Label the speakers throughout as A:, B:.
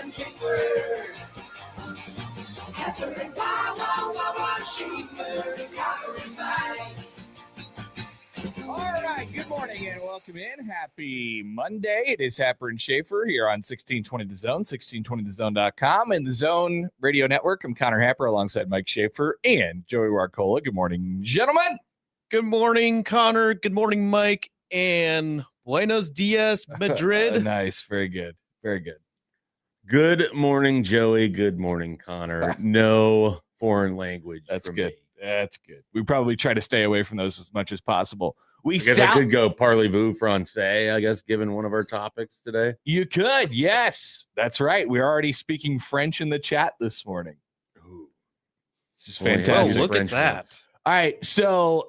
A: and Schaefer. Happer and Schaefer. It's Happer and Mike.
B: All right, good morning and welcome in. Happy Monday. It is Happer and Schaefer here on 1620 The Zone, 1620thezone.com, and the Zone Radio Network. I'm Connor Happer alongside Mike Schaefer and Joey Warcola. Good morning, gentlemen.
C: Good morning, Connor. Good morning, Mike. And Buenos Dias, Madrid.
B: Nice. Very good. Very good.
D: Good morning, Joey. Good morning, Connor. No foreign language.
B: That's
D: from
B: good.
D: me.
B: That's good. We probably try to stay away from those as much as possible.
D: I guess I could go parlez-vous français, I guess, given one of our topics today.
B: You could. Yes. That's right. We're already speaking French in the chat this morning.
D: Ooh.
B: It's just
D: Well,
B: fantastic.
C: Oh, look
D: French
C: at that.
D: ones.
B: All right, so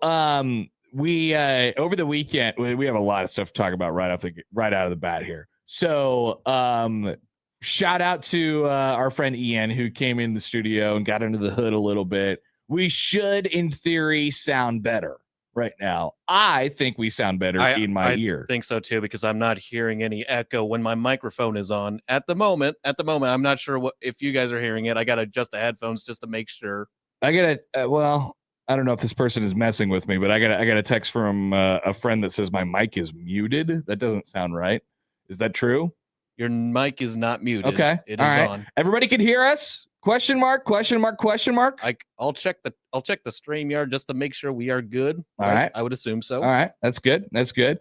B: we over the weekend we have a lot of stuff to talk about right out of the bat here. So shout out to our friend Ian who came in the studio and got under the hood a little bit. We should, in theory, sound better right now. I think we sound better in my ear.
C: I think so too, because I'm not hearing any echo when my microphone is on at the moment. I'm not sure if you guys are hearing it. I got to adjust the headphones just to make sure.
B: I got to I don't know if this person is messing with me, but I got a text from a friend that says my mic is muted. That doesn't sound right. Is that true?
C: Your mic is not muted.
B: Okay.
C: It
B: All
C: is
B: right.
C: on.
B: Everybody can hear us? Question mark, question mark, question mark.
C: I'll check the StreamYard just to make sure we are good.
B: All right.
C: I would assume so.
B: All right. That's good. That's good.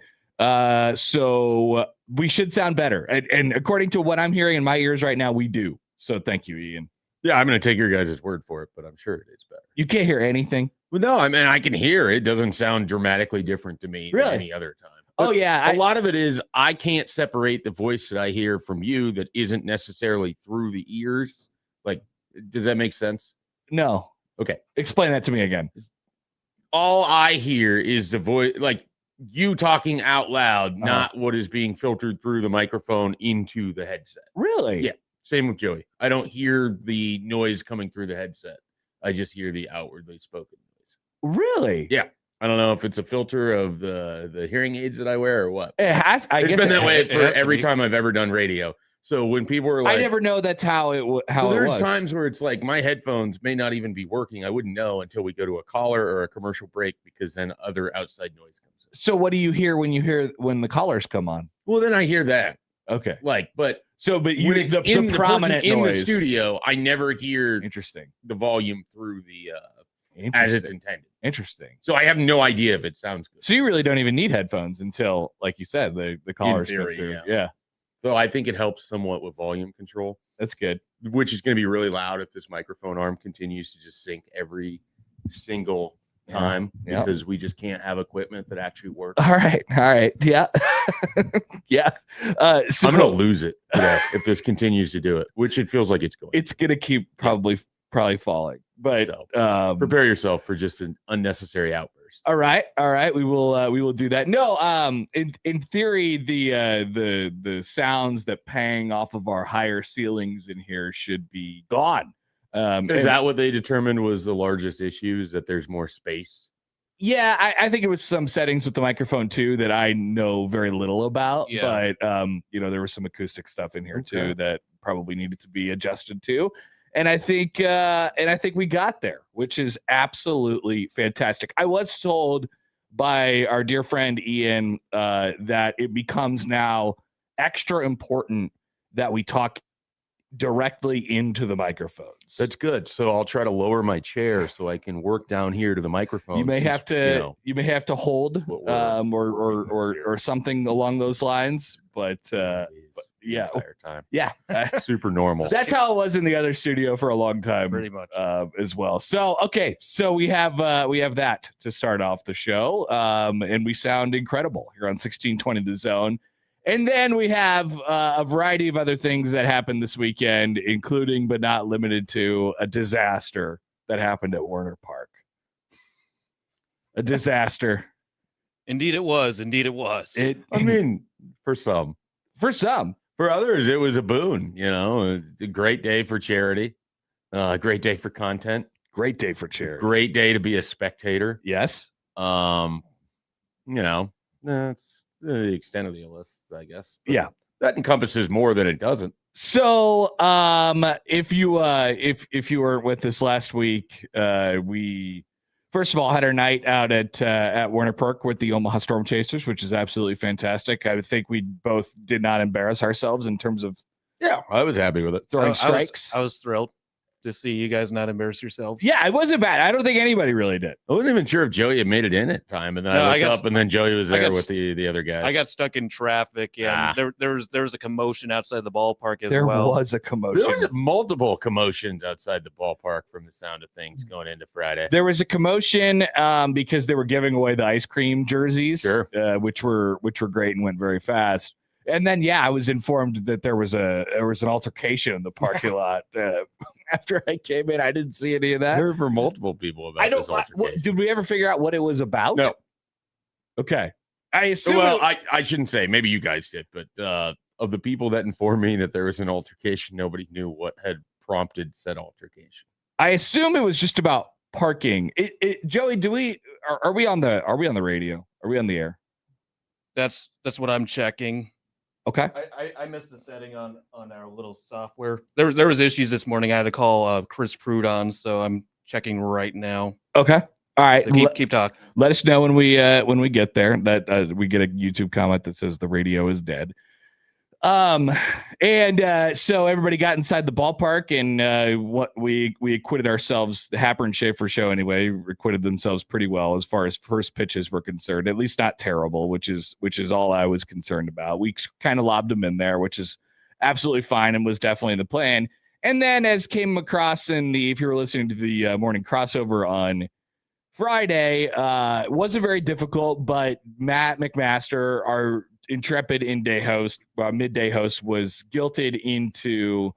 B: So we should sound better. And according to what I'm hearing in my ears right now, we do. So thank you, Ian.
D: Yeah, I'm going to take your guys' word for it, but I'm sure it is better.
B: You can't hear anything?
D: Well, no, I mean, I can hear it. It doesn't sound dramatically different to me
B: Really?
D: than any other time.
B: Oh, yeah.
D: A lot of it is I can't separate the voice that I hear from you that isn't necessarily through the ears. Like, does that make sense?
B: No.
D: Okay.
B: Explain that to me again.
D: All I hear is the voice, like you talking out loud, not what is being filtered through the microphone into the headset.
B: Really?
D: Yeah. Same with Joey. I don't hear the noise coming through the headset. I just hear the outwardly spoken noise.
B: Really?
D: Yeah. I don't know if it's a filter of the hearing aids that I wear or what.
B: It has.
D: It's been that way for
C: has to
D: every
C: be.
D: time I've ever done radio. So when people are like,
B: I never know that's how it
D: so there's
B: was.
D: times where it's like my headphones may not even be working. I wouldn't know until we go to a caller or a commercial break because then other outside noise comes in.
B: So what do you hear when the callers come on?
D: Well, then I hear that.
B: Okay.
D: But
B: But you
D: when it's
B: the
D: in the
B: prominent
D: person in
B: noise.
D: the studio, I never hear
B: Interesting.
D: the volume through the as
B: Interesting.
D: it's intended.
B: Interesting.
D: So I have no idea if it sounds good.
B: So you really don't even need headphones until, like you said, the callers come
D: theory,
B: through.
D: yeah. So I think it helps somewhat with volume control,
B: That's good.
D: which is going to be really loud if this microphone arm continues to just sync every single time
B: Yeah.
D: because we just can't have equipment that actually works.
B: All right. Yeah. Yeah. So
D: I'm going to lose it today if this continues to do it, which it feels like it's going.
B: it's gonna keep probably falling. But
D: Prepare yourself for just an unnecessary outburst.
B: all right. We will do that. No, in theory, the sounds that pang off of our higher ceilings in here should be gone.
D: Is that what they determined was the largest issue? Is that there's more space?
B: Yeah, I think it was some settings with the microphone too that I know very little about.
C: Yeah.
B: But there was some acoustic stuff in here
D: Okay.
B: too that probably needed to be adjusted to. And I think we got there, which is absolutely fantastic. I was told by our dear friend Ian that it becomes now extra important that we talk directly into the microphones.
D: That's good. So I'll try to lower my chair so I can work down here to the microphone.
B: You may have to hold
D: what we're-
B: or something along those lines, but yeah.
D: Entire time.
B: yeah,
D: Super normal.
B: that's how it was in the other studio for a long time,
C: Pretty much.
B: as well. So so we have that to start off the show, and we sound incredible here on 1620 The Zone. And then we have a variety of other things that happened this weekend, including but not limited to a disaster that happened at Werner Park. A disaster.
C: Indeed it was.
D: I mean, for some. For others, it was a boon. It's a great day for charity. A great day for content.
B: Great day for charity.
D: Great day to be a spectator.
B: Yes.
D: That's the extent of the list, I guess. But
B: Yeah.
D: that encompasses more than it doesn't.
B: So, if you were with us last week, we first of all had our night out at Werner Park with the Omaha Storm Chasers, which is absolutely fantastic. I think we both did not embarrass ourselves in terms of
D: I was happy with it.
B: throwing strikes.
C: I was thrilled to see you guys not embarrass yourselves.
B: Yeah, it wasn't bad. I don't think anybody really did.
D: I wasn't even sure if Joey had made it in at time, and then I looked up, and then Joey was there with the other guys.
C: I got stuck in traffic, and there was a commotion outside the ballpark as well.
B: There was a commotion.
D: There was multiple commotions outside the ballpark from the sound of things going into Friday.
B: There was a commotion because they were giving away the ice cream jerseys, which were great and went very fast. And then, I was informed that there was an altercation in the parking lot. After I came in, I didn't see any of that.
D: I heard from multiple people about this altercation.
B: Did we ever figure out what it was about?
D: No.
B: Okay. I assume.
D: Well, I shouldn't say. Maybe you guys did, but of the people that informed me that there was an altercation, nobody knew what had prompted said altercation.
B: I assume it was just about parking. Joey, are we on the radio? Are we on the air?
C: That's what I'm checking.
B: Okay.
C: I missed a setting on our little software. There was issues this morning. I had to call Chris Prude on, so I'm checking right now.
B: Okay. All right.
C: So keep talking.
B: Let us know when we get there that we get a YouTube comment that says the radio is dead. So everybody got inside the ballpark, and what we acquitted ourselves. The Happer and Schaefer show anyway acquitted themselves pretty well as far as first pitches were concerned. At least not terrible, which is all I was concerned about. We kind of lobbed them in there, which is absolutely fine and was definitely the plan. And then as came across if you were listening to the morning crossover on Friday, it wasn't very difficult, but Matt McMaster, our intrepid midday host, was guilted into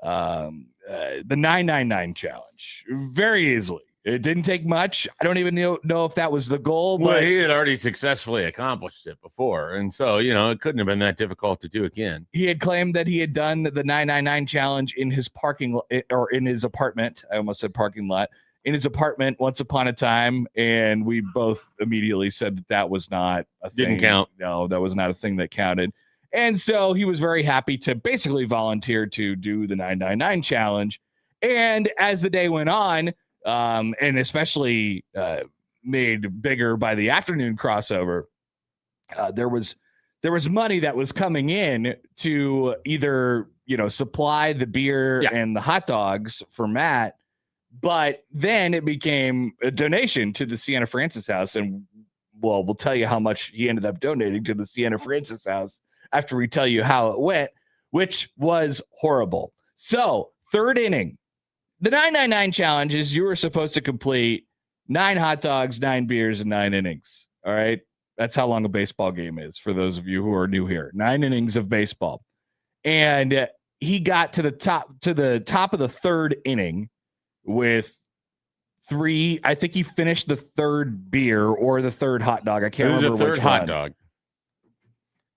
B: the 999 challenge very easily. It didn't take much. I don't even know if that was the goal.
D: Well, he had already successfully accomplished it before, and so it couldn't have been that difficult to do again.
B: He had claimed that he had done the 999 challenge in his parking or in his apartment. I almost said parking lot. In his apartment once upon a time, and we both immediately said that was not a thing.
D: Didn't count.
B: No, that was not a thing that counted. And so he was very happy to basically volunteer to do the 999 challenge. And as the day went on, and especially made bigger by the afternoon crossover, there was money that was coming in to either supply the beer and the hot dogs for Matt. But then it became a donation to the Sienna Francis house. And we'll tell you how much he ended up donating to the Sienna Francis house after we tell you how it went, which was horrible. So, third inning, the 999 challenge is you were supposed to complete 9 hot dogs, 9 beers, and 9 innings. All right. That's how long a baseball game is for those of you who are new here. 9 innings of baseball. And he got to the top of the third inning with 3. I think he finished the third beer or the third hot dog. I can't remember
D: the third
B: which
D: hot
B: one.
D: dog.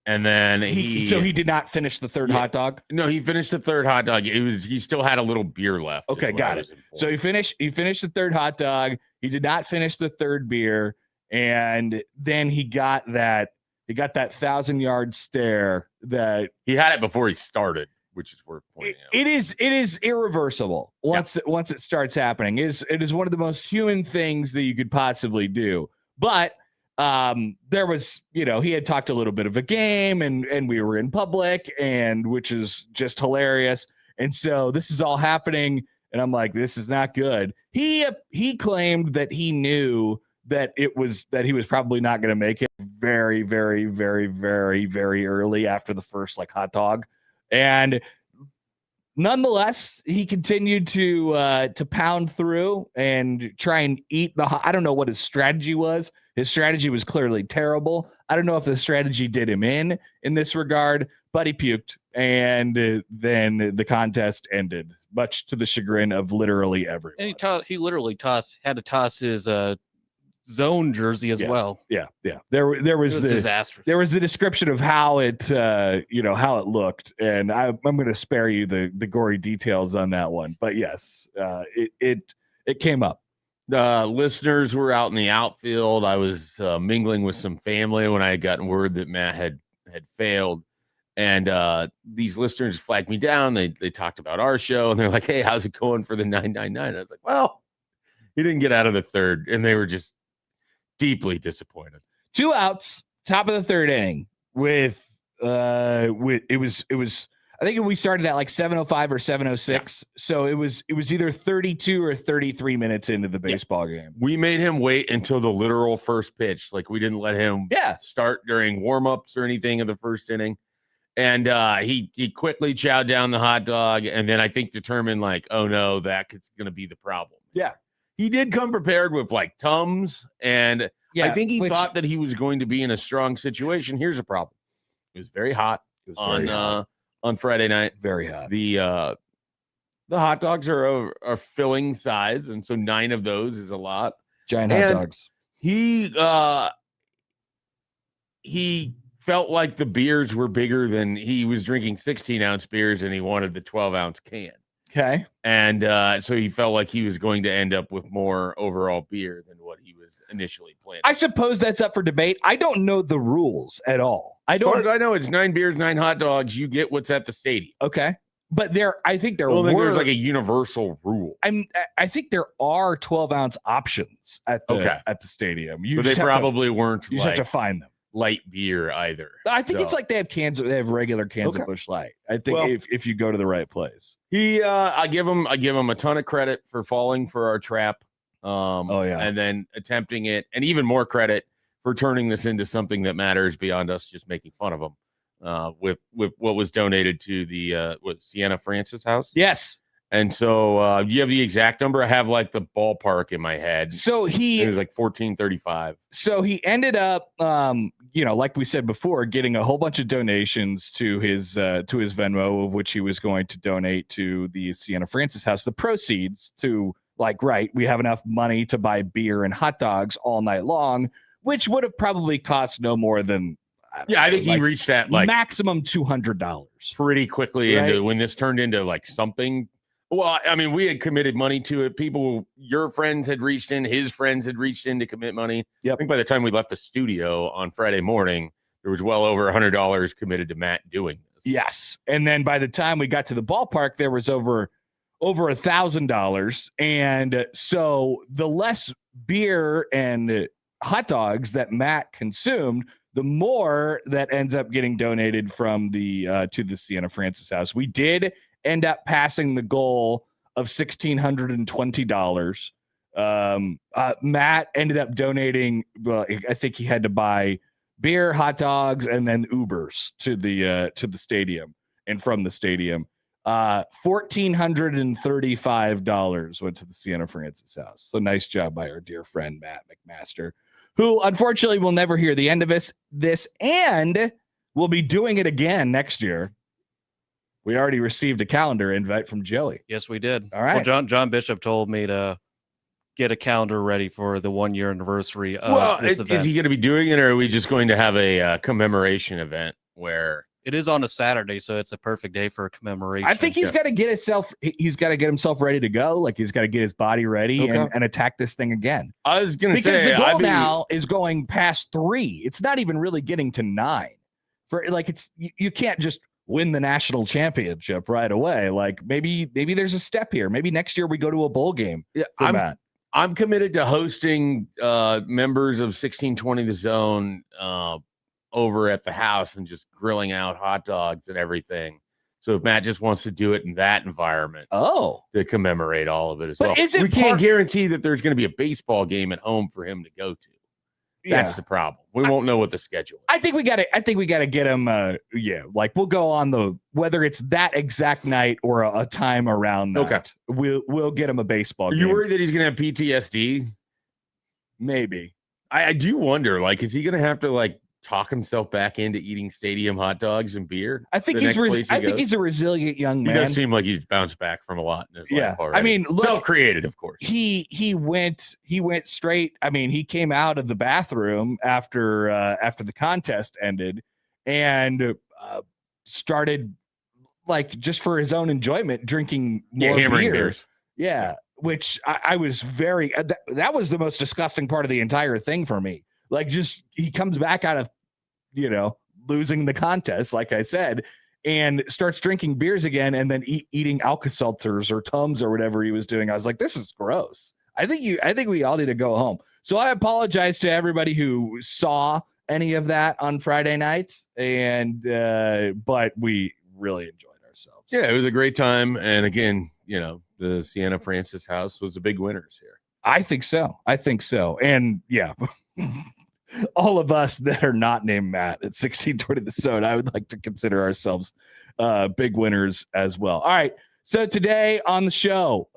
D: And then
B: he did not finish the third hot dog.
D: No, he finished the third hot dog. He still had a little beer left.
B: Okay, got it. So he finished the third hot dog. He did not finish the third beer, and then he got that 1,000-yard stare that
D: he had it before he started, which is worth pointing out.
B: It is irreversible once it starts happening. It is one of the most human things that you could possibly do. But there was, he had talked a little bit of a game, and we were in public, and which is just hilarious. And so this is all happening, and I'm like, this is not good. He claimed that he knew that he was probably not going to make it very, very, very, very, very early after the first hot dog. And nonetheless, he continued to pound through and try and eat I don't know what his strategy was. His strategy was clearly terrible. I don't know if the strategy did him in this regard, but he puked. And then the contest ended, much to the chagrin of literally everyone.
C: And he literally had to toss his zone jersey as well.
B: Yeah. There was the
C: disaster.
B: There was the description of how it how it looked, and I'm going to spare you the gory details on that one. But yes, it came up.
D: Listeners were out in the outfield. I was mingling with some family when I had gotten word that Matt had failed, And these listeners flagged me down. They talked about our show, and they're like, "Hey, how's it going for the 999?" I was like, "Well, he didn't get out of the third," and they were just deeply disappointed.
B: 2 outs, top of the third inning. With it was. I think we started at like 7:05 or 7:06. So it was either 32 or 33 minutes into the baseball game.
D: We made him wait until the literal first pitch. Like, we didn't let him start during warm-ups or anything in the first inning. And he quickly chowed down the hot dog, and then I think determined, like, oh no, that's going to be the problem.
B: Yeah.
D: He did come prepared with like Tums, and I think he thought that he was going to be in a strong situation. Here's the problem. It was very hot on Friday night.
B: Very hot.
D: The hot dogs are filling size, and so 9 of those is a lot.
B: Giant hot dogs.
D: He felt like the beers were bigger than he was drinking 16-ounce beers, and he wanted the 12-ounce can.
B: Okay.
D: And so he felt like he was going to end up with more overall beer than what he was initially planning.
B: I suppose that's up for debate. I don't know the rules at all.
D: As far as I know, it's 9 beers, 9 hot dogs. You get what's at the stadium.
B: Okay. But I think there's
D: like a universal rule.
B: I think there are 12-ounce options at the stadium.
D: But they probably weren't.
B: You just have to find them.
D: Light beer either.
B: I think it's like they have regular cans of Busch Light. I think if you go to the right place.
D: I give him a ton of credit for falling for our trap. And then attempting it, and even more credit for turning this into something that matters beyond us just making fun of him. With what was donated to the Sienna Francis house.
B: Yes. And
D: so you have the exact number. I have like the ballpark in my head.
B: So
D: it was like 1435.
B: So he ended up, like we said before, getting a whole bunch of donations to his Venmo, of which he was going to donate to the Sienna Francis house. The proceeds to we have enough money to buy beer and hot dogs all night long, which would have probably cost no more than.
D: I think he reached that
B: maximum $200
D: pretty quickly into when this turned into like something. Well, I mean, we had committed money to it. Your friends had reached in, his friends had reached in to commit money.
B: Yep.
D: I think by the time we left the studio on Friday morning, there was well over $100 committed to Matt doing this.
B: Yes. And then by the time we got to the ballpark, there was over $1,000. And so the less beer and hot dogs that Matt consumed, the more that ends up getting donated from the to the Sienna Francis house. We did end up passing the goal of $1,620. Matt ended up donating. Well, I think he had to buy beer, hot dogs, and then Ubers to the stadium and from the stadium. $1,435 went to the Sienna Francis house. So nice job by our dear friend Matt McMaster, who unfortunately will never hear the end of this, and will be doing it again next year. We already received a calendar invite from Joey.
C: Yes, we did.
B: All right.
C: Well, John Bishop told me to get a calendar ready for the 1-year anniversary of this event.
D: Is he going to be doing it, or are we just going to have a commemoration event where
C: it is on a Saturday, so it's a perfect day for a commemoration?
B: I think he's got to get himself ready to go. Like, he's got to get his body ready and attack this thing again.
D: I was going to say,
B: because the goal now is going past 3. It's not even really getting to 9. You can't just win the national championship right away. Like, maybe there's a step here. Maybe next year we go to a bowl game. Yeah,
D: I'm committed to hosting members of 1620 The Zone over at the house and just grilling out hot dogs and everything. So if Matt just wants to do it in that environment, to commemorate all of it as well. We can't guarantee that there's going to be a baseball game at home for him to go to. That's the problem. We won't know what the schedule is.
B: I think we got to get him. We'll go on whether it's that exact night or a time around that.
D: Okay.
B: We'll get him a baseball game.
D: You worried that he's going to have PTSD?
B: Maybe.
D: I do wonder, is he going to have to talk himself back into eating stadium hot dogs and beer?
B: I think he's a resilient young man.
D: He does seem like he's bounced back from a lot in his life already.
B: I mean,
D: self-created, of course.
B: He went straight. I mean, he came out of the bathroom after the contest ended and started just for his own enjoyment drinking more beers. Yeah, which I was very that was the most disgusting part of the entire thing for me. He comes back out of losing the contest, like I said, and starts drinking beers again and then eating Alka-Seltzers or Tums or whatever he was doing. I was like, this is gross. I think we all need to go home. So I apologize to everybody who saw any of that on Friday night, and but we really enjoyed ourselves.
D: Yeah, it was a great time. And again, the Sienna Francis house was the big winners here.
B: I think so. And yeah, all of us that are not named Matt at 1620 The Zone, I would like to consider ourselves big winners as well. All right. So today on the show,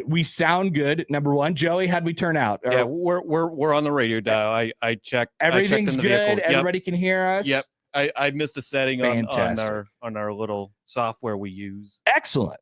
B: we sound good. Number one, Joey, how'd we turn out?
C: Yeah, we're on the radio dial. I checked.
B: Everything's good.
C: Yep.
B: Everybody can hear us.
C: Yep. I missed a setting
B: Fantastic.
C: on our little software we use.
B: Excellent.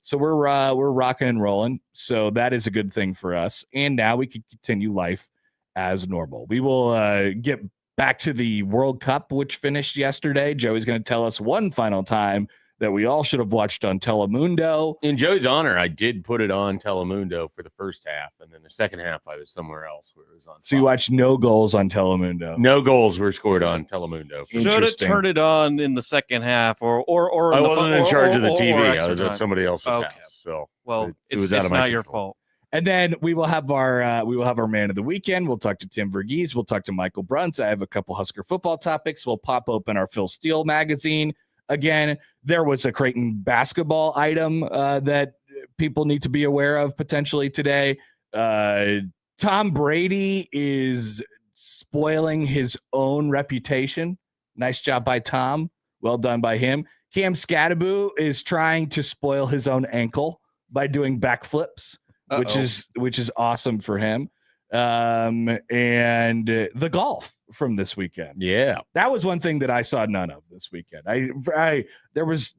B: So we're rocking and rolling. So that is a good thing for us. And now we can continue life as normal. We will get back to the World Cup, which finished yesterday. Joey's going to tell us one final time that we all should have watched on Telemundo.
D: In Joey's honor, I did put it on Telemundo for the first half, and then the second half I was somewhere else where it was on.
B: So you watched no goals on Telemundo.
D: No goals were scored on Telemundo.
C: Should have turned it on in the second half, or
D: I wasn't in charge of the TV. I was
C: time.
D: at somebody else's
C: Okay.
D: house. So
C: it's not your fault.
B: And then we will have our man of the weekend. We'll talk to Tim Verghese. We'll talk to Michael Bruns. I have a couple Husker football topics. We'll pop open our Phil Steele magazine. Again, there was a Creighton basketball item that people need to be aware of potentially today. Tom Brady is spoiling his own reputation. Nice job by Tom. Well done by him. Cam Scattaboo is trying to spoil his own ankle by doing backflips, which is awesome for him. And the golf from this weekend.
D: Yeah,
B: that was one thing that I saw none of this weekend. There was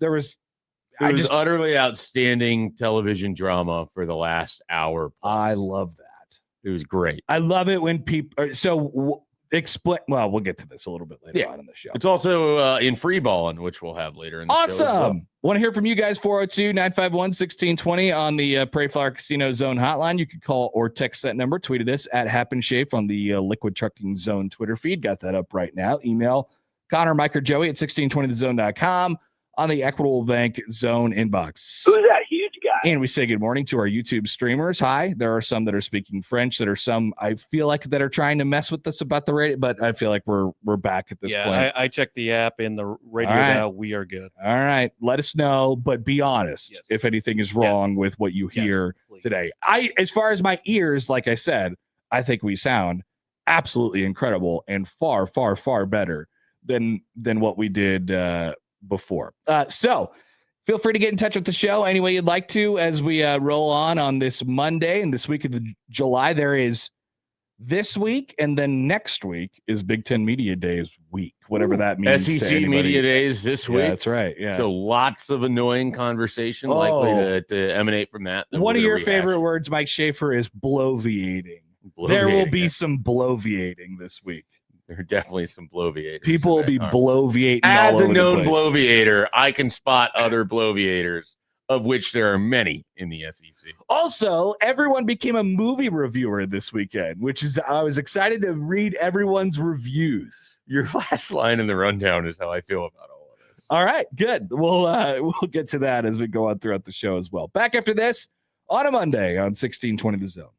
D: utterly outstanding television drama for the last hour plus.
B: I love that.
D: It was great.
B: I love it when people explain. Well, we'll get to this a little bit later on in the show.
D: It's also in free balling, which we'll have later in the show.
B: Awesome. Want to hear from you guys? 402-951-1620 on the Prairie Flower Casino Zone hotline. You can call or text that number. Tweet at us at Schaefer on the Liquid Trucking Zone Twitter feed. Got that up right now. Email Connor, Mike, or Joey at 1620thezone.com on the Equitable Bank Zone inbox.
E: Who's that huge guy?
B: And we say good morning to our YouTube streamers. Hi. There are some that are speaking French. That are some I feel like that are trying to mess with us about the radio, but I feel like we're back at this point.
C: Yeah, I checked the app in the radio now. We are good.
B: All right. Let us know, but be honest if anything is wrong with what you hear today. As far as my ears, like I said, I think we sound absolutely incredible and far, far, far better than what we did before. So feel free to get in touch with the show any way you'd like to as we roll on this Monday and this week of July. There is this week, and then next week is Big Ten Media Days week, whatever that means.
D: SEC Media Days this week.
B: That's right. Yeah.
D: So lots of annoying conversation likely to emanate from that.
B: One of your favorite words, Mike Schaefer, is bloviating. There will be some bloviating this week.
D: There are definitely some bloviators.
B: People will be bloviating.
D: As a known bloviator, I can spot other bloviators, of which there are many in the SEC.
B: Also, everyone became a movie reviewer this weekend, which is I was excited to read everyone's reviews.
D: Your last line in the rundown is how I feel about all of this.
B: All right, good. We'll get to that as we go on throughout the show as well. Back after this on a Monday on 1620 The Zone.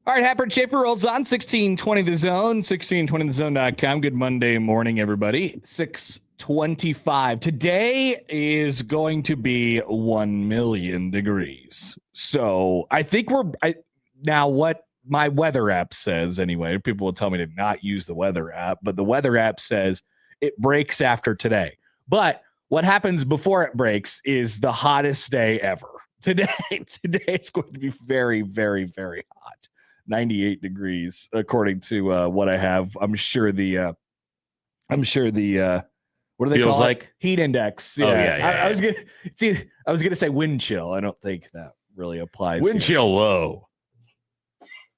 B: All right, Happer and Schaefer rolls on 1620 The Zone, 1620thezone.com. Good Monday morning, everybody. 6:25. Today is going to be 1 million degrees. So I think now what my weather app says anyway, people will tell me to not use the weather app, but the weather app says it breaks after today. But what happens before it breaks is the hottest day ever. Today it's going to be very, very, very hot. 98 degrees, according to what I have. I'm sure the what do they
D: Feels
B: call
D: like
B: it? Heat index.
D: Oh, yeah.
B: I was gonna say wind chill. I don't think that really applies.
D: wind
B: here.
D: chill low,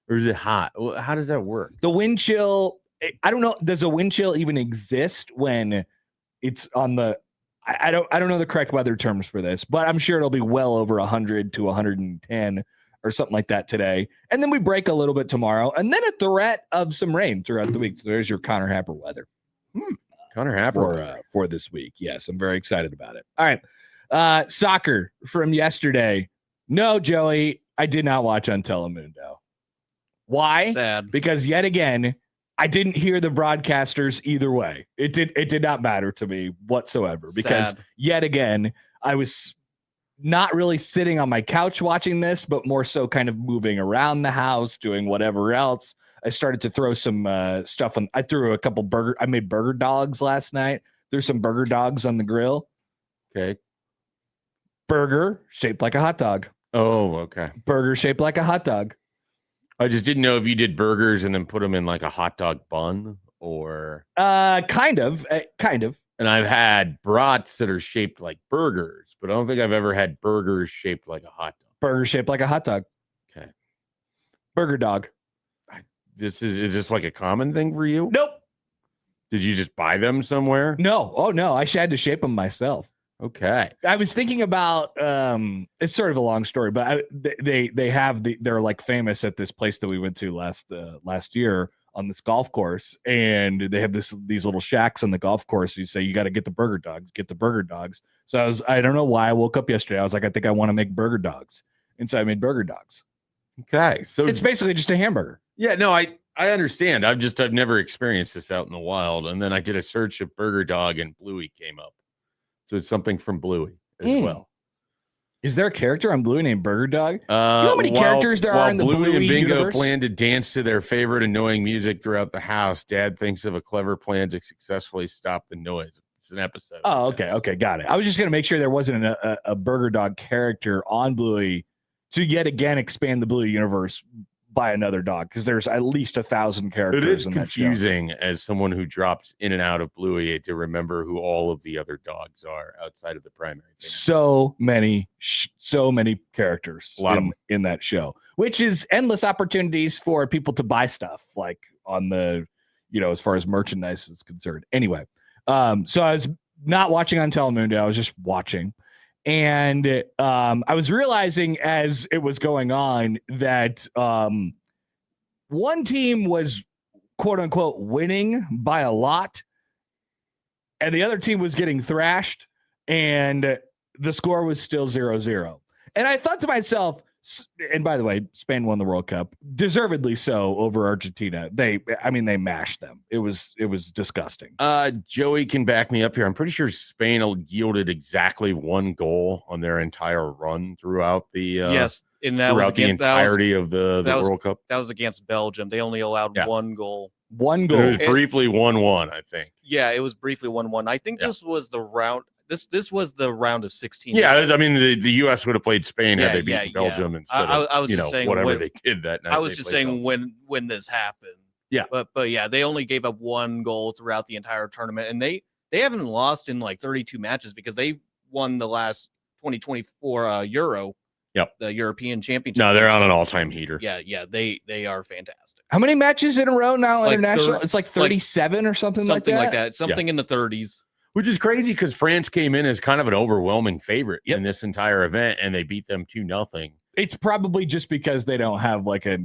D: or is it hot? How does that work?
B: The wind chill. I don't know. Does a wind chill even exist when it's on the? I don't know the correct weather terms for this, but I'm sure it'll be well over 100 to 110 or something like that today. And then we break a little bit tomorrow, and then a threat of some rain throughout the week. So there's your Connor Happer weather.
D: Connor Happer
B: For this week. Yes, I'm very excited about it. All right. Soccer from yesterday. No, Joey, I did not watch on Telemundo. Why?
C: Sad.
B: Because yet again, I didn't hear the broadcasters either way. It did not matter to me whatsoever because yet again, I was not really sitting on my couch watching this, but more so kind of moving around the house, doing whatever else. I started to throw some stuff on. I threw a couple I made burger dogs last night. There's some burger dogs on the grill.
D: Okay.
B: Burger shaped like a hot dog.
D: Oh, okay.
B: Burger shaped like a hot dog.
D: I just didn't know if you did burgers and then put them in like a hot dog bun or.
B: Kind of.
D: And I've had brats that are shaped like burgers, but I don't think I've ever had burgers shaped like a hot dog.
B: Burger shaped like a hot dog.
D: Okay.
B: Burger dog.
D: Is this like a common thing for you?
B: Nope.
D: Did you just buy them somewhere?
B: No. Oh no. I had to shape them myself.
D: Okay.
B: I was thinking about it's sort of a long story, but they're like famous at this place that we went to last year on this golf course, and they have these little shacks on the golf course. You say you got to get the burger dogs. So I don't know why I woke up yesterday. I was like, I think I want to make burger dogs, and so I made burger dogs.
D: Okay, so
B: it's basically just a hamburger.
D: Yeah, no, I understand. I've never experienced this out in the wild, and then I did a search of burger dog, and Bluey came up. So it's something from Bluey as well.
B: Is there a character on Bluey named Burger Dog? You know how many characters there are in the Bluey
D: and Bingo
B: universe?
D: plan to dance to their favorite annoying music throughout the house, Dad thinks of a clever plan to successfully stop the noise. It's an episode.
B: Oh, okay. Okay, got it. I was just going to make sure there wasn't a Burger Dog character on Bluey to yet again expand the Bluey universe by another dog, because there's at least 1,000 characters.
D: It is
B: in
D: confusing
B: that show.
D: as someone who drops in and out of Bluey to remember who all of the other dogs are outside of the primary thing.
B: So many characters
D: A lot of them.
B: in that show, which is endless opportunities for people to buy stuff, like on the, as far as merchandise is concerned. Anyway, so I was not watching on Telemundo. I was just watching. And I was realizing as it was going on that one team was, quote unquote, winning by a lot, and the other team was getting thrashed, and the score was still 0-0. And I thought to myself, and by the way, Spain won the World Cup, deservedly so, over Argentina. They mashed them. It was disgusting.
D: Joey can back me up here. I'm pretty sure Spain yielded exactly one goal on their entire run throughout the
C: and that was
D: the entirety of the World Cup.
C: That was against Belgium. They only allowed one goal.
B: One goal.
D: It was briefly 1-1, I think.
C: Yeah, it was briefly 1-1. I think this was the round. This was the round of 16.
D: Yeah, I mean the U.S. would have played Spain had they beaten Belgium instead of
C: I was just saying
D: whatever they did that night.
C: I was just saying when this happened.
D: Yeah,
C: but yeah, they only gave up one goal throughout the entire tournament, and they haven't lost in like 32 matches because they won the last 2024 Euro.
D: Yep,
C: the European Championship.
D: No, they're on an all-time heater.
C: Yeah, they are fantastic.
B: How many matches in a row now?
C: Like
B: international? It's like 37 or something like that.
C: Something in the 30s.
D: Which is crazy because France came in as kind of an overwhelming favorite in this entire event, and they beat them 2-0.
B: It's probably just because they don't have like a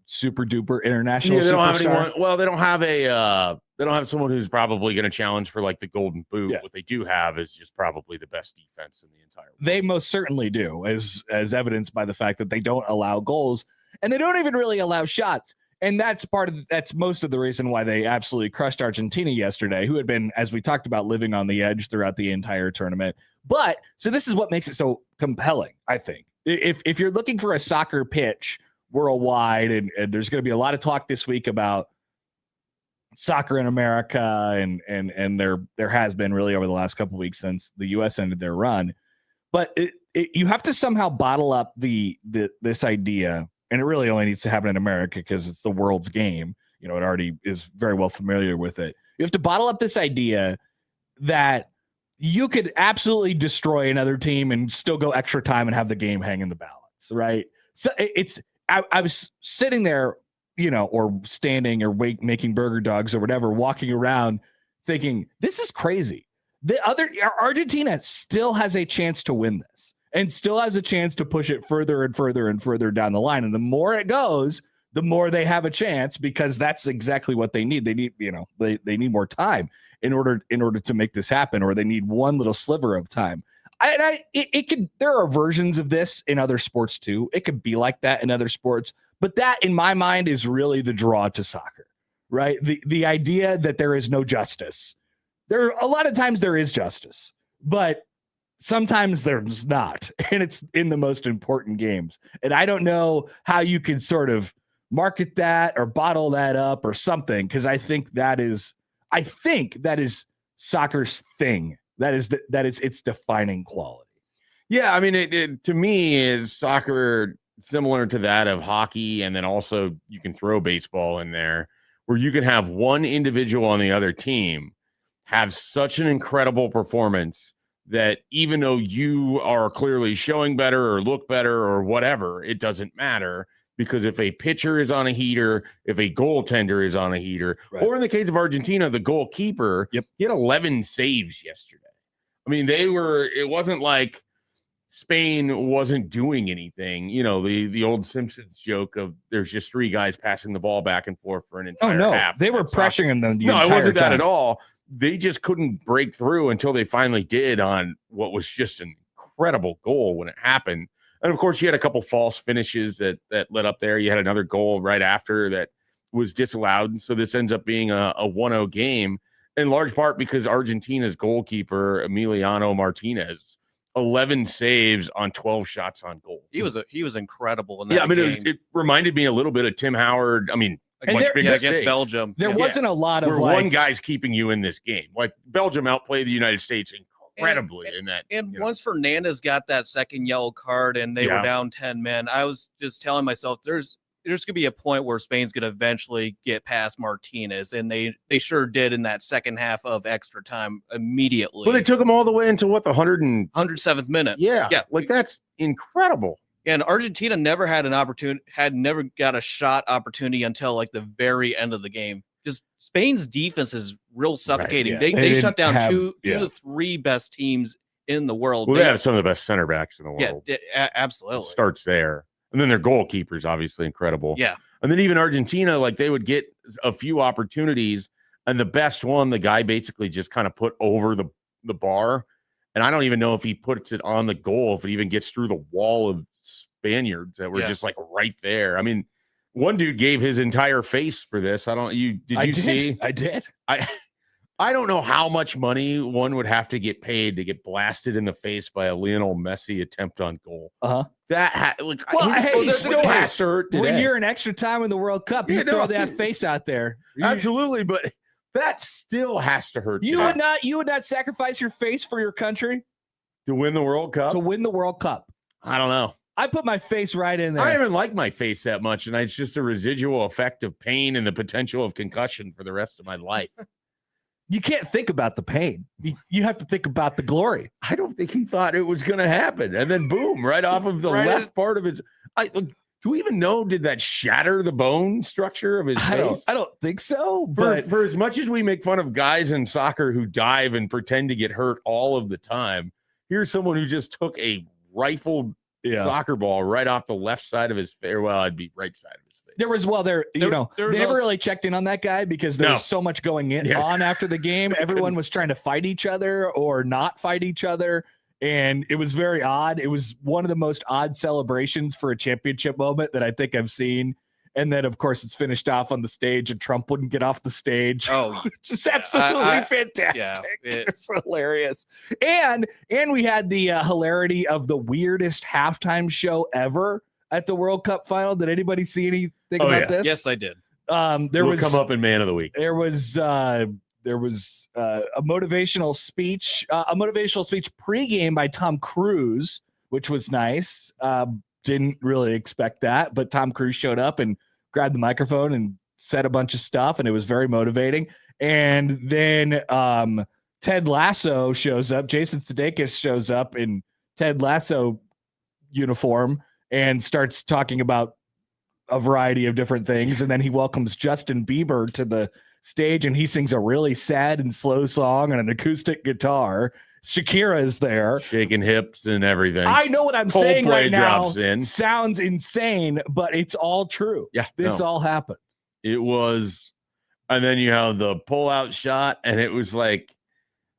B: super duper international.
D: They don't
B: superstar.
D: have anyone. Well, they don't have someone who's probably going to challenge for like the Golden Boot.
B: Yeah.
D: What they do have is just probably the best defense in the entire world.
B: They most certainly do, as evidenced by the fact that they don't allow goals. and they don't even really allow shots. And that's most of the reason why they absolutely crushed Argentina yesterday, who had been, as we talked about, living on the edge throughout the entire tournament. But so this is what makes it so compelling, I think. If you're looking for a soccer pitch worldwide, and there's going to be a lot of talk this week about soccer in America, and there has been really over the last couple of weeks since the U.S. ended their run. But you have to somehow bottle up this idea. And it really only needs to happen in America because it's the world's game. It already is very well familiar with it. You have to bottle up this idea that you could absolutely destroy another team and still go extra time and have the game hang in the balance, right? So I was sitting there, or standing or making burger dogs or whatever, walking around thinking, this is crazy. Argentina still has a chance to win this. And still has a chance to push it further and further and further down the line. And the more it goes, the more they have a chance, because that's exactly what they need. They need, they need more time in order to make this happen, or they need one little sliver of time. There are versions of this in other sports too. It could be like that in other sports, but that in my mind is really the draw to soccer, right? The idea that there is no justice. A lot of times there is justice, but sometimes there's not, and it's in the most important games. And I don't know how you could sort of market that or bottle that up or something, because I think that is soccer's thing. That is its defining quality.
D: Yeah, I mean, it to me is soccer similar to that of hockey, and then also you can throw baseball in there, where you can have one individual on the other team have such an incredible performance that even though you are clearly showing better or look better or whatever, it doesn't matter, because if a pitcher is on a heater, if a goaltender is on a heater, right. Or in the case of Argentina, the goalkeeper, he had 11 saves yesterday. I mean, it wasn't like Spain wasn't doing anything. The old Simpsons joke of there's just three guys passing the ball back and forth for an entire half.
B: They were pressuring them the entire
D: time. No, it wasn't that
B: time.
D: at all. They just couldn't break through until they finally did on what was just an incredible goal when it happened. And of course, you had a couple false finishes that led up there. You had another goal right after that was disallowed. So this ends up being a 1-0 game, in large part because Argentina's goalkeeper, Emiliano Martinez, 11 saves on 12 shots on goal.
C: He was incredible in that game.
D: It reminded me a little bit of Tim Howard. I mean,
C: against Belgium.
B: There wasn't a lot of
D: one guy's keeping you in this game. Like Belgium outplayed the United States incredibly in that.
C: And once Fernandez got that second yellow card and they were down 10 men, I was just telling myself there's going to be a point where Spain's going to eventually get past Martinez, and they sure did in that second half of extra time immediately.
D: But it took them all the way into what, the
C: 107th minute.
D: Yeah. Like that's incredible.
C: And Argentina never had an opportunity, never got a shot opportunity until like the very end of the game. Just Spain's defense is real suffocating.
B: Right,
C: They shut down two of the three best teams in the world.
D: Well, they have some of the best center backs in the world.
C: Yeah, absolutely.
D: It starts there. And then their goalkeeper's obviously incredible.
C: Yeah.
D: And then even Argentina, like they would get a few opportunities, and the best one, the guy basically just kind of put over the bar. And I don't even know if he puts it on the goal, if it even gets through the wall of Spaniards that were just like right there. I mean, one dude gave his entire face for this. Did you see?
B: I did.
D: I don't know how much money one would have to get paid to get blasted in the face by a Lionel Messi attempt on goal. That still has to hurt today.
B: When you're in extra time in the World Cup, you throw that face out there.
D: Absolutely, but that still has to hurt.
B: You would not sacrifice your face for your country
D: to win the World Cup.
B: To win the World Cup.
D: I don't know.
B: I put my face right in there.
D: I don't even like my face that much, and it's just a residual effect of pain and the potential of concussion for the rest of my life.
B: You can't think about the pain. You have to think about the glory.
D: I don't think he thought it was going to happen. And then boom, right off of the left part of his. Do we even know, did that shatter the bone structure of his face?
B: I don't think so.
D: But for as much as we make fun of guys in soccer who dive and pretend to get hurt all of the time, here's someone who just took a rifled soccer ball right off the left side of his face. Well, I'd be right side of his face.
B: They never really checked in on that guy because there was so much going on after the game. Everyone was trying to fight each other or not fight each other. And it was very odd. It was one of the most odd celebrations for a championship moment that I think I've seen. And then, of course, it's finished off on the stage, and Trump wouldn't get off the stage.
C: Oh,
B: which is absolutely fantastic.
C: Yeah,
B: it's hilarious. And we had the hilarity of the weirdest halftime show ever at the World Cup final. Did anybody see anything about this?
C: Yes, I did.
B: There
D: Will
B: was
D: come up in Man of the Week.
B: There was a motivational speech pregame by Tom Cruise, which was nice. Didn't really expect that, but Tom Cruise showed up and grabbed the microphone and said a bunch of stuff, and it was very motivating. And then Ted Lasso shows up. Jason Sudeikis shows up in Ted Lasso uniform and starts talking about a variety of different things. And then he welcomes Justin Bieber to the stage, and he sings a really sad and slow song on an acoustic guitar. Shakira is there,
D: shaking hips and everything.
B: I know what I'm saying right now.
D: Drops in.
B: Sounds insane, but it's all true.
D: Yeah,
B: this all happened.
D: It was, and then you have the pull-out shot, and it was like,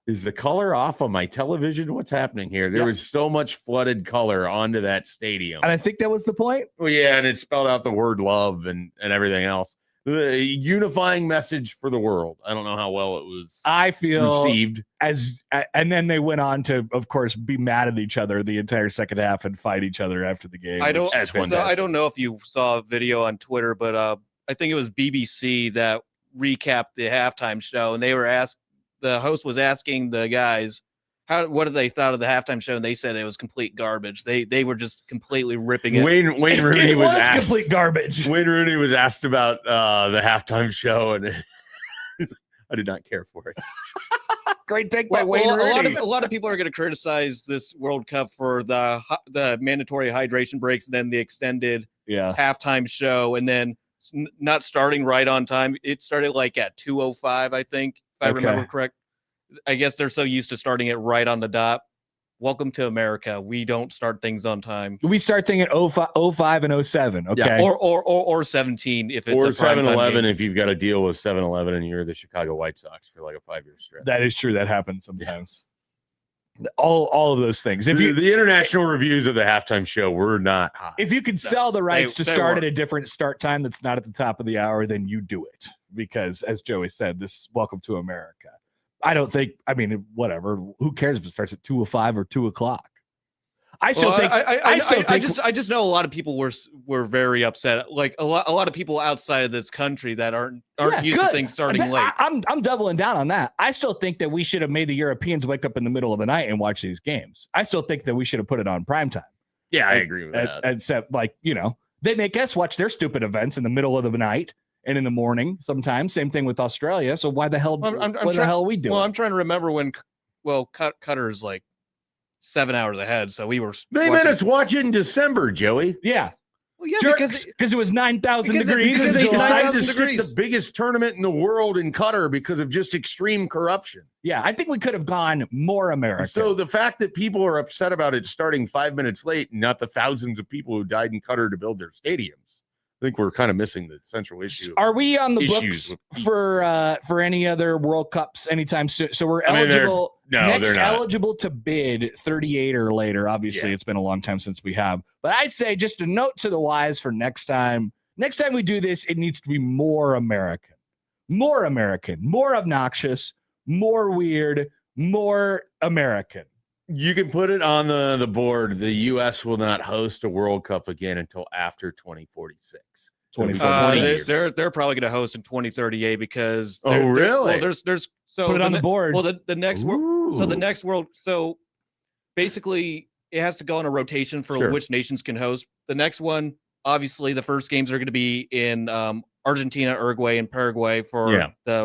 D: is the color off on my television? What's happening here? There was so much flooded color onto that stadium,
B: and I think that was the point.
D: Well, yeah, and it spelled out the word love and everything else. The unifying message for the world. I don't know how well it was.
B: I feel
D: received
B: and then they went on to, of course, be mad at each other the entire second half and fight each other after the game.
C: I don't know if you saw a video on Twitter, but I think it was BBC that recapped the halftime show, and the host was asking the guys what did they thought of the halftime show, and they said it was complete garbage. They were just completely ripping it.
D: Wayne Rooney was asked,
B: complete garbage.
D: Wayne Rooney was asked about the halftime show, and I did not care for it.
B: Great take by Wayne Rooney.
C: A lot of people are going to criticize this World Cup for the mandatory hydration breaks, and then the extended halftime show, and then not starting right on time. It started like at 2:05, I think, if I remember correct. I guess they're so used to starting it right on the dot. Welcome to America. We don't start things on time.
B: We start things at 05 and 07. Okay.
C: Yeah. Or 17 if it's
D: or
C: a
D: 7-Eleven if you've got to deal with 7-Eleven and you're the Chicago White Sox for like a 5-year stretch.
B: That is true. That happens sometimes. All of those things. If
D: the international reviews of the halftime show were not high.
B: If you could sell the rights to start at a different start time that's not at the top of the hour, then you do it. Because as Joey said, this is Welcome to America. I don't think, whatever. Who cares if it starts at 2:05 or 2:00? I
C: just know a lot of people were very upset. Like a lot of people outside of this country that aren't used to things starting late.
B: I'm doubling down on that. I still think that we should have made the Europeans wake up in the middle of the night and watch these games. I still think that we should have put it on primetime.
D: Yeah, I agree with that.
B: Except, they make us watch their stupid events in the middle of the night and in the morning sometimes. Same thing with Australia. So why the hell? What the hell are we doing?
C: Well, I'm trying to remember when. Well, Qatar is like 7 hours ahead, so we were.
D: They made us watch it in December, Joey.
B: Yeah.
C: Well, yeah,
B: because it was 9,000 degrees.
D: Because they decided to stick the biggest tournament in the world in Qatar because of just extreme corruption.
B: Yeah, I think we could have gone more American.
D: So the fact that people are upset about it starting 5 minutes late, not the thousands of people who died in Qatar to build their stadiums, I think we're kind of missing the central issue.
B: Are we on the books for any other World Cups anytime soon? So we're eligible. They're not eligible to bid 38 or later. Obviously, it's been a long time since we have. But I'd say just a note to the wise for next time. Next time we do this, it needs to be more American, more obnoxious, more weird, more American.
D: You can put it on the board. The U.S. will not host a World Cup again until after 2046.
C: They're probably going to host in 2038 because.
D: Oh, really?
C: There's so
B: put it on the board.
C: Well, the next world. So the next world. So basically, it has to go on a rotation for which nations can host. The next one, obviously, the first games are going to be in Argentina, Uruguay, and Paraguay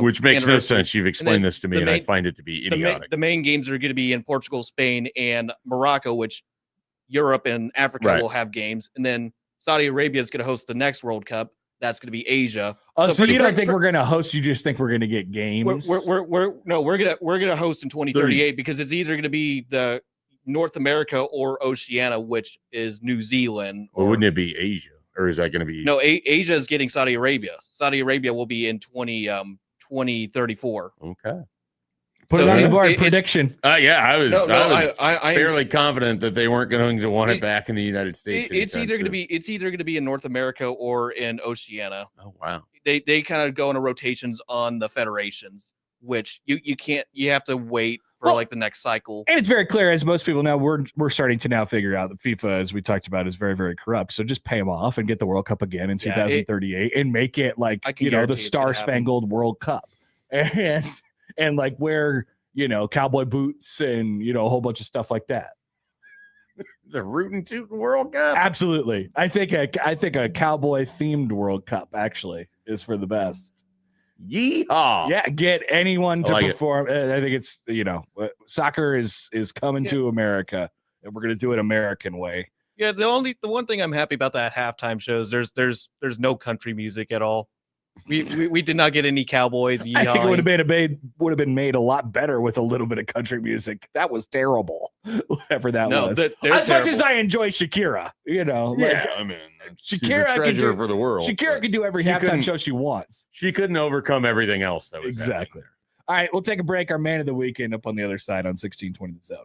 D: which makes no sense. You've explained this to me, and I find it to be idiotic.
C: The main games are going to be in Portugal, Spain, and Morocco, which Europe and Africa will have games, and then Saudi Arabia is going to host the next World Cup. That's going to be Asia.
B: So you don't think we're going to host? You just think we're going to get games?
C: We're going to host in 2038 because it's either going to be the North America or Oceania, which is New Zealand.
D: Or wouldn't it be Asia? Or is that going to be?
C: No, Asia is getting Saudi Arabia. Saudi Arabia will be in 2034.
D: Okay.
B: Put it on the board. Prediction.
D: Yeah, I was
E: I
D: fairly confident that they weren't going to want it back in the United States.
C: It's either going to be in North America or in Oceania.
D: Oh wow.
C: They kind of go into rotations on the federations, which you have to wait for like the next cycle.
B: And it's very clear, as most people know, we're starting to now figure out that FIFA, as we talked about, is very, very corrupt. So just pay them off and get the World Cup again in 2038 and make it like, the Star Spangled World Cup. And like wear, cowboy boots and, a whole bunch of stuff like that.
D: The Rootin' Tootin' World Cup.
B: Absolutely. I think a cowboy themed World Cup actually is for the best.
D: Yeehaw.
B: Yeah, get anyone to perform. I think it's, soccer is coming to America, and we're going to do it American way.
C: Yeah, the one thing I'm happy about that halftime show is there's no country music at all. We did not get any cowboys.
B: I think it would have been made a lot better with a little bit of country music. That was terrible, whatever that was. As much as I enjoy Shakira,
D: I mean,
B: Shakira
D: she's a treasure for the world.
B: Shakira can do every halftime show she wants.
D: She couldn't overcome everything else. That was
B: exactly. All right, we'll take a break. Our man of the weekend up on the other side on 1620 The Zone.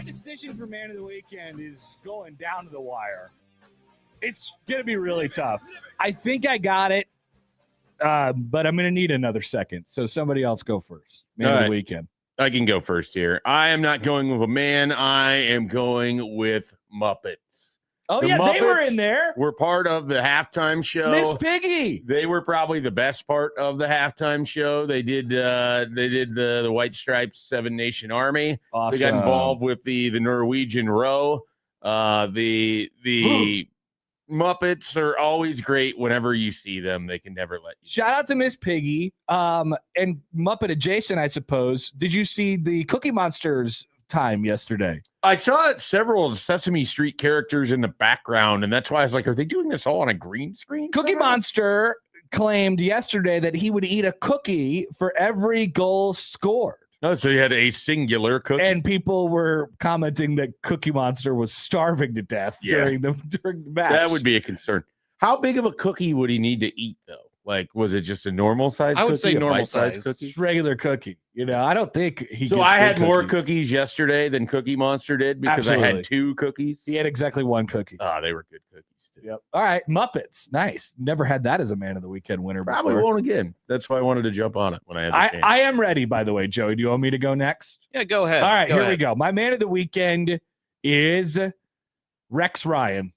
B: decision for man of the weekend is going down to the wire. It's going to be really tough. I think I got it, but I'm going to need another second. So somebody else go first. Man of the weekend.
D: I can go first here. I am not going with a man. I am going with Muppets.
B: Oh,
D: The
B: yeah,
D: Muppets
B: they were in there.
D: We're part of the halftime show.
B: Miss Piggy.
D: They were probably the best part of the halftime show. They did the White Stripes 7 Nation Army.
B: Awesome.
D: They got involved with the Norwegian row. The Muppets are always great whenever you see them. They can never let you.
B: Shout out to Miss Piggy. And Muppet adjacent, I suppose. Did you see the Cookie Monsters time yesterday?
D: I saw several Sesame Street characters in the background, and that's why I was like, are they doing this all on a green screen?
B: Cookie Monster claimed yesterday that he would eat a cookie for every goal scored.
D: No, so you had a singular cookie.
B: And people were commenting that Cookie Monster was starving to death during the match.
D: That would be a concern. How big of a cookie would he need to eat, though? Like, was it just a normal size?
C: I would say normal size
D: cookie.
B: Just regular cookie. You know, I don't think he.
D: So
B: gets
D: I had
B: good
D: more
B: cookies.
D: cookies yesterday than Cookie Monster did because I
B: Absolutely.
D: had 2 cookies.
B: He had exactly 1 cookie.
D: Oh, they were good cookies too.
B: Yep. All right, Muppets. Nice. Never had that as a man of the weekend winner
D: Probably
B: before.
D: won't again. That's why I wanted to jump on it when I had the chance.
B: I am ready, by the way, Joey. Do you want me to go next?
C: Yeah, go ahead.
B: All right,
C: Go
B: here
C: ahead.
B: we go. My man of the weekend is Rex Ryan.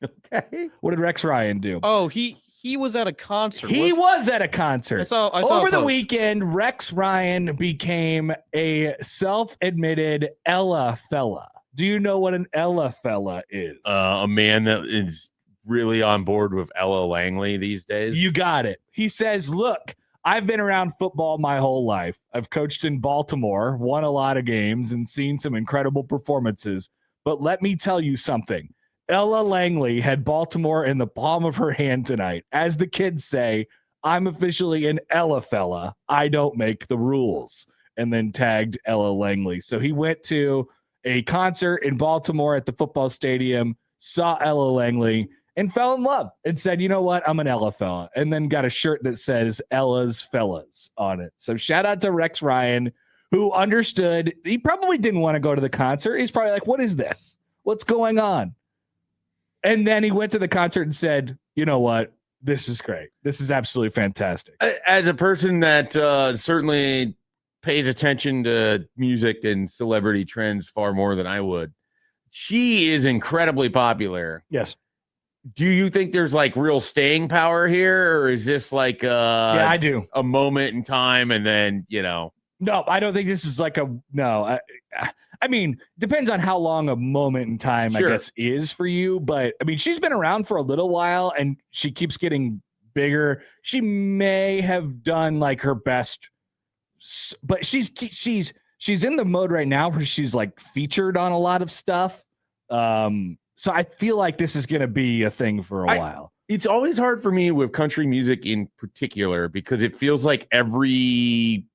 D: Okay.
B: What did Rex Ryan do?
C: Oh, he was at a concert.
B: He was at a concert.
C: I saw
B: Over
C: a
B: the
C: post.
B: weekend, Rex Ryan became a self-admitted Ella fella. Do you know what an Ella fella is?
D: A man that is really on board with Ella Langley these days.
B: You got it. He says, look, I've been around football my whole life. I've coached in Baltimore, won a lot of games, and seen some incredible performances. But let me tell you something. Ella Langley had Baltimore in the palm of her hand tonight. As the kids say, I'm officially an Ella fella. I don't make the rules. And then tagged Ella Langley. So he went to a concert in Baltimore at the football stadium, saw Ella Langley, and fell in love and said, you know what? I'm an Ella fella. And then got a shirt that says Ella's Fellas on it. So shout out to Rex Ryan, who understood. He probably didn't want to go to the concert. He's probably like, what is this? What's going on? And then he went to the concert and said, you know what? This is great. This is absolutely fantastic.
D: As a person that certainly pays attention to music and celebrity trends far more than I would, she is incredibly popular.
B: Yes.
D: Do you think there's like real staying power here, or is this like
B: Yeah, I do.
D: a moment in time and then, you know?
B: No, I don't think this is like a no. I mean, depends on how long a moment in time,
D: Sure.
B: I guess, is for you. But I mean, she's been around for a little while and she keeps getting bigger. She may have done like her best, but she's in the mode right now where she's like featured on a lot of stuff. So I feel like this is going to be a thing for a while.
D: It's always hard for me with country music in particular because it feels like every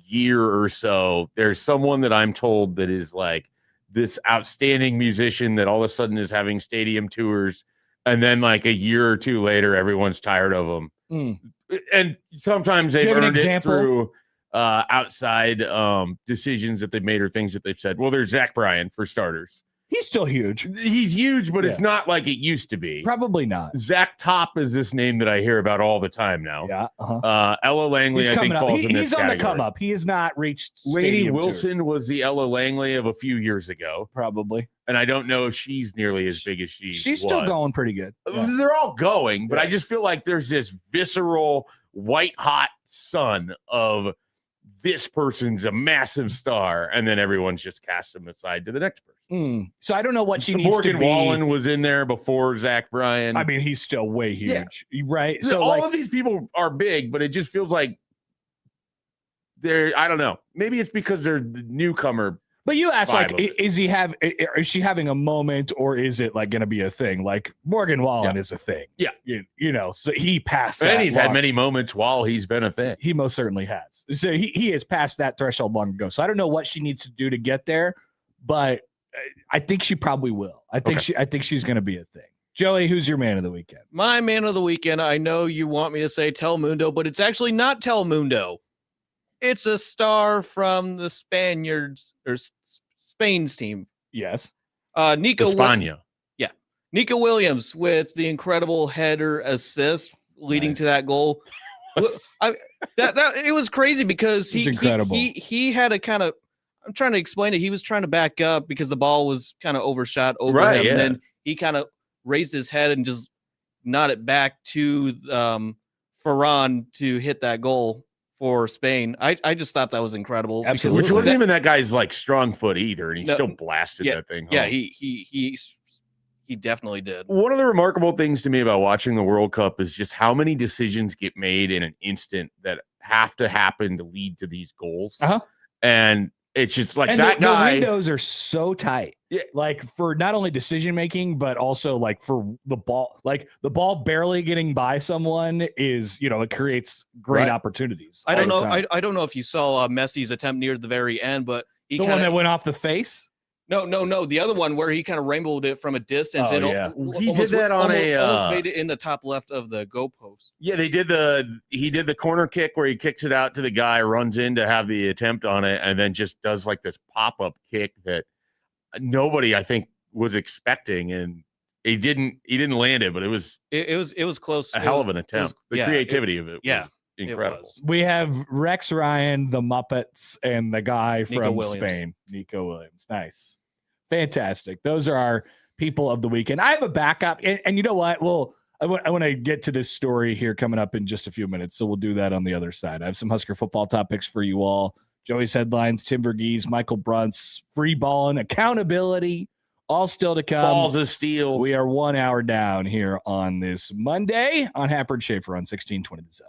D: year or so there's someone that I'm told that is like this outstanding musician that all of a sudden is having stadium tours, and then like a year or two later everyone's tired of them. And sometimes they've earned it through outside decisions that they've made or things that they've said. Well, there's Zach Bryan for starters.
B: He's still huge.
D: He's huge, but
B: Yeah.
D: it's not like it used to be.
B: Probably not.
D: Zach Top is this name that I hear about all the time now.
B: Yeah.
D: Ella Langley,
B: He's
D: I think,
B: coming up.
D: falls in this
B: He's on the
D: category.
B: come up. He has not reached
D: Lainey
B: stadium tour.
D: Wilson was the Ella Langley of a few years ago,
B: Probably.
D: and I don't know if she's nearly as big as
B: She's still
D: was.
B: going pretty good. Yeah.
D: They're all going, but
B: Yeah.
D: I just feel like there's this visceral, white hot sun of this person's a massive star, and then everyone's just cast them aside to the next person.
B: So I don't know what she needs
D: Morgan
B: to be.
D: Wallen was in there before Zach Bryan.
B: I mean, he's still way huge, right?
D: So
B: So
D: all
B: like,
D: of these people are big, but it just feels like they're, I don't know. Maybe it's because they're the newcomer.
B: but you asked,
D: vibe
B: like,
D: of it.
B: is she having a moment, or is it like going to be a thing? Like Morgan Wallen is a thing.
D: Yeah.
B: You know, so he passed that.
D: And he's had
B: long-
D: many moments while he's been a thing.
B: He most certainly has. So he has passed that threshold long ago. So I don't know what she needs to do to get there, but I think she probably will. I think she's going to be a thing. Joey, who's your man of the weekend?
C: My man of the weekend, I know you want me to say Telemundo, but it's actually not Telemundo. It's a star from the Spaniards or Spain's team.
B: Yes.
C: Nico
D: España.
C: Nico Williams with the incredible header assist leading to
B: Nice.
C: that goal. That it was crazy because he had a kind of, I'm trying to explain it. He was trying to back up because the ball was kind of overshot over him.
D: Yeah.
C: And then he kind of raised his head and just nodded back to Ferran to hit that goal for Spain. I just thought that was incredible.
B: Absolutely.
D: Which wasn't even that guy's like strong foot either, and he still blasted that thing home.
C: Yeah, he definitely did.
D: One of the remarkable things to me about watching the World Cup is just how many decisions get made in an instant that have to happen to lead to these goals. And it's just like that guy.
B: The windows are so tight. Yeah. Like for not only decision making, but also like for the ball, like the ball barely getting by someone is, it creates great opportunities.
C: I don't know. I don't know if you saw Messi's attempt near the very end, but
B: the one that went off the face.
C: No. The other one where he kind of rainbowed it from a distance.
B: Oh,
C: and
D: he did that on
C: almost made it in the top left of the goalpost.
D: Yeah, he did the corner kick where he kicks it out to the guy, runs in to have the attempt on it, and then just does like this pop-up kick that nobody I think was expecting, and he didn't land it, but it was
C: close.
D: A hell of an attempt. The creativity of it was incredible.
B: We have Rex Ryan, the Muppets, and the guy from Spain, Nico Williams. Nice. Fantastic. Those are our people of the weekend. I have a backup, and you know what? I want to get to this story here coming up in just a few minutes, so we'll do that on the other side. I have some Husker football topics for you all. Joey's headlines, Tim Verghese, Michael Bruntz, free balling, accountability, all still to come.
D: Balls of steel.
B: We are 1 hour down here on this Monday on Happer and Schaefer on 1620 The Zone.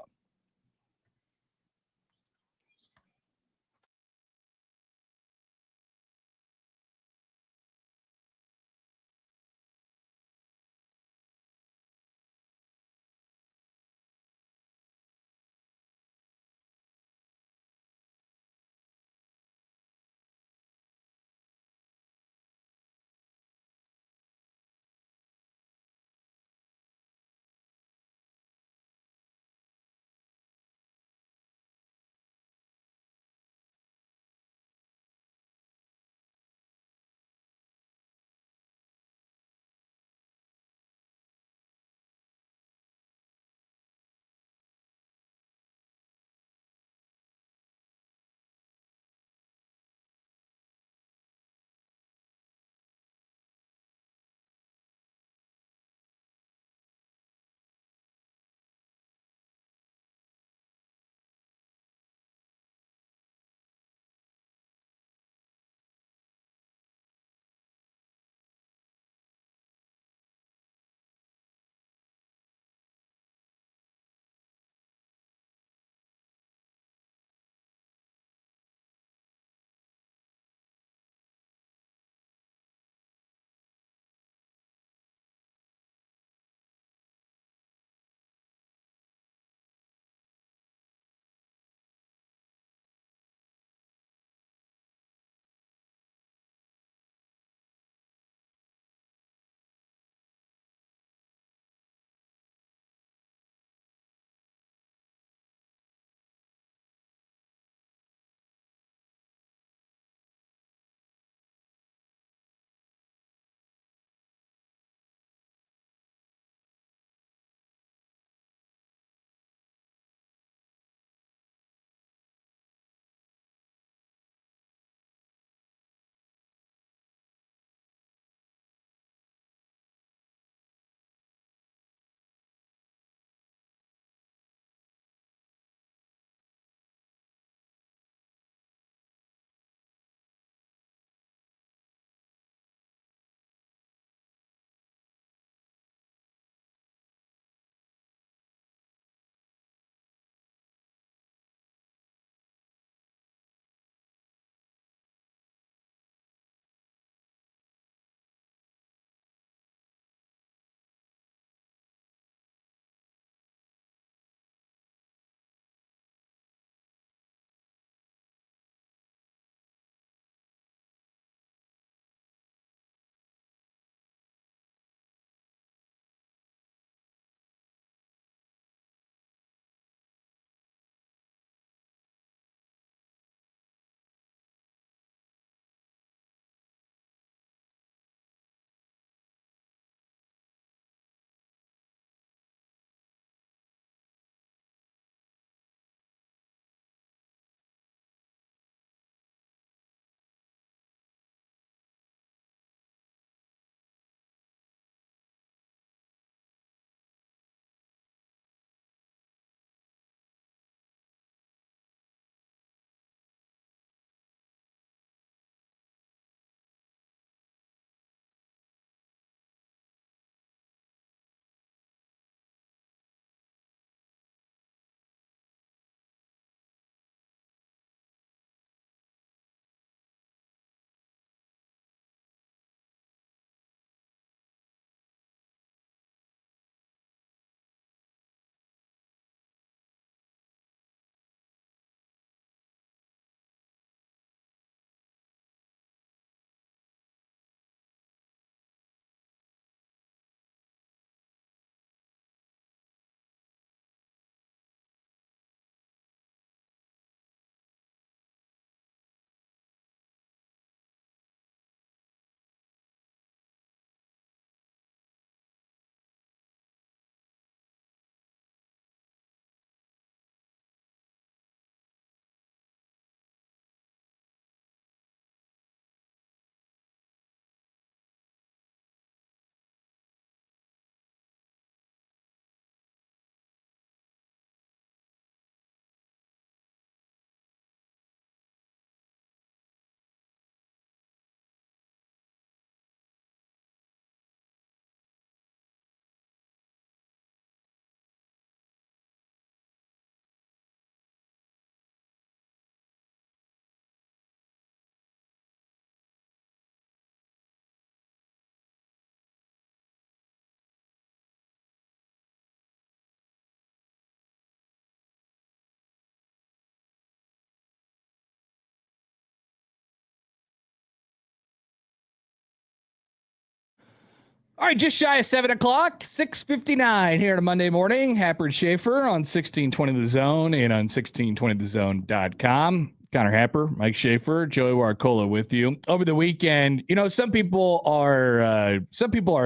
B: All right, just shy of 7 o'clock, 6:59 here on a Monday morning. Happer and Schaefer on 1620 The Zone and on 1620thezone.com. Connor Happer, Mike Schaefer, Joey Warcola with you. Over the weekend, some people are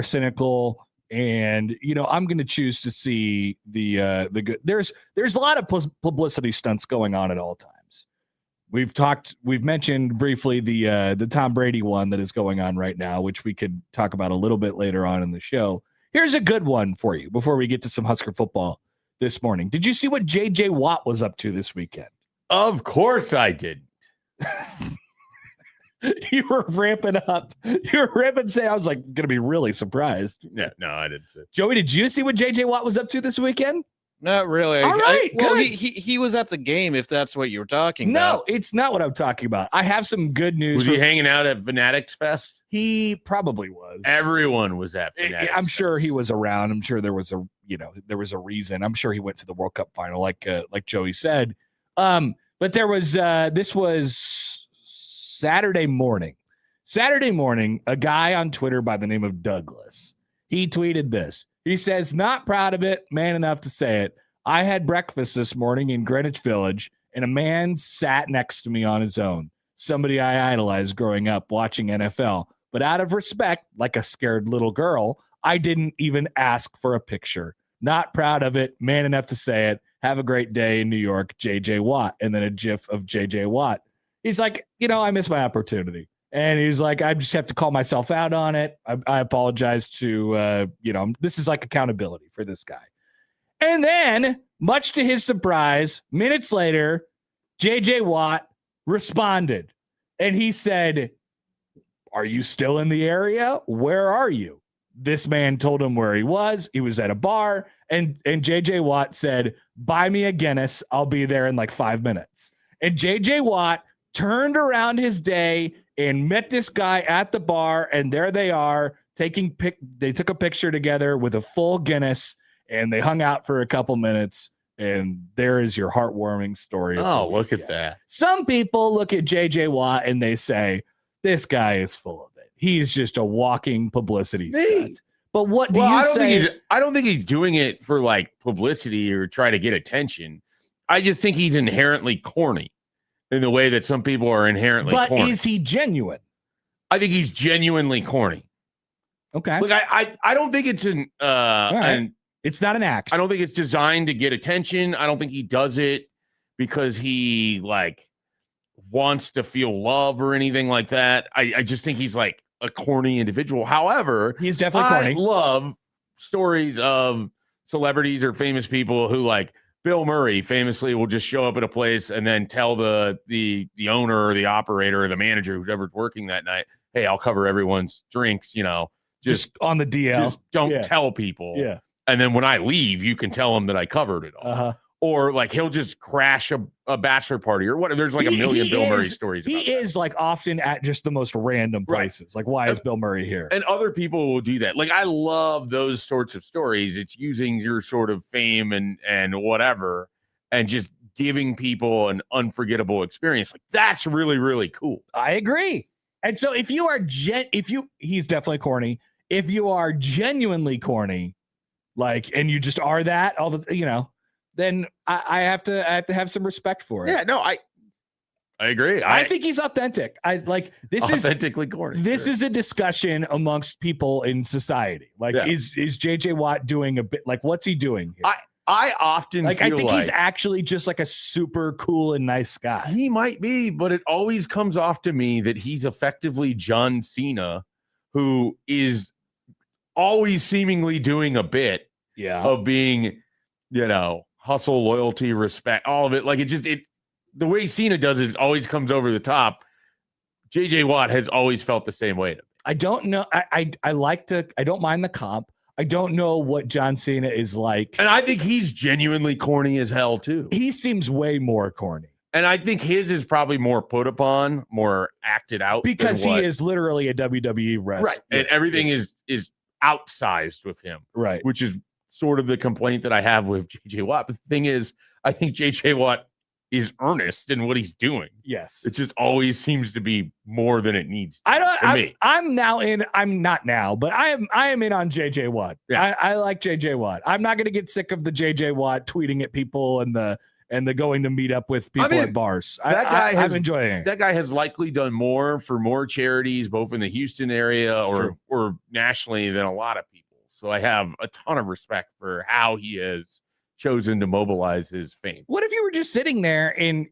B: cynical, and I'm going to choose to see the good. There's a lot of publicity stunts going on at all times. We've mentioned briefly the Tom Brady one that is going on right now, which we could talk about a little bit later on in the show. Here's a good one for you before we get to some Husker football this morning. Did you see what J.J. Watt was up to this weekend?
D: Of course I did.
B: You were ramping up. You were ramping saying I was like going to be really surprised.
D: Yeah, no, I didn't see.
B: Joey, did you see what J.J. Watt was up to this weekend?
C: Not really.
B: All right,
C: well,
B: good.
C: he was at the game, if that's what you were talking
B: No,
C: about.
B: it's not what I'm talking about. I have some good news.
D: Was he hanging out at Fanatics Fest?
B: He probably was.
D: Everyone was at Fanatics
B: I'm sure
D: Fest.
B: he was around. I'm sure there was a reason. I'm sure he went to the World Cup final, like Joey said. But there was this was Saturday morning. Saturday morning, a guy on Twitter by the name of Douglas, he tweeted this. He says, "Not proud of it, man enough to say it. I had breakfast this morning in Greenwich Village, and a man sat next to me on his own. Somebody I idolized growing up watching NFL. But out of respect, like a scared little girl, I didn't even ask for a picture. Not proud of it, man enough to say it. Have a great day in New York, J.J. Watt." And then a gif of J.J. Watt. He's like, I missed my opportunity. And he's like, I just have to call myself out on it. I apologize to, this is like accountability for this guy. And then, much to his surprise, minutes later, J.J. Watt responded. And he said, "Are you still in the area? Where are you?" This man told him where he was. He was at a bar. And J.J. Watt said, "Buy me a Guinness. I'll be there in like 5 minutes." And J.J. Watt turned around his day and met this guy at the bar, and there they are they took a picture together with a full Guinness, and they hung out for a couple minutes, and there is your heartwarming story.
D: Oh, look at that.
B: Some people look at J.J. Watt and they say, this guy is full of it. He's just a walking publicity stunt. But what do you say?
D: I don't think he's doing it for like publicity or try to get attention. I just think he's inherently corny in the way that some people are inherently corny.
B: But is he genuine?
D: I think he's genuinely corny.
B: Okay.
D: Look, I don't think it's
B: it's not an act.
D: I don't think it's designed to get attention. I don't think he does it because he like wants to feel love or anything like that. I just think he's like a corny individual. However,
B: he's definitely corny.
D: I love stories of celebrities or famous people who like Bill Murray famously will just show up at a place and then tell the owner or the operator or the manager, whoever's working that night, "Hey, I'll cover everyone's drinks, just
B: on the DL.
D: Just don't tell people."
B: Yeah.
D: And then when I leave, you can tell them that I covered it all.
B: Uh-huh.
D: Or like he'll just crash a bachelor party or whatever. There's like a million Bill Murray stories.
B: He is like often at just the most random places. Like, why is Bill Murray here?
D: And other people will do that. Like, I love those sorts of stories. It's using your sort of fame and whatever, and just giving people an unforgettable experience. Like, that's really, really cool.
B: I agree. And so if you are he's definitely corny. If you are genuinely corny, like, and you just are that then I have to have some respect for it.
D: Yeah, no, I agree.
B: I think he's authentic. This
D: authentically corny.
B: This is a discussion amongst people in society. Like, is J.J. Watt doing a bit? Like, what's he doing here?
D: I often
B: I
D: feel
B: think he's actually just like a super cool and nice guy.
D: He might be, but it always comes off to me that he's effectively John Cena, who is always seemingly doing a bit of being, hustle, loyalty, respect, all of it. Like, the way Cena does it always comes over the top. J.J. Watt has always felt the same way.
B: I don't know. I don't mind the comp. I don't know what John Cena is like.
D: And I think he's genuinely corny as hell too.
B: He seems way more corny.
D: And I think his is probably more put upon, more acted out.
B: Because he is literally a WWE wrestler.
D: Right. And everything is outsized with him.
B: Right.
D: Which is sort of the complaint that I have with J.J. Watt. But the thing is, I think J.J. Watt is earnest in what he's doing.
B: Yes.
D: It just always seems to be more than it needs.
B: I'm not now, but I am in on JJ Watt.
D: Yeah.
B: I like JJ Watt. I'm not going to get sick of the JJ Watt tweeting at people and the going to meet up with people at bars. I'm enjoying it.
D: That guy has likely done more for more charities, both in the Houston area or nationally, than a lot of people. So I have a ton of respect for how he has chosen to mobilize his fame.
B: What if you were just sitting there and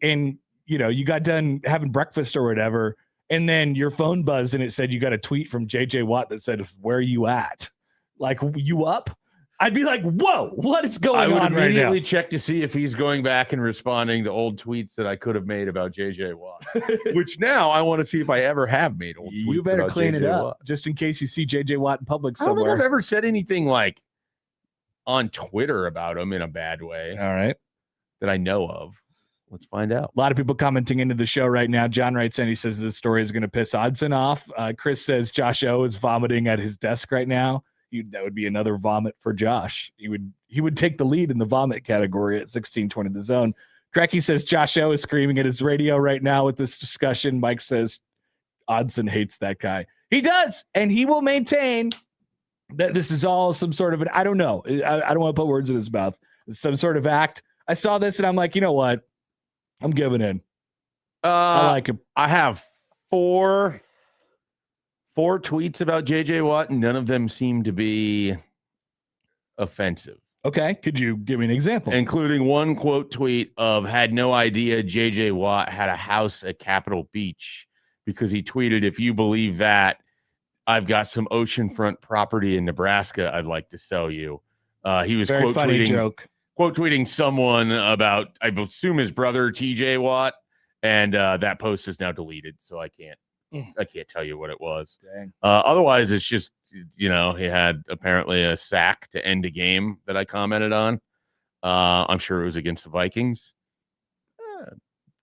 B: you got done having breakfast or whatever, and then your phone buzzed and it said you got a tweet from JJ Watt that said, "Where are you at? Like, you up?" I'd be like, "Whoa, what is going on right now?"
D: I would immediately check to see if he's going back and responding to old tweets that I could have made about JJ Watt, which now I want to see if I ever have made old tweets.
B: You better
D: about
B: clean
D: JJ
B: it up
D: Watt.
B: just in case you see JJ Watt in public
D: I don't
B: somewhere.
D: think I've ever said anything like on Twitter about him in a bad way.
B: All right.
D: That I know of. Let's find out.
B: A lot of people commenting into the show right now. John writes in, he says this story is going to piss Odson off. Chris says Josh O is vomiting at his desk right now. That would be another vomit for Josh. He would take the lead in the vomit category at 1620 The Zone. Cracky says Josh O is screaming at his radio right now with this discussion. Mike says Odson hates that guy. He does, and he will maintain that this is all some sort of I don't know. I don't want to put words in his mouth. Some sort of act. I saw this and I'm like, you know what? I'm giving in. I like him.
D: I have four tweets about JJ Watt, and none of them seem to be offensive.
B: Okay. Could you give me an example?
D: Including one quote tweet of had no idea JJ Watt had a house at Capitol Beach because he tweeted, "If you believe that, I've got some oceanfront property in Nebraska I'd like to sell you." He was
B: very funny joke.
D: Quote tweeting someone about, I assume, his brother TJ Watt, and that post is now deleted, so I can't tell you what it was.
B: Dang.
D: Otherwise, it's just he had apparently a sack to end a game that I commented on. I'm sure it was against the Vikings.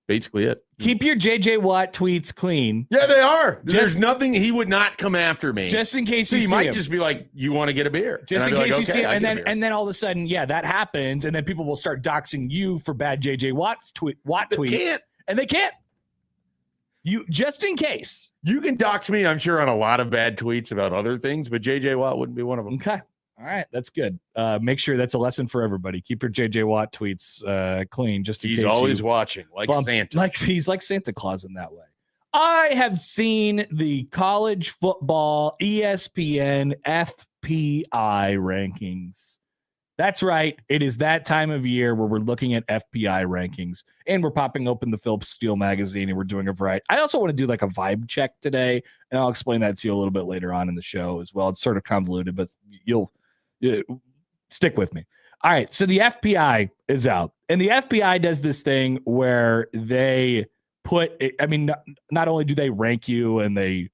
D: Basically it.
B: Keep your JJ Watt tweets clean.
D: Yeah, they are. There's nothing. He would not come after me.
B: Just in case
D: he might just be like, "You want to get a beer?"
B: Just in case you see it, and then all of a sudden, that happens, and then people will start doxing you for bad JJ Watt tweets, and they can't. You just in case.
D: You can dox me, I'm sure, on a lot of bad tweets about other things, but JJ Watt wouldn't be one of them.
B: Okay. All right, that's good. Make sure that's a lesson for everybody. Keep your JJ Watt tweets clean, just in case.
D: He's always watching, like Santa.
B: He's like Santa Claus in that way. I have seen the college football ESPN FPI rankings. That's right. It is that time of year where we're looking at FPI rankings, and we're popping open the Phillips Steel magazine, and we're doing a variety. I also want to do like a vibe check today, and I'll explain that to you a little bit later on in the show as well. It's sort of convoluted, but you'll stick with me. All right. So the FPI is out, and the FPI does this thing where they not only do they rank you and they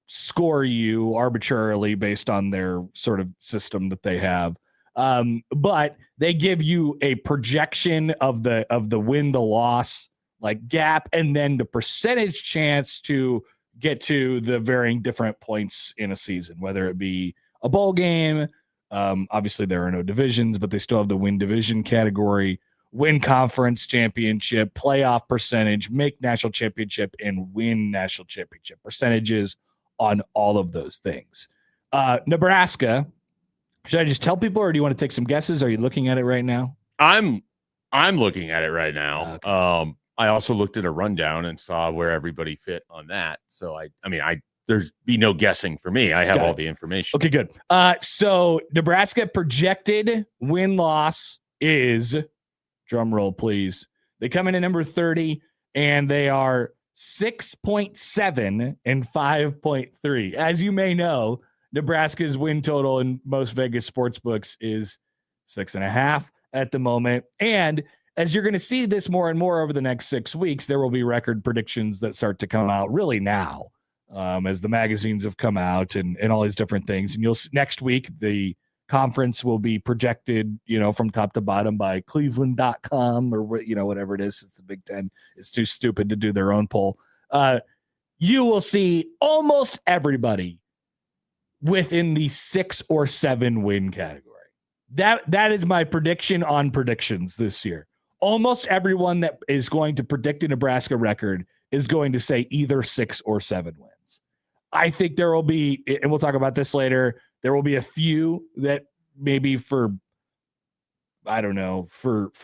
B: score you arbitrarily based on their sort of system that they have, but they give you a projection of the win, the loss, like gap, and then the percentage chance to get to the varying different points in a season, whether it be a bowl game. Obviously there are no divisions, but they still have the win division category, win conference championship, playoff percentage, make national championship, and win national championship percentages on all of those things. Nebraska, should I just tell people, or do you want to take some guesses? Are you looking at it right now?
D: I'm looking at it right now. Okay. I also looked at a rundown and saw where everybody fit on that. So there's be no guessing for me. I have all the information.
B: Okay, good. So Nebraska projected win-loss is, drum roll, please. They come in at number 30, and they are 6.7 and 5.3. As you may know, Nebraska's win total in most Vegas sports books is 6.5 at the moment. And as you're going to see this more and more over the next 6 weeks, there will be record predictions that start to come out really now, as the magazines have come out and all these different things. And next week, the conference will be projected, from top to bottom by Cleveland.com or whatever it is. It's the Big Ten. It's too stupid to do their own poll. You will see almost everybody within the 6 or 7 win category. That is my prediction on predictions this year. almost everyone that is going to predict a Nebraska record is going to say either 6 or 7 wins. I think there will be, and we'll talk about this later, there will be a few that maybe for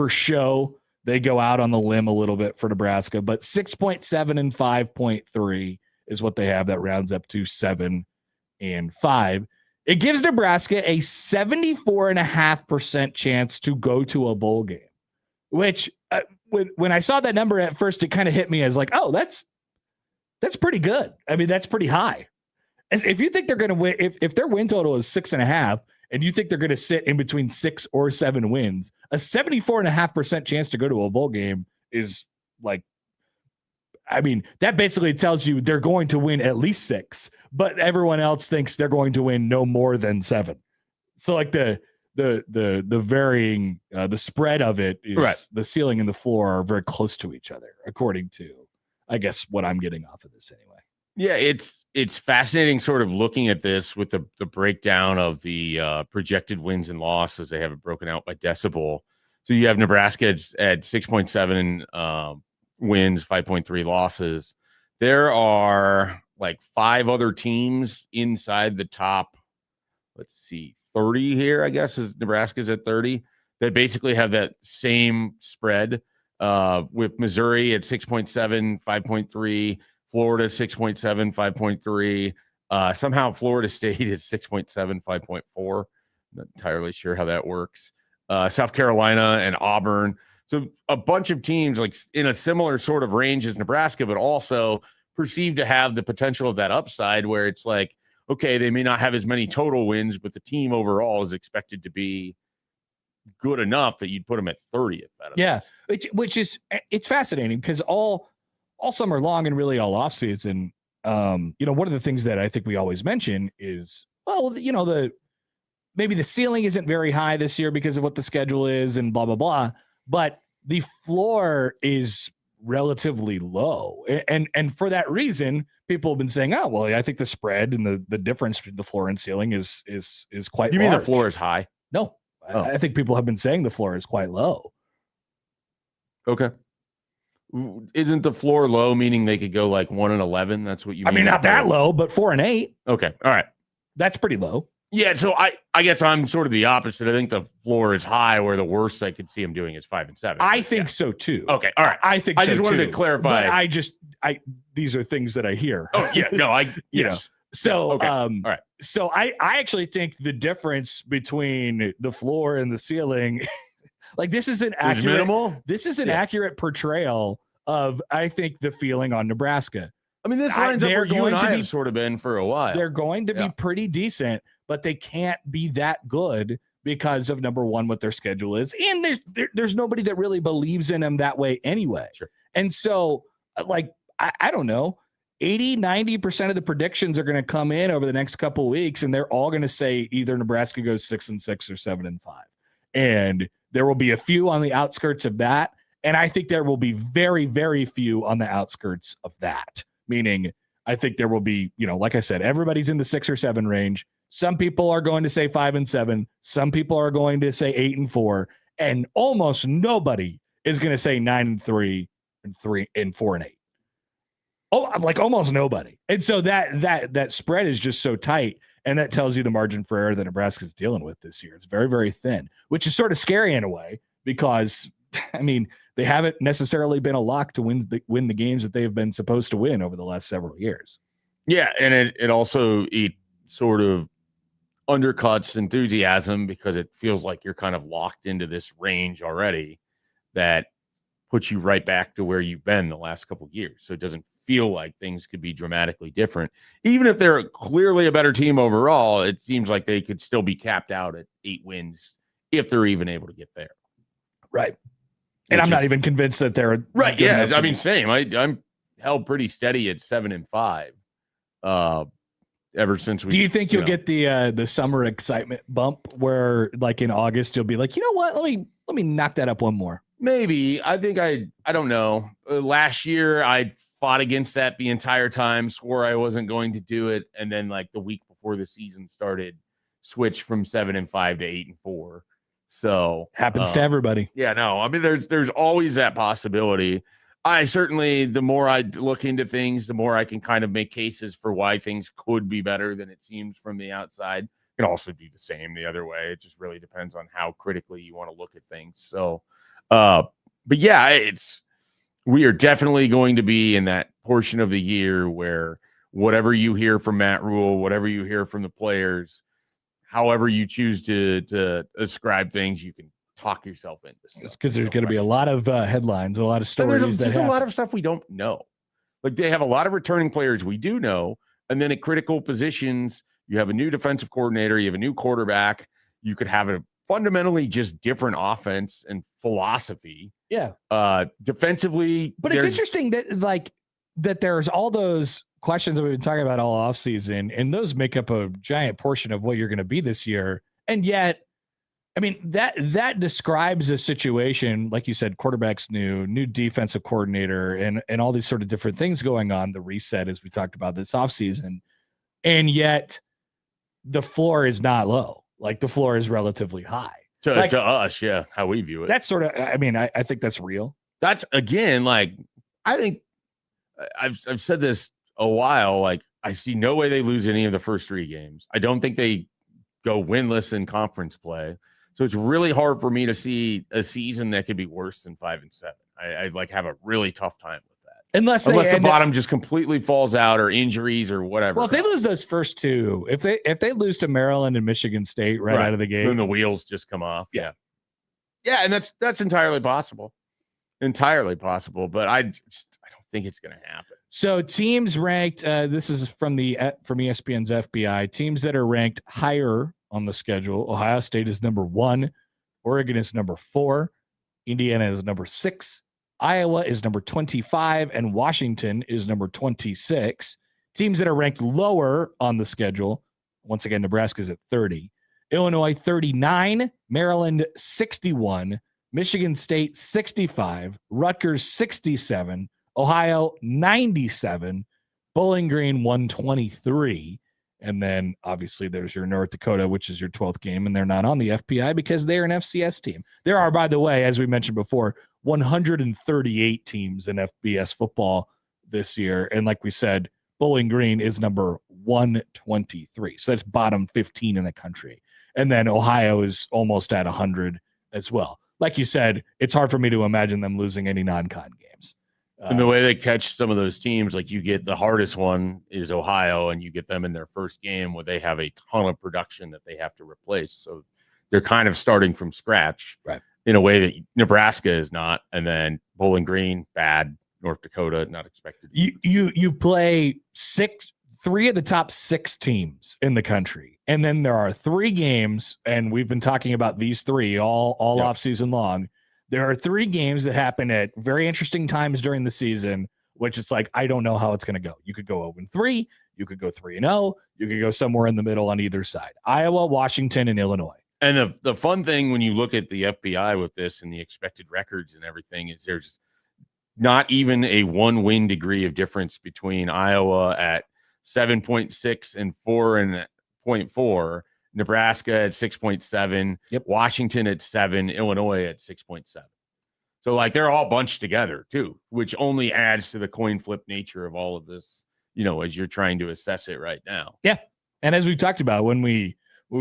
B: show, they go out on the limb a little bit for Nebraska, but 6.7 and 5.3 is what they have. That rounds up to 7 and 5. It gives Nebraska a 74.5% chance to go to a bowl game, which when I saw that number at first, it kind of hit me as like, oh, that's pretty good. I mean, that's pretty high. If you think they're going to win, if their win total is 6.5, and you think they're going to sit in between 6 or 7 wins, a 74.5% chance to go to a bowl game is like, I mean, that basically tells you they're going to win at least 6, but everyone else thinks they're going to win no more than 7. So like the varying, the spread of it is right. The ceiling and the floor are very close to each other, according to, I guess, what I'm getting off of this anyway.
D: Yeah, it's fascinating sort of looking at this with the breakdown of the projected wins and losses. They have it broken out by decibel. So you have Nebraska at 6.7 wins, 5.3 losses. There are like 5 other teams inside the top, let's see, 30 here, I guess, is Nebraska's at 30, that basically have that same spread with Missouri at 6.7, 5.3, Florida 6.7, 5.3. Somehow Florida State is 6.7, 5.4. Not entirely sure how that works. South Carolina and Auburn. So a bunch of teams like in a similar sort of range as Nebraska, but also perceived to have the potential of that upside where it's like, okay, they may not have as many total wins, but the team overall is expected to be good enough that you'd put them at 30th.
B: Yeah, which is, it's fascinating because all summer long and really all off season, one of the things that I think we always mention is, well, maybe the ceiling isn't very high this year because of what the schedule is and blah, blah, blah, but the floor is relatively low. And for that reason, people have been saying, oh, well, I think the spread and the difference between the floor and ceiling is quite
D: You mean
B: large.
D: the floor is high?
B: No, I think people have been saying the floor is quite low.
D: Okay. Isn't the floor low, meaning they could go like 1-11? That's what you mean?
B: I mean, not that low, but 4-8.
D: Okay. All right.
B: That's pretty low.
D: Yeah. So I guess I'm sort of the opposite. I think the floor is high where the worst I could see them doing is 5 and 7.
B: I think so too.
D: Okay. All right.
B: I think
D: I
B: so
D: just wanted
B: too.
D: to clarify.
B: But these are things that I hear.
D: Oh, yeah. No, yes.
B: So,
D: okay. All right.
B: So I actually think the difference between the floor and the ceiling, like this is an accurate,
D: minimal.
B: This is an accurate portrayal of, I think, the feeling on Nebraska.
D: I mean, this lines up where you and I have sort of been for a while.
B: They're going to be pretty decent, but they can't be that good because of, number one, what their schedule is. And there's nobody that really believes in them that way anyway.
D: Sure. And
B: so, like, I don't know, 80-90% of the predictions are going to come in over the next couple of weeks, and they're all going to say either Nebraska goes 6-6 or 7-5. And there will be a few on the outskirts of that. And I think there will be very, very few on the outskirts of that. Meaning, I think there will be, like I said, everybody's in the 6 or 7 range. Some people are going to say 5 and 7. Some people are going to say 8 and 4. And almost nobody is going to say 9 and 3 and 3 and 4 and 8. Oh, like almost nobody. And so that spread is just so tight. And that tells you the margin for error that Nebraska's dealing with this year. It's very, very thin, which is sort of scary in a way because, I mean, they haven't necessarily been a lock to win the games that they've been supposed to win over the last several years.
D: Yeah, and it also sort of undercuts enthusiasm because it feels like you're kind of locked into this range already that puts you right back to where you've been the last couple of years. So it doesn't feel like things could be dramatically different. Even if they're clearly a better team overall, it seems like they could still be capped out at 8 wins if they're even able to get there.
B: Right. And I'm not even convinced that they're
D: right. Yeah. I mean, same. I'm held pretty steady at 7 and 5. Ever since we.
B: Do you think you'll get the summer excitement bump where, like in August, you'll be like, you know what? Let me knock that up one more.
D: Maybe. I think I don't know. Last year I fought against that the entire time, swore I wasn't going to do it, and then like the week before the season started, switched from 7 and 5 to 8 and 4. So
B: happens to everybody.
D: Yeah, no, I mean, there's always that possibility. I certainly, the more I look into things, the more I can kind of make cases for why things could be better than it seems from the outside. It can also be the same the other way. It just really depends on how critically you want to look at things. So, but yeah, we are definitely going to be in that portion of the year where whatever you hear from Matt Rule, whatever you hear from the players, however you choose to ascribe things, you can talk yourself into stuff.
B: Because there's going to be a lot of headlines, a lot of stories.
D: There's a lot of stuff we don't know. Like they have a lot of returning players we do know, and then at critical positions, you have a new defensive coordinator, you have a new quarterback. You could have a fundamentally just different offense and philosophy.
B: Yeah.
D: Defensively,
B: but it's interesting that there's all those questions that we've been talking about all offseason, and those make up a giant portion of what you're going to be this year. And yet, I mean, that describes a situation, like you said, quarterback's new defensive coordinator, and all these sort of different things going on, the reset, as we talked about this offseason. And yet the floor is not low. Like the floor is relatively high.
D: To us, yeah, how we view it.
B: That's sort of, I mean, I think that's real.
D: That's, again, like, I think I've said this a while, like, I see no way they lose any of the first 3 games. I don't think they go winless in conference play. So it's really hard for me to see a season that could be worse than 5-7. I like have a really tough time with that. Unless the bottom just completely falls out or injuries or whatever.
B: Well, if they lose those first 2, if they lose to Maryland and Michigan State right out of the gate,
D: then the wheels just come off. Yeah. Yeah, and that's entirely possible. Entirely possible, but I don't think it's going to happen.
B: So teams ranked, this is from ESPN's FBI, teams that are ranked higher on the schedule. Ohio State is number 1, Oregon is number 4, Indiana is number 6, Iowa is number 25, and Washington is number 26. Teams that are ranked lower on the schedule, once again, Nebraska is at 30, Illinois 39, Maryland 61, Michigan State 65, Rutgers 67, Ohio 97, Bowling Green 123. And then obviously there's your North Dakota, which is your 12th game, and they're not on the FPI because they're an FCS team. There are, by the way, as we mentioned before, 138 teams in FBS football this year. And like we said, Bowling Green is number 123. So that's bottom 15 in the country. And then Ohio is almost at 100 as well. Like you said, it's hard for me to imagine them losing any non-con games.
D: And the way they catch some of those teams, like you get the hardest one is Ohio, and you get them in their first game where they have a ton of production that they have to replace. So they're kind of starting from scratch,
B: right?
D: In a way that Nebraska is not. And then Bowling Green, bad. North Dakota, not expected.
B: You play 3 of the top 6 teams in the country, and then there are 3 games, and we've been talking about these 3 all off season long. There are 3 games that happen at very interesting times during the season, which it's like, I don't know how it's going to go. You could go 0-3, you could go 3-0, you could go somewhere in the middle on either side. Iowa, Washington, and Illinois. And
D: the fun thing when you look at the FBI with this and the expected records and everything is there's not even a 1-win degree of difference between Iowa at 7.6 and 4.4, Nebraska at 6.7, Washington at 7, Illinois at 6.7. So like they're all bunched together too, which only adds to the coin flip nature of all of this, as you're trying to assess it right now.
B: Yeah. And as we talked about, when we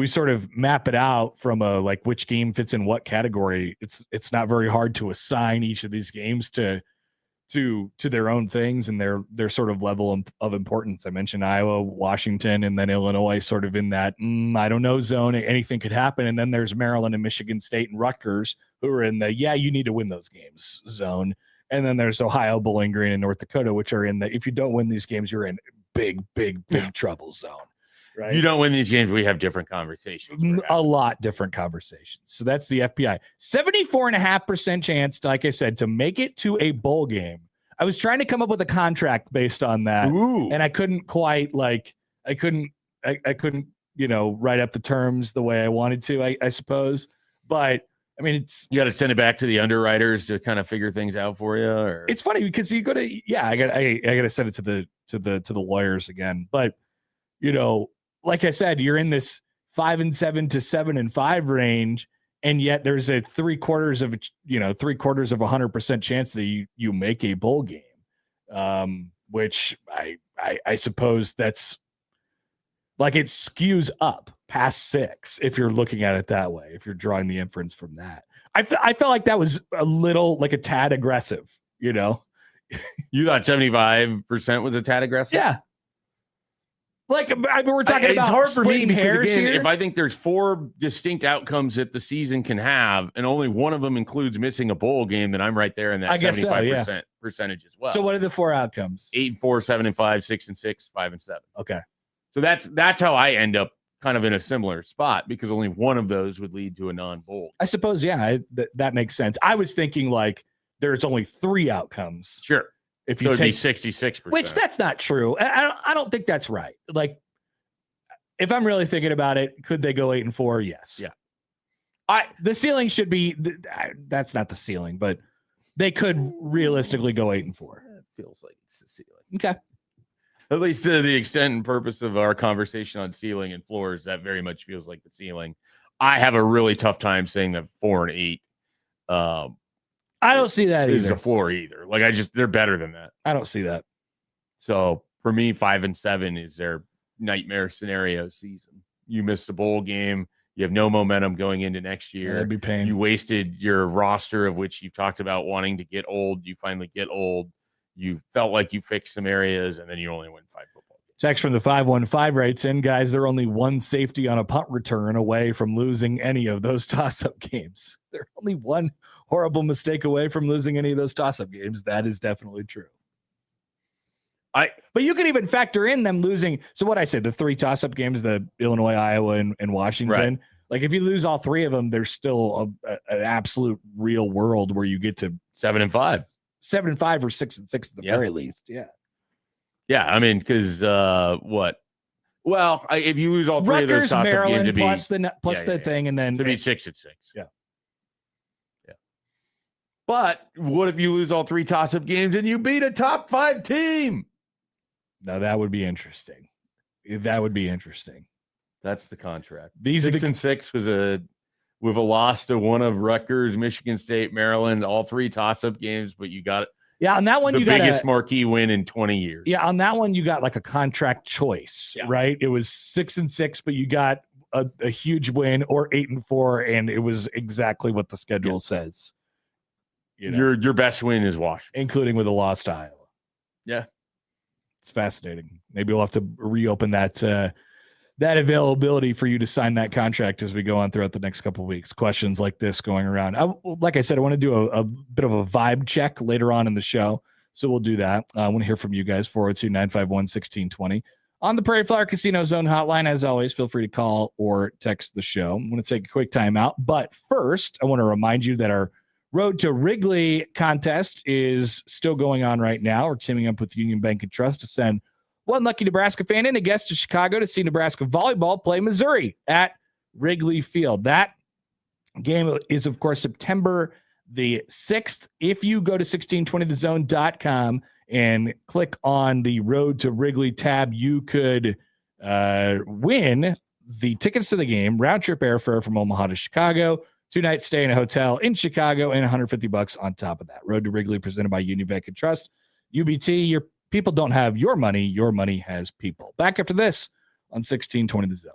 B: sort of map it out from a like which game fits in what category, it's not very hard to assign each of these games to their own things and their sort of level of importance. I mentioned Iowa, Washington, and then Illinois sort of in that, I don't know zone. Anything could happen. And then there's Maryland and Michigan State and Rutgers who are in the, you need to win those games zone. And then there's Ohio, Bowling Green, and North Dakota, which are in the, if you don't win these games, you're in big trouble zone. Right?
D: If you don't win these games, we have different conversations.
B: A lot different conversations. So that's the FPI. 74.5% chance, like I said, to make it to a bowl game. I was trying to come up with a contract based on that.
D: Ooh.
B: And I couldn't quite I couldn't, write up the terms the way I wanted to, I suppose. But I mean,
D: you got to send it back to the underwriters to kind of figure things out for you. Or
B: it's funny because you go to, I got to send it to the lawyers again. But, like I said, you're in this 5-7 to 7-5 range. and yet there's a 3/4 of 100% chance that you make a bowl game, which I suppose that's like it skews up past 6 if you're looking at it that way, if you're drawing the inference from that. I felt like that was a little like a tad aggressive, You
D: thought 75% was a tad aggressive?
B: Yeah. Like, I mean, we're talking about
D: it's hard for me because,
B: hairs
D: again,
B: here.
D: if I think there's 4 distinct outcomes that the season can have, and only one of them includes missing a bowl game, then I'm right there in that 75% percentage as well.
B: So what are the 4 outcomes?
D: 8-4, 7-5, 6-6, 5-7.
B: Okay.
D: So that's how I end up kind of in a similar spot, because only one of those would lead to a non-bowl.
B: I suppose, yeah, that makes sense. I was thinking like there's only 3 outcomes.
D: Sure.
B: If you take
D: 66%,
B: which that's not true. I don't think that's right. Like, if I'm really thinking about it, could they go 8-4? Yes.
D: Yeah.
B: The ceiling should be that's not the ceiling, but they could realistically go 8-4.
D: It feels like it's the ceiling.
B: Okay.
D: At least to the extent and purpose of our conversation on ceiling and floors, that very much feels like the ceiling. I have a really tough time saying that 4 and 8.
B: I don't see that
D: is
B: either.
D: a floor either. Like they're better than that.
B: I don't see that.
D: So for me, 5 and 7 is their nightmare scenario season. You missed a bowl game. You have no momentum going into next year.
B: That'd be pain.
D: You wasted your roster, of which you've talked about wanting to get old. You finally get old. You felt like you fixed some areas, and then you only win 5 football games.
B: Text from the 515 writes in, guys, they're only 1 safety on a punt return away from losing any of those toss-up games. They're only 1 horrible mistake away from losing any of those toss-up games. That is definitely true. But you could even factor in them losing. So what I said, the 3 toss-up games, the Illinois, Iowa, and Washington. Right. Like if you lose all 3 of them, there's still an absolute real world where you get to
D: 7 and 5,
B: 7 and 5, or 6 and 6 at the very least. Yeah.
D: Yeah. I mean, because what? Well, if you lose all 3
B: Rutgers,
D: of those toss-up
B: Maryland,
D: games, it'd be
B: plus the thing, and then
D: to be 6 and 6.
B: Yeah.
D: But what if you lose all 3 toss-up games and you beat a top 5 team?
B: Now that would be interesting. That would be interesting.
D: That's the contract.
B: These
D: 6 and 6 was with a loss to one of Rutgers, Michigan State, Maryland, all 3 toss-up games, but you got it.
B: Yeah, on that one,
D: you got the biggest marquee win in 20 years.
B: Yeah, on that one, you got like a contract choice, right? It was 6 and 6, but you got a huge win, or 8 and 4, and it was exactly what the schedule says.
D: Your best win is Washington,
B: including with a loss to Iowa.
D: Yeah,
B: it's fascinating. Maybe we'll have to reopen that availability for you to sign that contract as we go on throughout the next couple of weeks. Questions like this going around. Like I said, I want to do a bit of a vibe check later on in the show, so we'll do that. I want to hear from you guys. 402-951-1620 on the Prairie Flower Casino Zone hotline. As always, feel free to call or text the show. I'm going to take a quick time out, but first, I want to remind you that our Road to Wrigley contest is still going on right now. We're teaming up with Union Bank and Trust to send one lucky Nebraska fan and a guest to Chicago to see Nebraska volleyball play Missouri at Wrigley Field. That game is, of course, September the 6th. If you go to 1620thezone.com and click on the Road to Wrigley tab, you could win the tickets to the game, round trip airfare from Omaha to Chicago, 2-night stay in a hotel in Chicago, and $150 on top of that. Road to Wrigley, presented by Union Bank and Trust. UBT, your people don't have your money has people. Back after this on 1620 The Zone.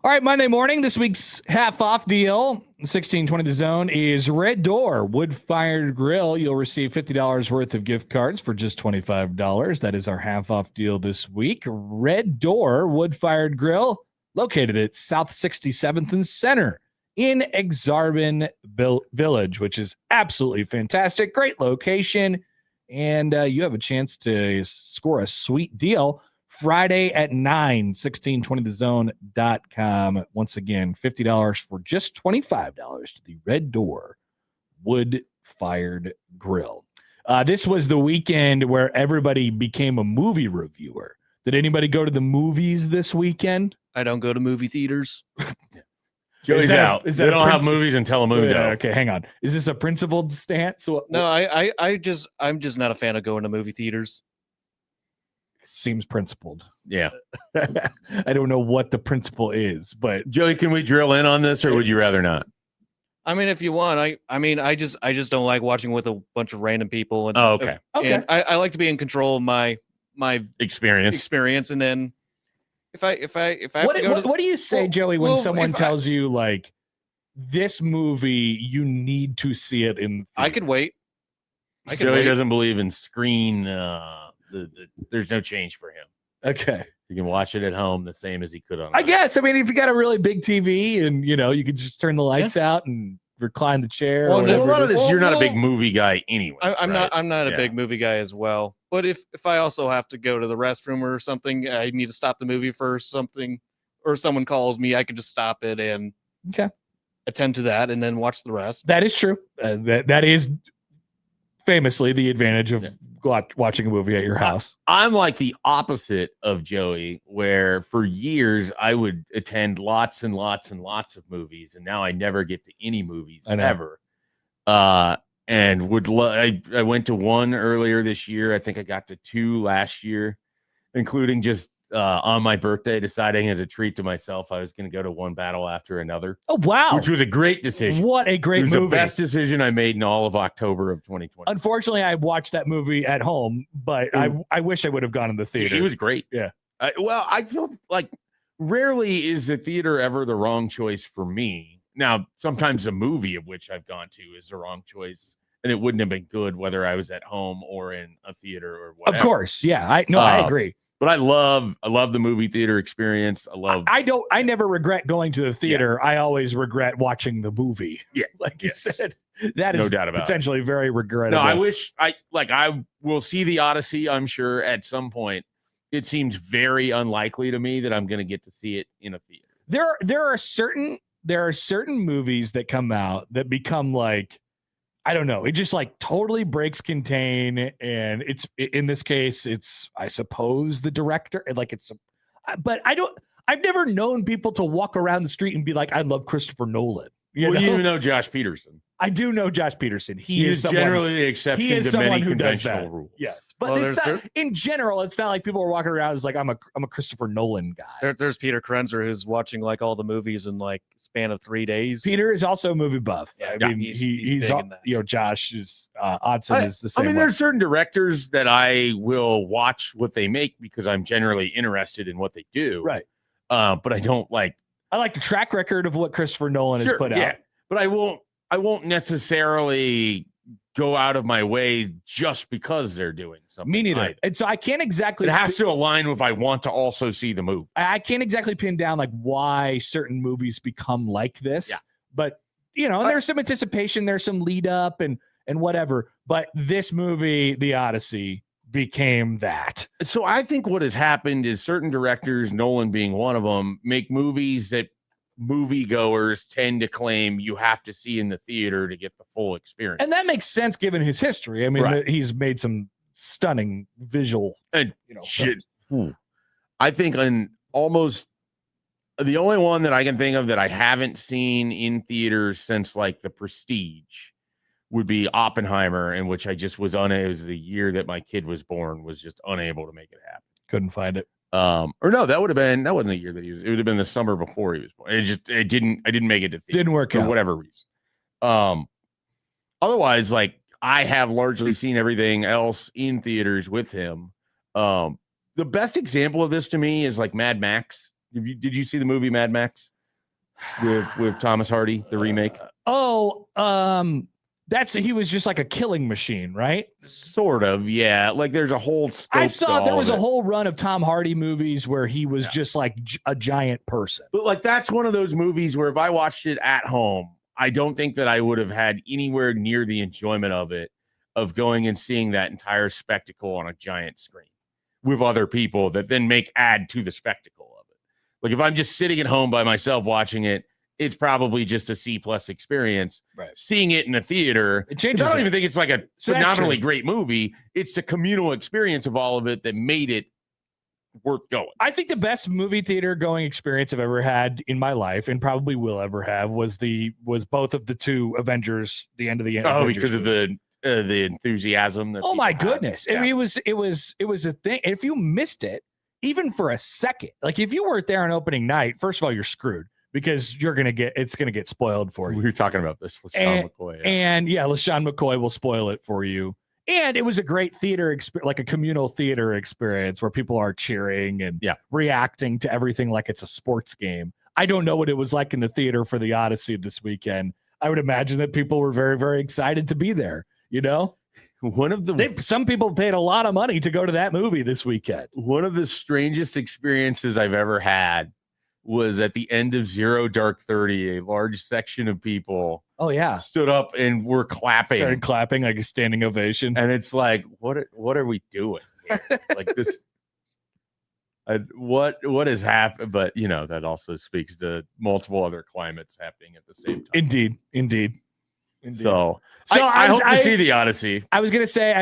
B: All right, Monday morning, this week's half-off deal, 1620 The Zone, is Red Door Wood-Fired Grill. You'll receive $50 worth of gift cards for just $25. That is our half-off deal this week. Red Door Wood-Fired Grill, located at South 67th and Center in Exarban Village, which is absolutely fantastic. Great location, and you have a chance to score a sweet deal Friday at 9, 1620thezone.com. Once again, $50 for just $25 to the Red Door Wood-Fired Grill. This was the weekend where everybody became a movie reviewer. Did anybody go to the movies this weekend?
C: I don't go to movie theaters.
D: Joey's out. They don't have movies and Telemundo.
B: Okay, hang on. Is this a principled stance?
C: No, I'm just not a fan of going to movie theaters.
B: Seems principled.
D: Yeah.
B: I don't know what the principle is, but
D: Joey, can we drill in on this, or would you rather not?
C: I mean, if you want, I just don't like watching with a bunch of random people. And,
D: okay.
C: And I like to be in control of my
D: experience,
C: and then if I
B: what do you say, Joey, when someone tells you like this movie, you need to see it in?
C: I could wait.
D: Joey doesn't believe in screen. There's no change for him.
B: Okay.
D: You can watch it at home the same as he could on.
B: I guess. I mean, if you got a really big TV and you could just turn the lights out and recline the chair.
D: Well, a lot of this, you're not a big movie guy anyway.
C: I'm not a big movie guy as well. But if I also have to go to the restroom or something, I need to stop the movie for something, or someone calls me, I can just stop it and attend to that and then watch the rest.
B: That is true. That is famously the advantage of watching a movie at your house.
D: I'm like the opposite of Joey, where for years I would attend lots and lots and lots of movies, and now I never get to any movies ever. And I went to one earlier this year. I think I got to 2 last year, including just on my birthday, deciding as a treat to myself I was going to go to one battle after another.
B: Oh, wow.
D: Which was a great decision.
B: What a great movie.
D: It was the best decision I made in all of October of 2020.
B: Unfortunately, I watched that movie at home, but I wish I would have gone in the theater.
D: It was great.
B: Yeah.
D: I feel like rarely is the theater ever the wrong choice for me. Now, sometimes a movie of which I've gone to is the wrong choice, and it wouldn't have been good whether I was at home or in a theater or whatever.
B: Of course. Yeah. I agree.
D: But I love the movie theater experience.
B: I never regret going to the theater. Yeah. I always regret watching the movie.
D: Yeah.
B: Like you said, that is
D: no doubt about
B: potentially very regrettable.
D: No, I wish I will see the Odyssey, I'm sure, at some point. It seems very unlikely to me that I'm going to get to see it in a theater.
B: There are certain movies that come out that become like, I don't know. It just like totally breaks contain. And it's, in this case, it's, I suppose, the director. But I've never known people to walk around the street and be like, I love Christopher Nolan. You
D: know Josh Peterson.
B: I do know Josh Peterson.
D: He is generally the exception to many conventional rules.
B: Yes. But it's not, in general, it's not like people are walking around as like, I'm a Christopher Nolan guy.
C: There's Peter Krenzer, who's watching like all the movies in like span of 3 days.
B: Peter is also a movie buff. Yeah, I mean, he's Josh is Odson is the same.
D: I mean, there's certain directors that I will watch what they make because I'm generally interested in what they do.
B: Right.
D: But I don't like.
B: I like the track record of what Christopher Nolan has put out.
D: But I won't necessarily go out of my way just because they're doing something.
B: Me neither. And so I can't exactly.
D: It has to align with I want to also see the movie.
B: I can't exactly pin down like why certain movies become like this. Yeah. But there's some anticipation, there's some lead up and whatever. But this movie, The Odyssey, became that.
D: So I think what has happened is certain directors, Nolan being one of them, make movies that moviegoers tend to claim you have to see in the theater to get the full experience.
B: And that makes sense given his history. I mean, he's made some stunning visual
D: and shit. I think almost the only one that I can think of that I haven't seen in theaters since like The Prestige would be Oppenheimer, in which I just was unable. It was the year that my kid was born, was just unable to make it happen.
B: Couldn't find it.
D: Or no, that wasn't the year that it would have been the summer before he was born. I didn't make it to theater.
B: Didn't work out
D: for whatever reason. Otherwise, like I have largely seen everything else in theaters with him. The best example of this to me is like Mad Max. Did you see the movie Mad Max? with Thomas Hardy, the remake.
B: He was just like a killing machine, right?
D: Sort of, yeah. Like there's a whole scope.
B: I saw there was a whole run of Tom Hardy movies where he was just like a giant person.
D: But like that's one of those movies where if I watched it at home, I don't think that I would have had anywhere near the enjoyment of it, of going and seeing that entire spectacle on a giant screen with other people that then add to the spectacle of it. Like if I'm just sitting at home by myself watching it, it's probably just a C+ experience.
B: Right.
D: Seeing it in a theater,
B: it changes.
D: I don't even think it's like a phenomenally great movie. It's the communal experience of all of it that made it worth going.
B: I think the best movie theater going experience I've ever had in my life, and probably will ever have, was both of the two Avengers, the end of the end.
D: Oh, because of the enthusiasm. That
B: my goodness! Yeah. I mean, it was a thing. If you missed it, even for a second, like if you weren't there on opening night, first of all, you're screwed. Because it's gonna get spoiled for you.
D: We were talking about this, LaShawn McCoy. Yeah.
B: And LaShawn McCoy will spoil it for you. And it was a great theater experience, like a communal theater experience where people are cheering and reacting to everything like it's a sports game. I don't know what it was like in the theater for the Odyssey this weekend. I would imagine that people were very, very excited to be there. You know, some people paid a lot of money to go to that movie this weekend.
D: One of the strangest experiences I've ever had was at the end of Zero Dark 30. A large section of people stood up and were clapping.
B: Started clapping like a standing ovation.
D: And it's like, what are we doing here? Like this, what has happened? But, that also speaks to multiple other climates happening at the same time.
B: Indeed.
D: So I hope to see the Odyssey.
B: I was going to say,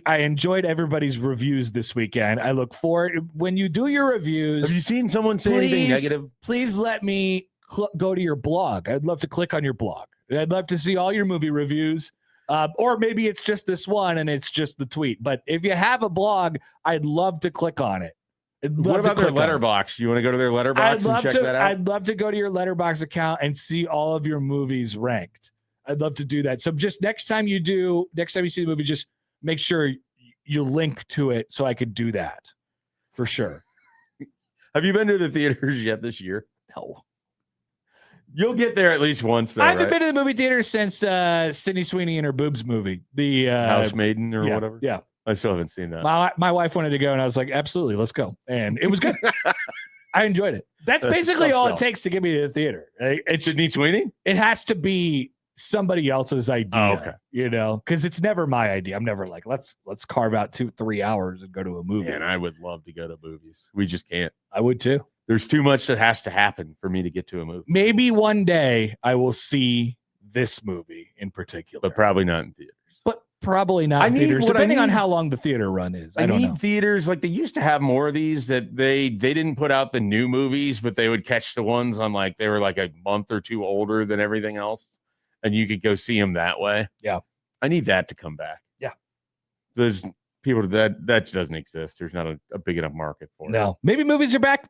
B: I enjoyed everybody's reviews this weekend. I look forward when you do your reviews.
D: Have you seen someone say anything negative?
B: Please let me go to your blog. I'd love to click on your blog. I'd love to see all your movie reviews. Or maybe it's just this one and it's just the tweet. But if you have a blog, I'd love to click on it.
D: What about their Letterboxd? You want to go to their Letterboxd and check that out?
B: I'd love to go to your Letterboxd account and see all of your movies ranked. I'd love to do that. So just next time you see the movie, just make sure you link to it so I could do that for sure.
D: Have you been to the theaters yet this year?
B: No.
D: You'll get there at least once, though,
B: I haven't been to the movie theater since Sydney Sweeney and her boobs movie. The
D: Housemaiden or whatever?
B: Yeah.
D: I still haven't seen that.
B: My wife wanted to go, and I was like, absolutely, let's go. And it was good. I enjoyed it. That's basically all it takes to get me to the theater. It's
D: Sydney Sweeney?
B: It has to be somebody else's idea, because it's never my idea. I'm never like, let's carve out 2-3 hours and go to a movie.
D: And I would love to go to movies. We just can't.
B: I would too.
D: There's too much that has to happen for me to get to a movie.
B: Maybe one day I will see this movie in particular,
D: but probably not in theaters.
B: Theaters, depending on how long the theater run is. I don't know.
D: Theaters, like they used to have more of these that they didn't put out the new movies, but they would catch the ones on they were like a month or two older than everything else. And you could go see them that way.
B: Yeah.
D: I need that to come back.
B: Yeah.
D: There's people that doesn't exist. There's not a big enough market for it.
B: No. Maybe movies are back.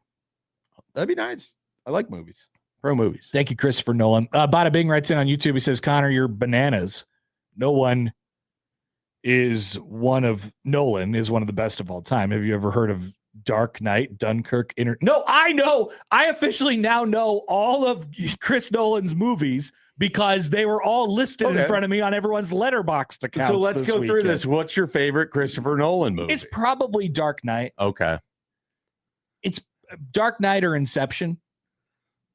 D: That'd be nice. I like movies. Pro movies.
B: Thank you, Christopher Nolan. Bada Bing writes in on YouTube. He says, Connor, you're bananas. Nolan is one of the best of all time. Have you ever heard of Dark Knight, Dunkirk? No, I know. I officially now know all of Chris Nolan's movies because they were all listed in front of me on everyone's Letterboxd account.
D: So let's go through this. What's your favorite Christopher Nolan movie?
B: It's probably Dark Knight.
D: Okay.
B: It's Dark Knight or Inception.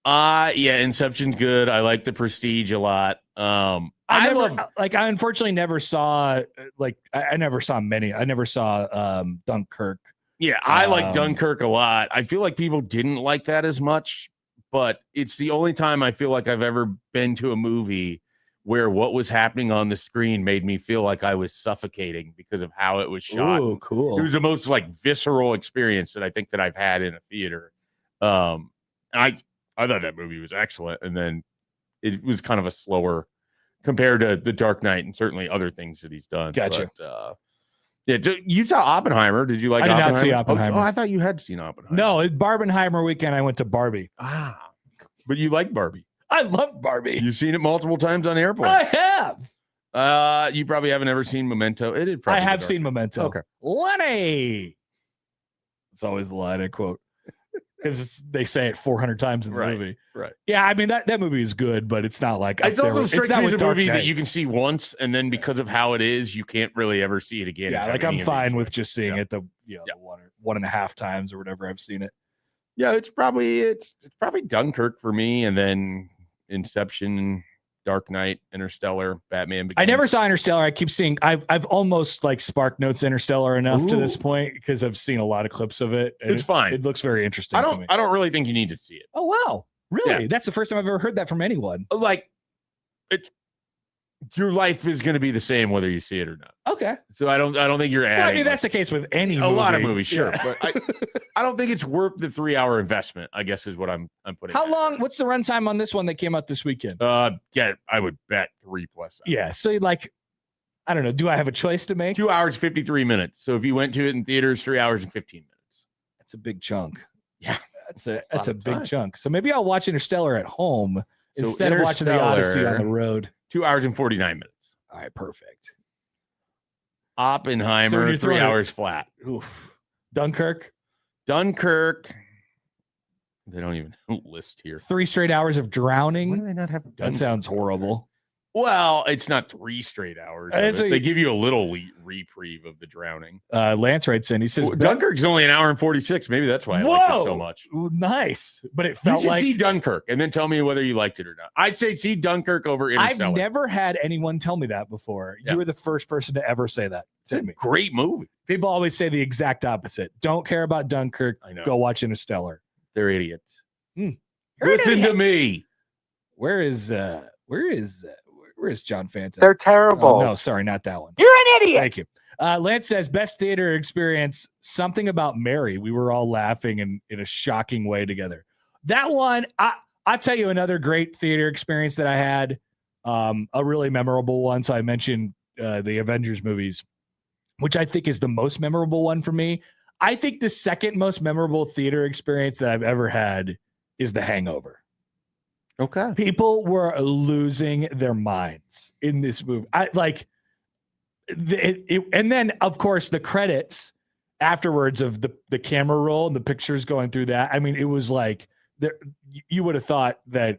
D: Inception's good. I like The Prestige a lot. I
B: unfortunately never saw I never saw many. I never saw Dunkirk.
D: Yeah, I like Dunkirk a lot. I feel like people didn't like that as much, but it's the only time I feel like I've ever been to a movie where what was happening on the screen made me feel like I was suffocating because of how it was shot.
B: Oh, cool.
D: It was the most visceral experience that I think that I've had in a theater. And I thought that movie was excellent. And then it was kind of a slower compared to The Dark Knight and certainly other things that he's done.
B: Gotcha.
D: But, you saw Oppenheimer. Did you like Oppenheimer?
B: I did not see Oppenheimer.
D: Oh, I thought you had seen Oppenheimer.
B: No, Barbenheimer weekend, I went to Barbie.
D: But you like Barbie.
B: I love Barbie.
D: You've seen it multiple times on airplanes.
B: I have.
D: You probably haven't ever seen Memento.
B: I have seen Memento.
D: Okay.
B: Lenny. It's always the line I quote. because they say it 400 times in the movie.
D: Right.
B: Yeah, I mean that movie is good, but it's not like
D: It's also strikes me as a movie
B: Knight.
D: that you can see once, and then because of how it is, you can't really ever see it again.
B: Yeah, like I'm fine with just seeing it the the 1.5 times or whatever I've seen it.
D: Yeah, it's probably Dunkirk for me, and then Inception, Dark Knight, Interstellar, Batman Begins.
B: I never saw Interstellar. I keep seeing. I've almost like spark notes Interstellar enough to this point because I've seen a lot of clips of it. And
D: it's fine.
B: It looks very interesting.
D: I don't really think you need to see it.
B: Oh wow, really? Yeah. That's the first time I've ever heard that from anyone.
D: Like, your life is going to be the same whether you see it or not.
B: Okay.
D: So I don't think you're adding.
B: Well, I mean, that's the case with any movie.
D: A lot of movies, sure,
B: yeah.
D: but I don't think it's worth the 3-hour investment. I guess is what I'm putting.
B: How long? What's the runtime on this one that came out this weekend?
D: Yeah, I would bet 3+ hours.
B: Yeah, so like, I don't know. Do I have a choice to make?
D: 2 hours 53 minutes. So if you went to it in theaters, 3 hours and 15 minutes.
B: That's a big chunk.
D: Yeah,
B: that's a big chunk. So maybe I'll watch Interstellar at home instead of watching the Odyssey on the road.
D: 2 hours and 49 minutes.
B: All right, perfect.
D: Oppenheimer, 3 hours flat.
B: Oof. Dunkirk.
D: They don't even list here.
B: 3 straight hours of drowning.
D: Why do they not have Dunkirk?
B: That sounds horrible.
D: Well, it's not 3 straight hours. They give you a little reprieve of the drowning.
B: Lance writes in. He says
D: Dunkirk's only 1 hour and 46. Maybe that's why I liked it so much.
B: Nice, but it felt like
D: see Dunkirk and then tell me whether you liked it or not. I'd say see Dunkirk over Interstellar.
B: I've never had anyone tell me that before. Yeah. You were the first person to ever say that.
D: It's a great movie.
B: People always say the exact opposite. Don't care about Dunkirk.
D: I know.
B: Go watch Interstellar.
D: They're idiots. Listen to me.
B: Where is John Fanta?
A: They're terrible.
B: Oh, no, sorry, not that one.
A: You're an idiot.
B: Thank you. Lance says, best theater experience, something about Mary. We were all laughing in a shocking way together. That one, I'll tell you another great theater experience that I had, a really memorable one. So I mentioned the Avengers movies, which I think is the most memorable one for me. I think the second most memorable theater experience that I've ever had is The Hangover.
D: Okay.
B: People were losing their minds in this movie. And then, of course, the credits afterwards of the camera roll and the pictures going through that. I mean, it was like you would have thought that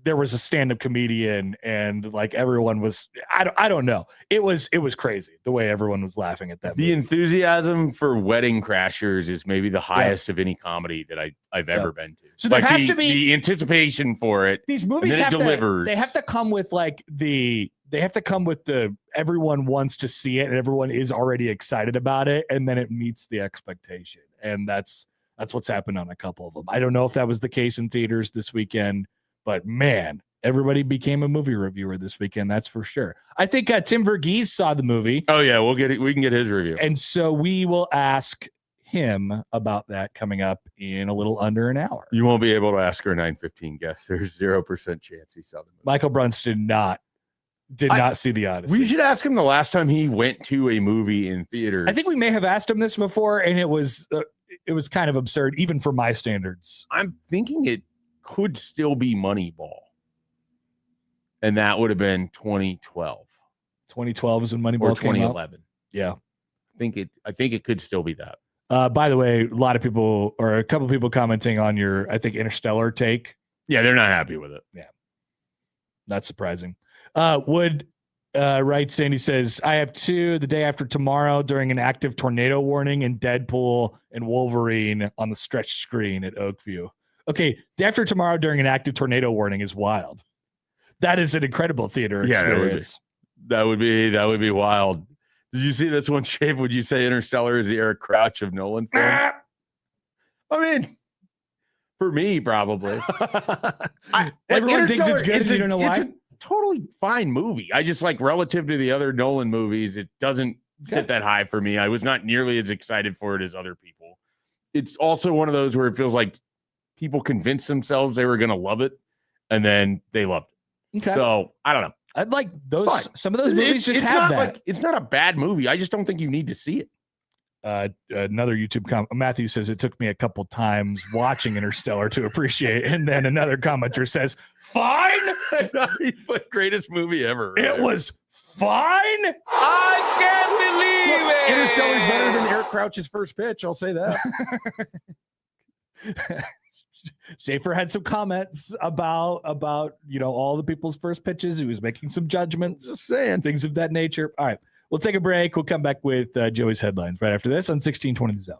B: there was a stand-up comedian and like everyone was. I don't know. It was crazy the way everyone was laughing at that.
D: The enthusiasm for Wedding Crashers is maybe the highest of any comedy that I've ever been to.
B: So there has to be
D: the anticipation for it.
B: These movies have they have to come with everyone wants to see it and everyone is already excited about it, and then it meets the expectation. And that's what's happened on a couple of them. I don't know if that was the case in theaters this weekend, but man, everybody became a movie reviewer this weekend. That's for sure. I think Tim Verghese saw the movie.
D: Oh yeah, we can get his review.
B: And so we will ask him about that coming up in a little under an hour.
D: You won't be able to ask our 9:15 guest. There's 0% chance he saw the movie.
B: Michael Brunts did not see the Odyssey.
D: We should ask him the last time he went to a movie in theaters.
B: I think we may have asked him this before, and it was kind of absurd, even for my standards.
D: I'm thinking it could still be Moneyball, and that would have been 2012.
B: 2012 is when Moneyball
D: or 2011.
B: Yeah,
D: I think it could still be that.
B: By the way, a couple people commenting on your, I think, Interstellar take.
D: Yeah, they're not happy with it.
B: Yeah, not surprising. Wood writes in, he says, I have 2 the day after tomorrow during an active tornado warning in Deadpool and Wolverine on the stretch screen at Oakview. Okay, day after tomorrow during an active tornado warning is wild. That is an incredible theater experience.
D: That would be wild. Did you see this one, Schaefer? Would you say Interstellar is the Eric Crouch of Nolan films? I mean, for me, probably.
B: Everyone thinks it's good. You don't know why?
D: It's a totally fine movie. I just like relative to the other Nolan movies, it doesn't sit that high for me. I was not nearly as excited for it as other people. It's also one of those where it feels like people convinced themselves they were going to love it, and then they loved it. Okay. So I don't know.
B: I'd like those. Fine. Some of those movies just have that.
D: Like, it's not a bad movie. I just don't think you need to see it.
B: Another YouTube comment. Matthew says it took me a couple times watching Interstellar to appreciate it. And then another commenter says, fine.
D: Greatest movie ever.
B: It was fine.
D: I can't believe it. Interstellar's better than Eric Crouch's First Pitch. I'll say that.
B: Schaefer had some comments about all the people's first pitches. He was making some judgments,
D: Just saying.
B: things of that nature. All right, we'll take a break. We'll come back with Joey's headlines right after this on 1620 The Zone.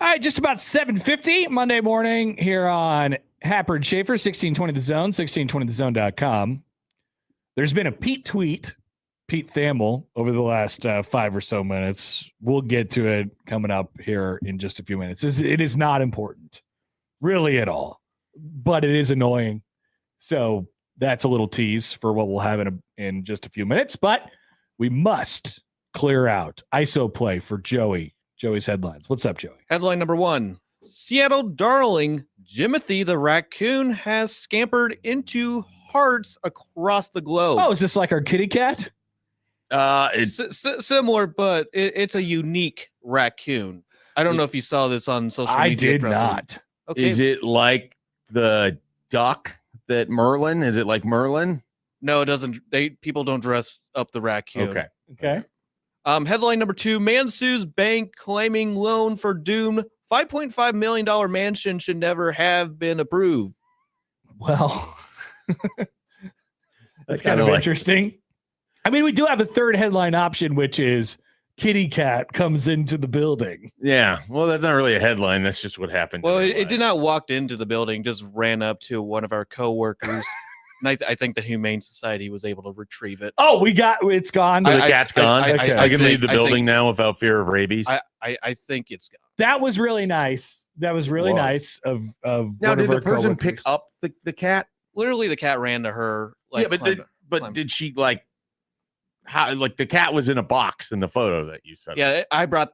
B: All right, just about 7:50 Monday morning here on Happer and Schaefer, 1620 The Zone, 1620thezone.com. There's been a Pete Thamel, over the last 5 or so minutes. We'll get to it coming up here in just a few minutes. It is not important, really, at all, but it is annoying. So that's a little tease for what we'll have in just a few minutes. But we must clear out ISO play for Joey's headlines. What's up, Joey?
C: Headline number 1. Seattle darling Jimothy the raccoon has scampered into hearts across the globe.
B: Oh, is this like our kitty cat?
C: It's similar, but it's a unique raccoon. I don't know if you saw this on social media.
B: I did not.
C: Okay.
D: Is it like the duck that Merlin? Is it like Merlin?
C: No, it doesn't. People don't dress up the raccoon.
B: Okay.
C: Headline number 2, man sues bank claiming loan for doomed $5.5 million mansion should never have been approved.
B: Well, that's kind of interesting. I mean, we do have a third headline option, which is kitty cat comes into the building.
D: Yeah. Well, that's not really a headline. That's just what happened.
C: Well, it did not walk into the building, just ran up to one of our coworkers. And I think the Humane Society was able to retrieve it.
B: Oh, it's gone.
D: So the cat's gone. I can leave the
C: I
D: building
C: think-
D: now without fear of rabies.
C: I think it's gone.
B: That was really nice. That was really nice of
D: now,
B: one
D: did
B: of our
D: the person
B: coworkers.
D: pick up the cat?
C: Literally, the cat ran to her. Like,
D: But did she like how like the cat was in a box in the photo that you sent?
C: Yeah, I brought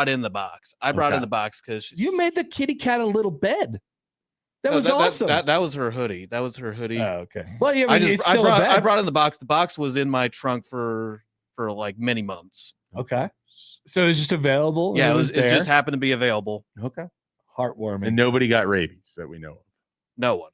C: in the box. I brought in the box because
B: You made the kitty cat a little bed. That was awesome.
C: That was her hoodie. That was her hoodie.
B: Oh, okay. Well, yeah, it's still a bed.
C: I brought in the box. The box was in my trunk for like many months.
B: Okay. So it was just available.
C: Yeah,
B: it
C: it just happened to be available.
D: Okay.
B: Heartwarming.
D: And nobody got rabies that we know of.
C: No one.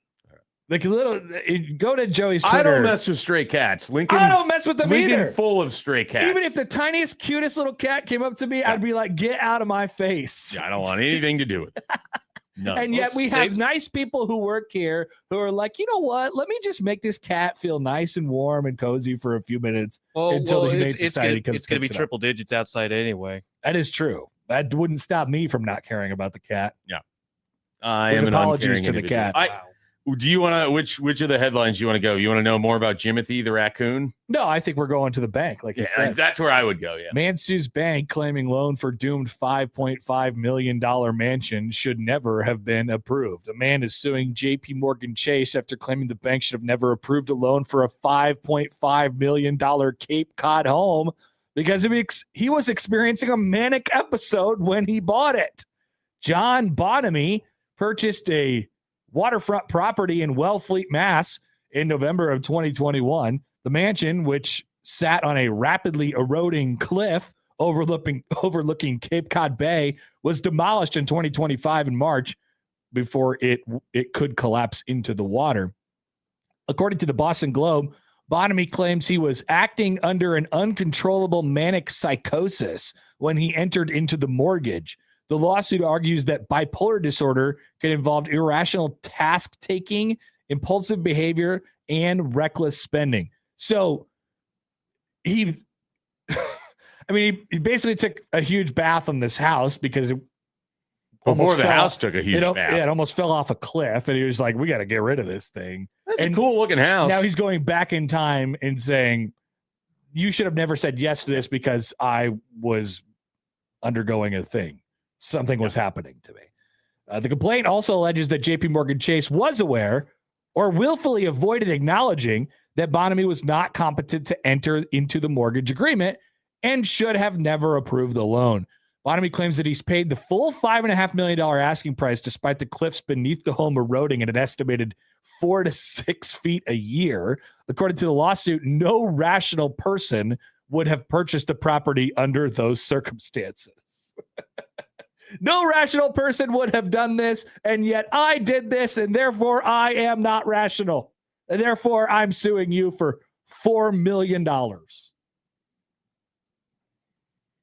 B: Like go to Joey's Twitter.
D: I don't mess with stray cats. Lincoln.
B: I don't mess with them
D: Lincoln
B: either.
D: full of stray cats.
B: Even if the tiniest, cutest little cat came up to me, I'd be like, "Get out of my face!"
D: Yeah, I don't want anything to do with it. No.
B: And yet we have nice people who work here who are like, you know what? Let me just make this cat feel nice and warm and cozy for a few minutes until the Humane Society comes.
C: It's going to be triple digits outside anyway.
B: That is true. That wouldn't stop me from not caring about the cat.
D: Yeah. I am an
B: apologies
D: uncaring
B: to the
D: individual.
B: cat.
D: Do you want to which of the headlines you want to go? You want to know more about Jimothy the raccoon?
B: No, I think we're going to the bank. Like you said.
D: That's where I would go. Yeah.
B: Man sues bank claiming loan for doomed $5.5 million mansion should never have been approved. A man is suing JP Morgan Chase after claiming the bank should have never approved a loan for a $5.5 million Cape Cod home because he was experiencing a manic episode when he bought it. John Bonamy purchased a waterfront property in Wellfleet, Mass. in November of 2021. The mansion, which sat on a rapidly eroding cliff overlooking Cape Cod Bay, was demolished in 2025 in March before it could collapse into the water. According to the Boston Globe, Bonamy claims he was acting under an uncontrollable manic psychosis when he entered into the mortgage. The lawsuit argues that bipolar disorder can involve irrational task-taking, impulsive behavior, and reckless spending. So he basically took a huge bath on this house because
D: before the house took a huge bath.
B: Yeah, it almost fell off a cliff, and he was like, we got to get rid of this thing.
D: That's a cool looking house.
B: Now he's going back in time and saying, you should have never said yes to this because I was undergoing a thing. Something was happening to me. The complaint also alleges that JP Morgan Chase was aware or willfully avoided acknowledging that Bonamy was not competent to enter into the mortgage agreement and should have never approved the loan. Bonamy claims that he's paid the full $5.5 million asking price despite the cliffs beneath the home eroding at an estimated 4 to 6 feet a year. According to the lawsuit, no rational person would have purchased the property under those circumstances. No rational person would have done this, and yet I did this, and therefore I am not rational. And therefore I'm suing you for $4 million.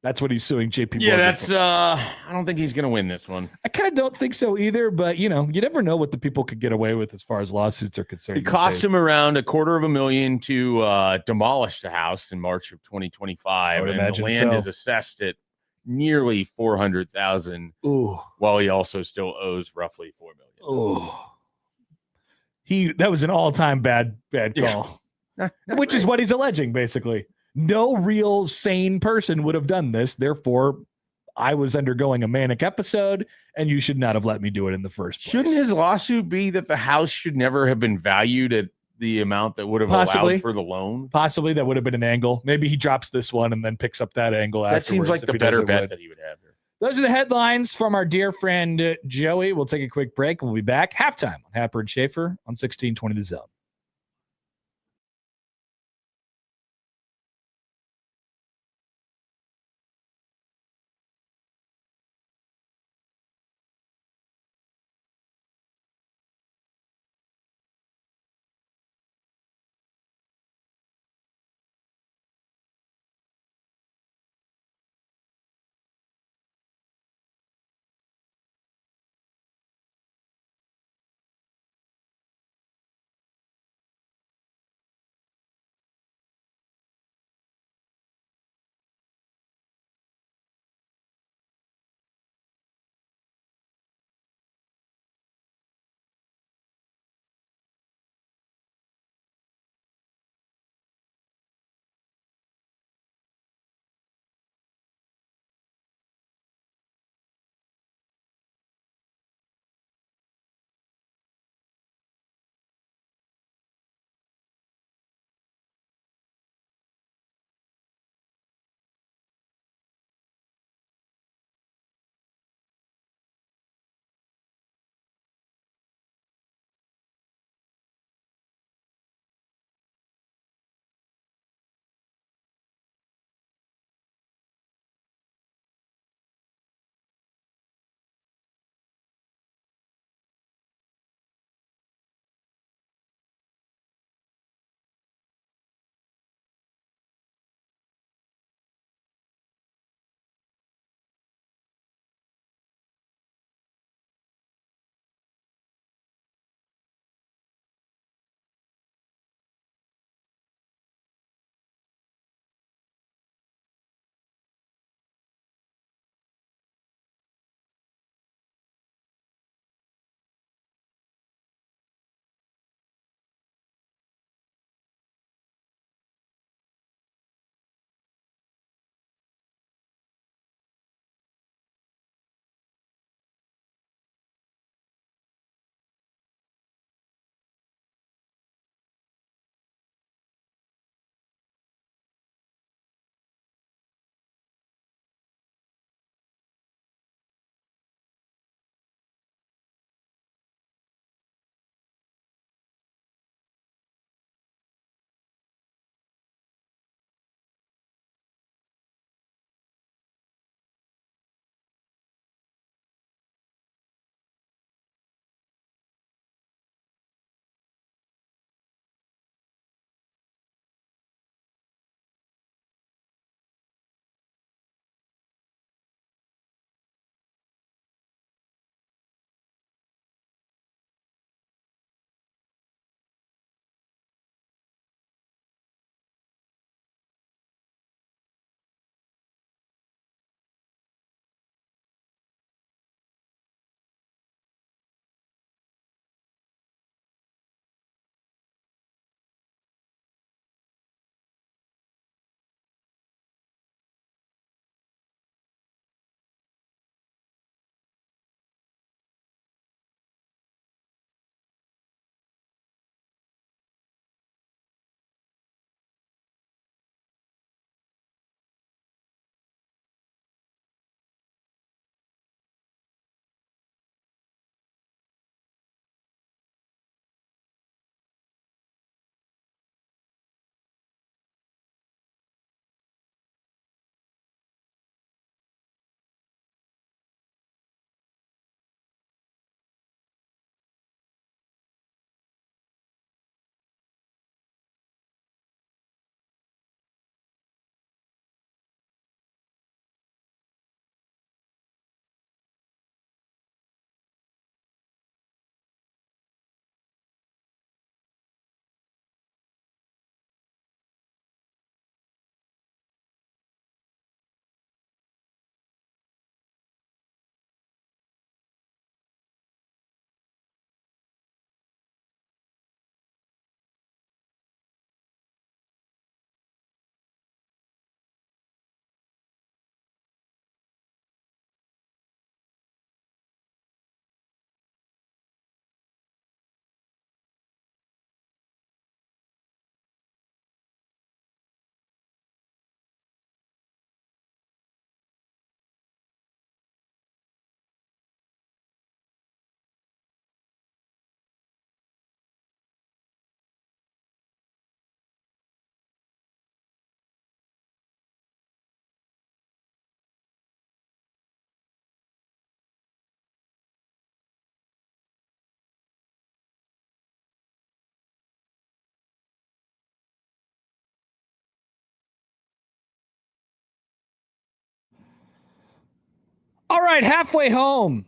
B: That's what he's suing JP Morgan.
D: Yeah, that's I don't think he's going to win this one.
B: I kind of don't think so either, but you never know what the people could get away with as far as lawsuits are concerned.
D: It cost him around $250,000 to demolish the house in March of 2025, and the land is assessed at nearly 400,000, while he also still owes roughly $4 million.
B: That was an all-time bad call, which is what he's alleging. Basically, no real sane person would have done this. Therefore, I was undergoing a manic episode, and you should not have let me do it in the first place.
D: Shouldn't his lawsuit be that the house should never have been valued at the amount that would have allowed for the loan?
B: Possibly that would have been an angle. Maybe he drops this one and then picks up that angle afterwards.
D: That seems like the better bet that he would have here.
B: Those are the headlines from our dear friend Joey. We'll take a quick break and we'll be back. Halftime on Happer and Schaefer on 1620 The Zone. All right, halfway home.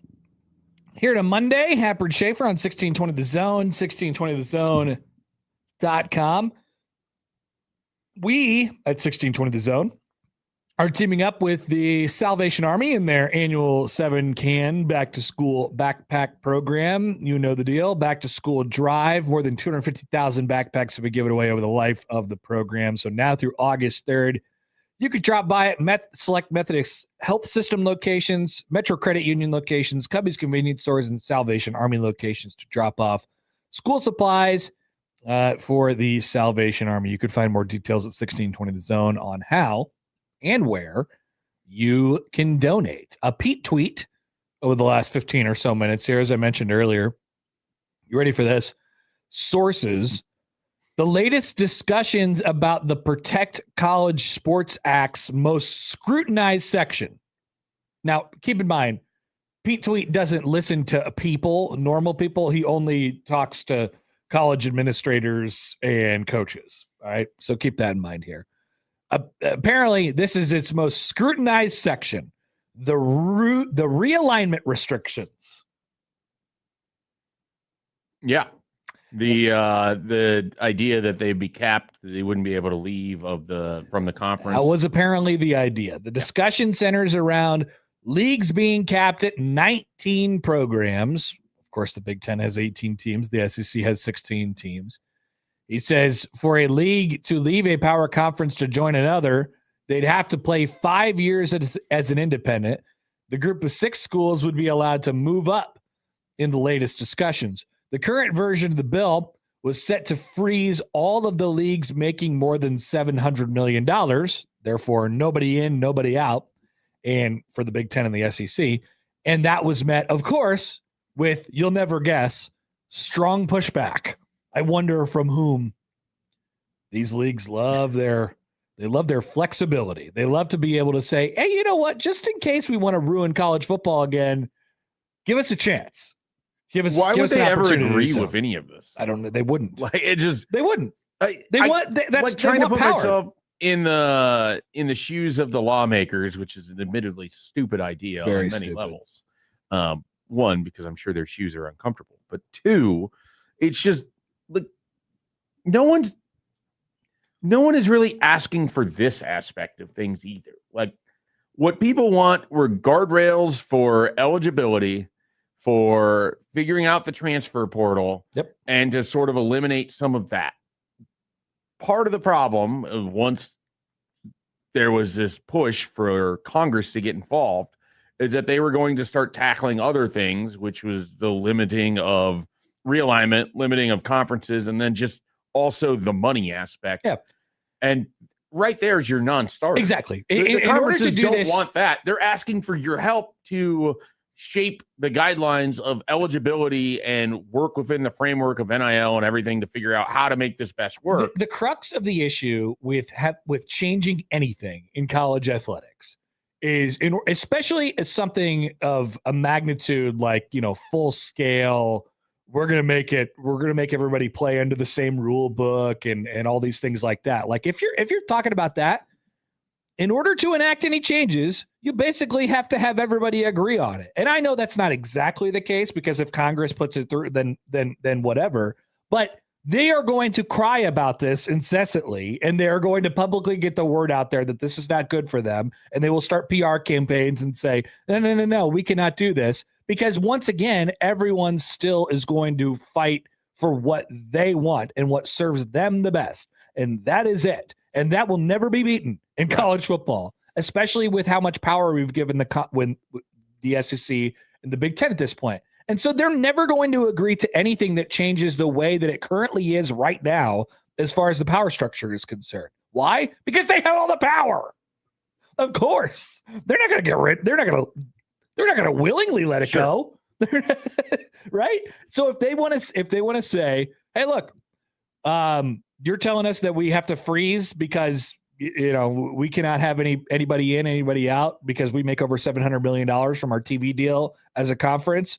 B: Here to Monday, Happer and Schaefer on 1620 The Zone, 1620thezone.com. We at 1620 The Zone are teaming up with the Salvation Army in their annual 7-can back-to-school backpack program. You know the deal. Back-to-school drive. More than 250,000 backpacks have been given away over the life of the program. So now through August 3rd, you could drop by at select Methodist Health System locations, Metro Credit Union locations, Cubby's convenience stores, and Salvation Army locations to drop off school supplies for the Salvation Army. You could find more details at 1620 The Zone on how and where you can donate. A Pete tweet over the last 15 or so minutes here, as I mentioned earlier. You ready for this? Sources. The latest discussions about the Protect College Sports Act's most scrutinized section. Now, keep in mind, Pete Tweet doesn't listen to people, normal people. He only talks to college administrators and coaches. All right. So keep that in mind here. Apparently, this is its most scrutinized section. The realignment restrictions.
D: Yeah. The idea that they'd be capped, that they wouldn't be able to leave from the conference.
B: That was apparently the idea. The discussion centers around leagues being capped at 19 programs. Of course, the Big Ten has 18 teams. The SEC has 16 teams. He says for a league to leave a power conference to join another, they'd have to play 5 years as an independent. The group of 6 schools would be allowed to move up in the latest discussions. The current version of the bill was set to freeze all of the leagues making more than $700 million. Therefore, nobody in, nobody out. And for the Big Ten and the SEC. And that was met, of course, with, you'll never guess, strong pushback. I wonder from whom. These leagues love their flexibility. They love to be able to say, hey, you know what? Just in case we want to ruin college football again, give us a chance.
D: Why would they ever agree with any of this?
B: I don't know. They wouldn't.
D: They
B: wouldn't. That's
D: like trying to put
B: power.
D: myself in the shoes of the lawmakers, which is an admittedly stupid idea on many levels. One, because I'm sure their shoes are uncomfortable, but two, it's just like no one is really asking for this aspect of things either. Like what people want were guardrails for eligibility, for figuring out the transfer portal, and to sort of eliminate some of that. Part of the problem, once there was this push for Congress to get involved, is that they were going to start tackling other things, which was the limiting of realignment, limiting of conferences, and then just also the money aspect.
B: Yeah.
D: And right there is your non-starter.
B: Exactly.
D: The conferences don't want that. They're asking for your help to shape the guidelines of eligibility and work within the framework of NIL and everything to figure out how to make this best work.
B: The crux of the issue with changing anything in college athletics is, especially as something of a magnitude like, full scale, we're going to make everybody play under the same rule book and all these things like that. Like if you're talking about that, in order to enact any changes, you basically have to have everybody agree on it. And I know that's not exactly the case, because if Congress puts it through, then whatever. But they are going to cry about this incessantly, and they are going to publicly get the word out there that this is not good for them. And they will start PR campaigns and say, no, we cannot do this. Because once again, everyone still is going to fight for what they want and what serves them the best. And that is it. And that will never be beaten in college football, especially with how much power we've given the SEC and the Big Ten at this point. And so they're never going to agree to anything that changes the way that it currently is right now, as far as the power structure is concerned. Why? Because they have all the power. Of course, they're not going to get rid. They're not going to willingly let it go, right? So if they want to say, hey, look, you're telling us that we have to freeze because, we cannot have anybody in, anybody out because we make over $700 million from our TV deal as a conference.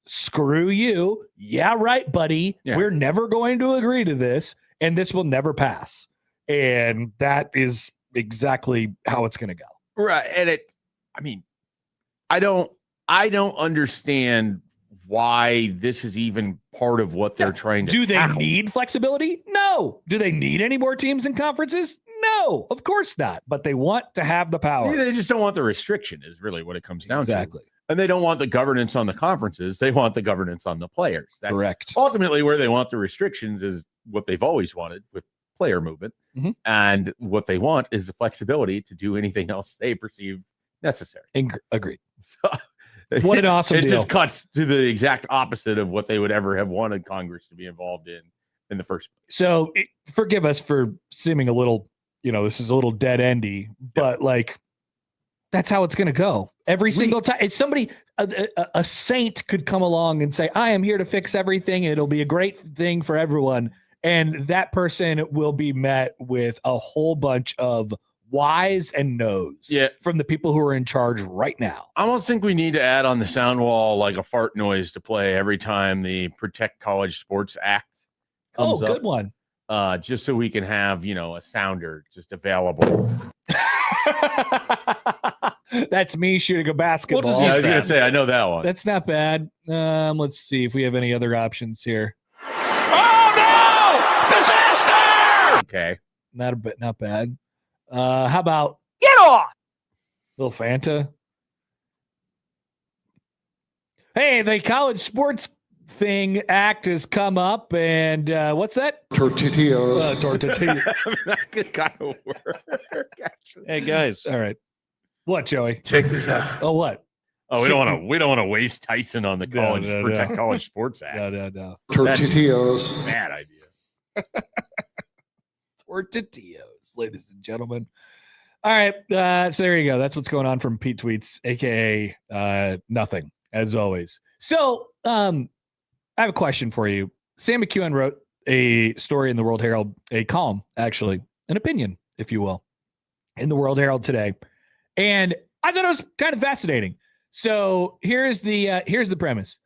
B: Screw you. Yeah, right, buddy. Yeah. We're never going to agree to this, and this will never pass. And that is exactly how it's going to go.
D: Right. And I don't understand why this is even part of what they're trying to
B: do. They
D: tackle.
B: need flexibility? No. Do they need any more teams and conferences? No, of course not. But they want to have the power.
D: They just don't want the restriction is really what it comes down
B: Exactly.
D: to. And they don't want the governance on the conferences. They want the governance on the players. That's
B: correct.
D: Ultimately, where they want the restrictions is what they've always wanted with player movement.
B: Mm-hmm.
D: And what they want is the flexibility to do anything else they perceive necessary.
B: Agreed.
D: So,
B: what an awesome
D: it
B: deal.
D: just cuts to the exact opposite of what they would ever have wanted Congress to be involved in the first place.
B: So forgive us for seeming a little, this is a little dead endy, but like, that's how it's going to go every single time. It's somebody, a saint could come along and say, I am here to fix everything. And it'll be a great thing for everyone. And that person will be met with a whole bunch of whys and no's from the people who are in charge right now.
D: I almost think we need to add on the sound wall like a fart noise to play every time the Protect College Sports Act comes up.
B: Good one.
D: Just so we can have, a sounder just available.
B: That's me shooting a basketball.
D: I was going to say, I know that one.
B: That's not bad. Let's see if we have any other options here.
A: Oh no! Disaster!
B: Okay. Not bad. How about get off? Little Fanta. Hey, the college sports thing act has come up, and what's that?
E: Tortillas.
B: Tortillas.
D: That could kind of work.
C: Hey guys.
B: All right. What, Joey?
E: Check this out.
B: Oh, what?
D: Oh, we don't want to waste Tyson on the Protect College Sports Act.
B: No.
E: Tortillas.
D: Bad idea.
B: Tortillas, ladies and gentlemen. All right. So there you go. That's what's going on from Pete Tweets, aka nothing, as always. So I have a question for you. Sam McEwen wrote a story in the World Herald, a column, actually, an opinion, if you will, in the World Herald today. And I thought it was kind of fascinating. So here's the premise.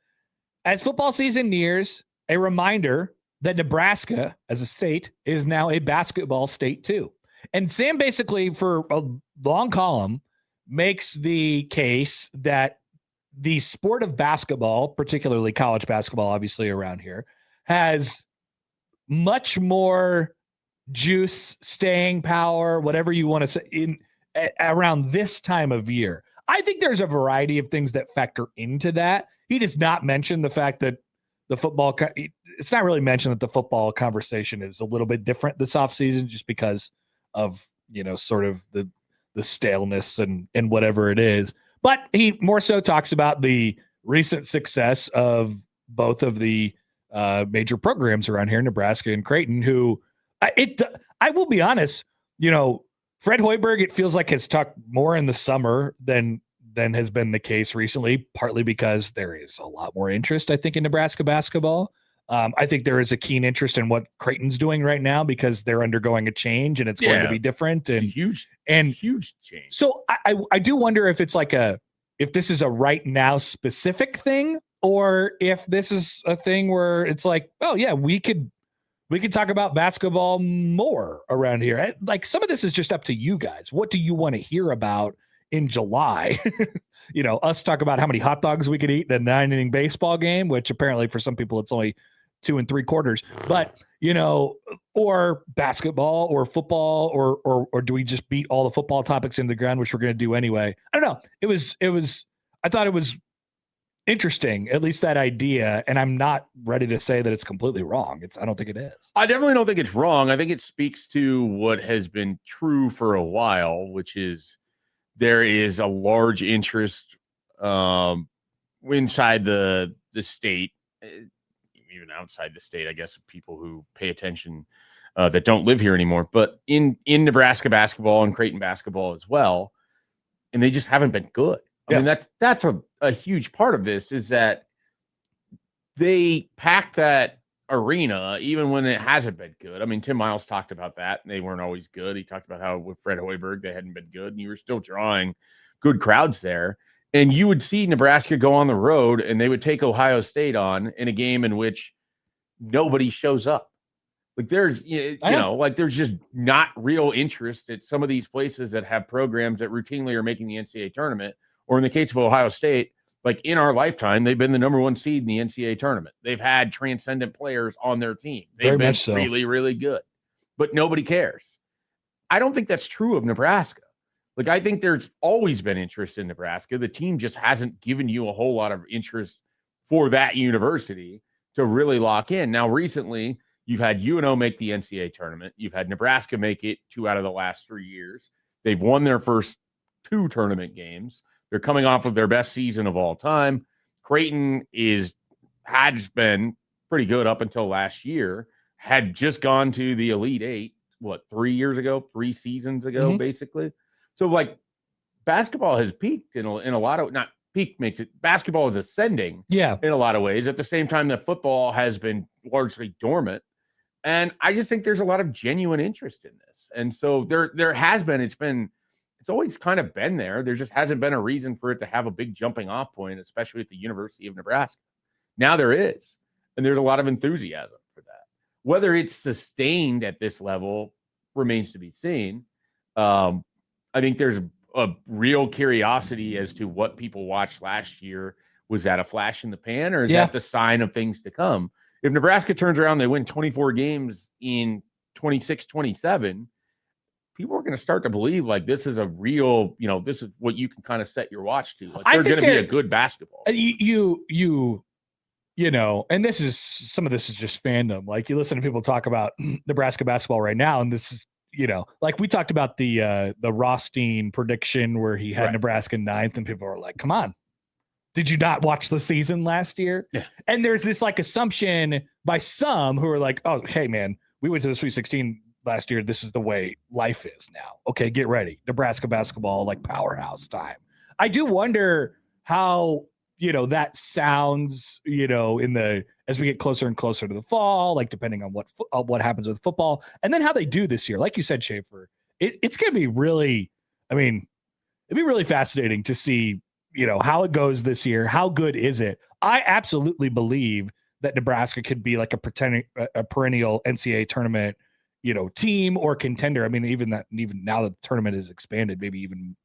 B: As football season nears, a reminder that Nebraska as a state is now a basketball state too. And Sam basically, for a long column, makes the case that the sport of basketball, particularly college basketball, obviously around here, has much more juice, staying power, whatever you want to say, around this time of year. I think there's a variety of things that factor into that. He does not mention the fact that the football, it's not really mentioned that the football conversation is a little bit different this offseason just because of, sort of the staleness and whatever it is. But he more so talks about the recent success of both of the major programs around here, Nebraska and Creighton, who I will be honest, Fred Hoiberg, it feels like has talked more in the summer than has been the case recently, partly because there is a lot more interest, I think, in Nebraska basketball. I think there is a keen interest in what Creighton's doing right now because they're undergoing a change and it's going to be different and
D: huge change.
B: So I do wonder if it's like if this is a right now specific thing or if this is a thing where it's like, oh yeah, we could talk about basketball more around here. Like some of this is just up to you guys. What do you want to hear about in July? Us talk about how many hot dogs we could eat in a 9-inning baseball game, which apparently for some people it's only 2 3/4. But, or basketball or football or do we just beat all the football topics into the ground, which we're going to do anyway? I don't know. I thought it was interesting, at least that idea, and I'm not ready to say that it's completely wrong. I don't think it is.
D: I definitely don't think it's wrong. I think it speaks to what has been true for a while, which is there is a large interest inside the state, even outside the state, I guess, of people who pay attention that don't live here anymore, but in Nebraska basketball and Creighton basketball as well, and they just haven't been good. I mean, that's a huge part of this is that they pack that arena even when it hasn't been good. I mean, Tim Miles talked about that. And they weren't always good. He talked about how with Fred Hoiberg, they hadn't been good, and you were still drawing good crowds there. And you would see Nebraska go on the road, and they would take Ohio State on in a game in which nobody shows up. Like there's, there's just not real interest at some of these places that have programs that routinely are making the NCAA tournament or in the case of Ohio State, like in our lifetime, they've been the number 1 seed in the NCAA tournament. They've had transcendent players on their team. They've
B: Very
D: been
B: much so.
D: really, really good, but nobody cares. I don't think that's true of Nebraska. Like, I think there's always been interest in Nebraska. The team just hasn't given you a whole lot of interest for that university to really lock in. Now, recently, you've had UNO make the NCAA tournament. You've had Nebraska make it 2 out of the last 3 years. They've won their first 2 tournament games. They're coming off of their best season of all time. Creighton had been pretty good up until last year, had just gone to the Elite Eight, 3 seasons ago, basically. So, like, basketball has peaked in a lot of, not peak makes it, basketball is ascending in a lot of ways. At the same time that football has been largely dormant. And I just think there's a lot of genuine interest in this. And so there has been, it's always kind of been there. There just hasn't been a reason for it to have a big jumping off point, especially at the University of Nebraska. Now there is, and there's a lot of enthusiasm for that. Whether it's sustained at this level remains to be seen. I think there's a real curiosity as to what people watched last year. Was that a flash in the pan, or is that the sign of things to come? If Nebraska turns around, they win 24 games in 26-27, people are going to start to believe like this is a real, this is what you can kind of set your watch to. Like, they're going to be a good basketball.
B: And some of this is just fandom. Like, you listen to people talk about Nebraska basketball right now, and this is, like we talked about the Rothstein prediction where he had Nebraska 9th, and people are like, come on. Did you not watch the season last year?
D: Yeah.
B: And there's this like assumption by some who are like, oh, hey man, we went to the Sweet 16 last year. This is the way life is now. Okay, get ready. Nebraska basketball, like powerhouse time. I do wonder how, that sounds, as we get closer and closer to the fall, like depending on what happens with football, and then how they do this year. Like you said, Schaefer, it's going to be really, it'd be really fascinating to see, how it goes this year. How good is it? I absolutely believe that Nebraska could be like a perennial NCAA tournament, team or contender. I mean, even now that the tournament is expanded, maybe even,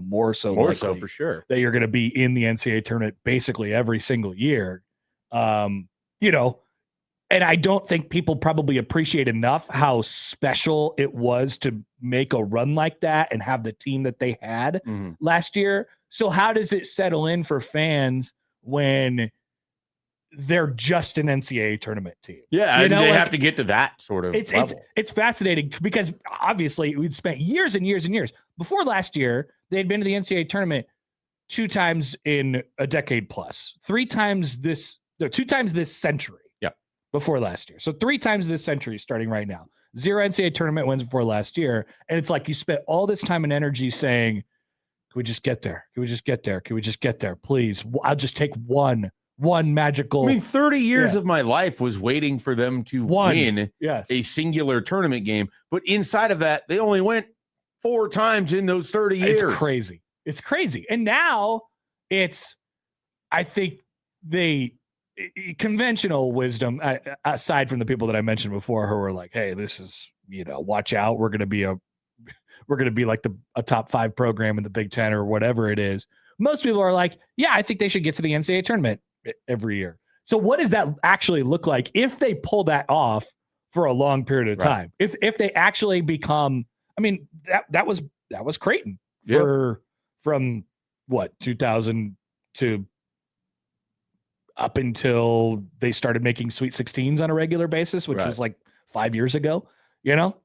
B: more so
D: for sure
B: that you're going to be in the NCAA tournament basically every single year. And I don't think people probably appreciate enough how special it was to make a run like that and have the team that they had last year. So how does it settle in for fans when they're just an NCAA tournament team?
D: Yeah, they have to get to that sort of level.
B: It's fascinating because obviously we'd spent years and years and years. Before last year, they had been to the NCAA tournament 2 times in a decade plus, 2 times this century.
D: Yeah.
B: Before last year. So 3 times this century starting right now. 0 NCAA tournament wins before last year. And it's like you spent all this time and energy saying, can we just get there? Can we just get there? Can we just get there? Please. I'll just take one magical.
D: 30 years of my life was waiting for them to win
B: a
D: singular tournament game. But inside of that, they only went 4 times in those 30 years.
B: It's crazy. And now I think conventional wisdom, aside from the people that I mentioned before who are like, hey, this is, watch out. We're going to be like a top 5 program in the Big Ten or whatever it is. Most people are like, yeah, I think they should get to the NCAA tournament every year. So what does that actually look like if they pull that off for a long period of time? If they actually become, that was Creighton from what, 2000 to up until they started making Sweet 16s on a regular basis, which was like 5 years ago,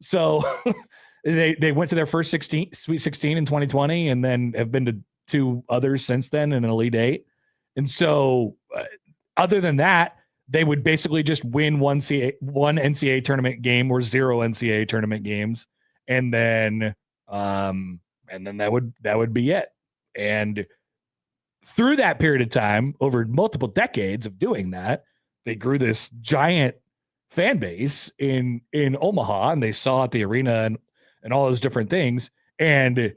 B: So they went to their first Sweet 16 in 2020 and then have been to 2 others since then in an Elite Eight. And so other than that, they would basically just win one NCAA tournament game or 0 NCAA tournament games. And then that would be it. And through that period of time, over multiple decades of doing that, they grew this giant fan base in Omaha, and they saw at the arena and all those different things. And,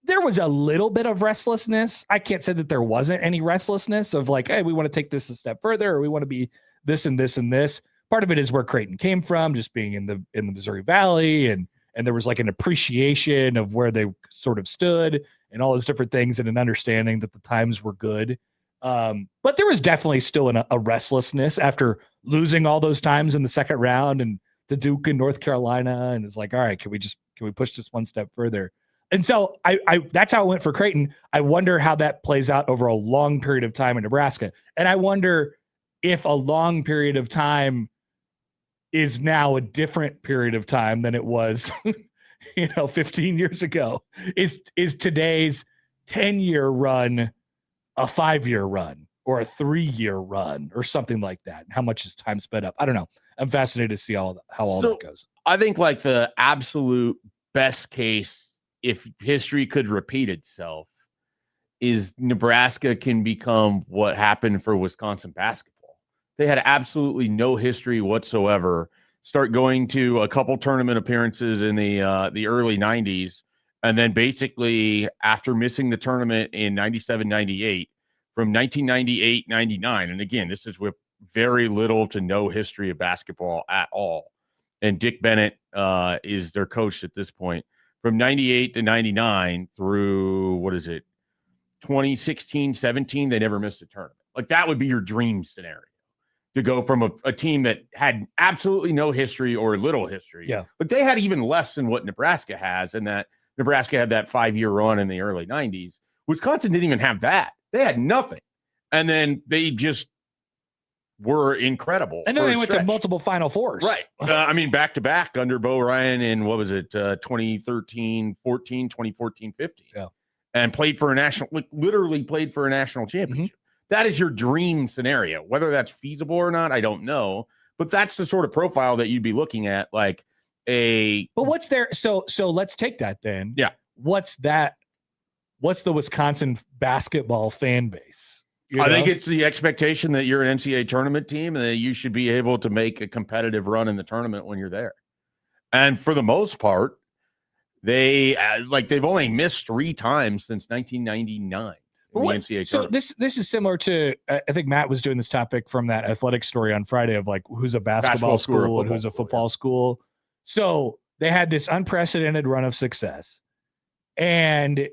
B: there was a little bit of restlessness. I can't say that there wasn't any restlessness of like, hey, we want to take this a step further, or we want to be this and this and this. Part of it is where Creighton came from, just being in the Missouri Valley, and there was like an appreciation of where they sort of stood and all those different things, and an understanding that the times were good. But there was definitely still a restlessness after losing all those times in the second round and to Duke and North Carolina. And it's like, all right, can we push this one step further? And so I that's how it went for Creighton. I wonder how that plays out over a long period of time in Nebraska. And I wonder if a long period of time is now a different period of time than it was, 15 years ago. Is today's 10-year run a 5-year run or a 3-year run or something like that? How much is time sped up? I don't know. I'm fascinated to see how all that goes.
D: I think like the absolute best case, if history could repeat itself, is Nebraska can become what happened for Wisconsin basketball. They had absolutely no history whatsoever. Start going to a couple tournament appearances in the early 90s. And then basically after missing the tournament in 97, 98, from 1998, 99, and again, this is with very little to no history of basketball at all. And Dick Bennett is their coach at this point. From 98 to 99 through, 2016, 17, they never missed a tournament. Like that would be your dream scenario, to go from a team that had absolutely no history or little history.
B: Yeah.
D: But they had even less than what Nebraska has, and that Nebraska had that 5-year run in the early 90s. Wisconsin didn't even have that. They had nothing. And then they just were incredible.
B: And then they went to multiple Final Fours.
D: Right. Back to back under Bo Ryan in 2013, 14, 2014, 15.
B: Yeah.
D: And literally played for a national championship. Mm-hmm. That is your dream scenario. Whether that's feasible or not, I don't know. But that's the sort of profile that you'd be looking at, like a.
B: But what's there? So let's take that then.
D: Yeah.
B: What's that? What's the Wisconsin basketball fan base?
D: I think it's the expectation that you're an NCAA tournament team and that you should be able to make a competitive run in the tournament when you're there. And for the most part, they've only missed 3 times since 1999 in the NCAA
B: so
D: tournament.
B: This is similar to, I think Matt was doing this topic from that athletic story on Friday of like who's a basketball school and who's a football school. So they had this unprecedented run of success, and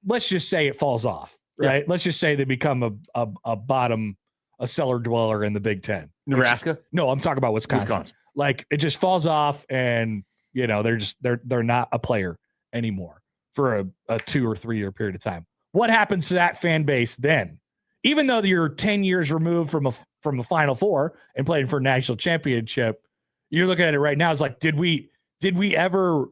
B: let's just say it falls off. Right. Yeah. Let's just say they become a cellar dweller in the Big Ten.
D: Nebraska?
B: No, I'm talking about Wisconsin. Like it just falls off, and they're not a player anymore for a 2 or 3 year period of time. What happens to that fan base then? Even though you're 10 years removed from a Final Four and playing for a national championship, you're looking at it right now. It's like, did we ever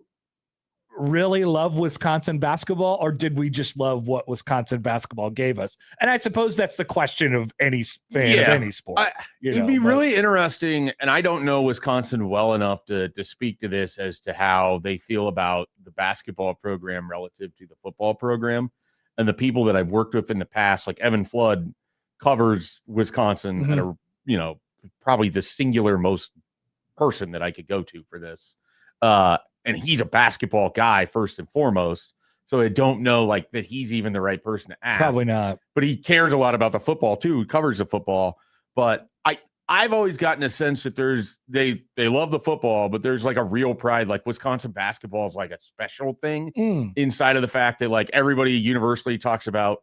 B: really love Wisconsin basketball, or did we just love what Wisconsin basketball gave us? And I suppose that's the question of any fan of any sport.
D: It'd be really interesting, and I don't know Wisconsin well enough to speak to this as to how they feel about the basketball program relative to the football program. And the people that I've worked with in the past, like Evan Flood, covers Wisconsin at probably the singular most person that I could go to for this. And he's a basketball guy first and foremost. So I don't know like that he's even the right person to ask.
B: Probably not.
D: But he cares a lot about the football too. He covers the football. But I've always gotten a sense that they love the football, but there's like a real pride. Like Wisconsin basketball is like a special thing inside of the fact that like everybody universally talks about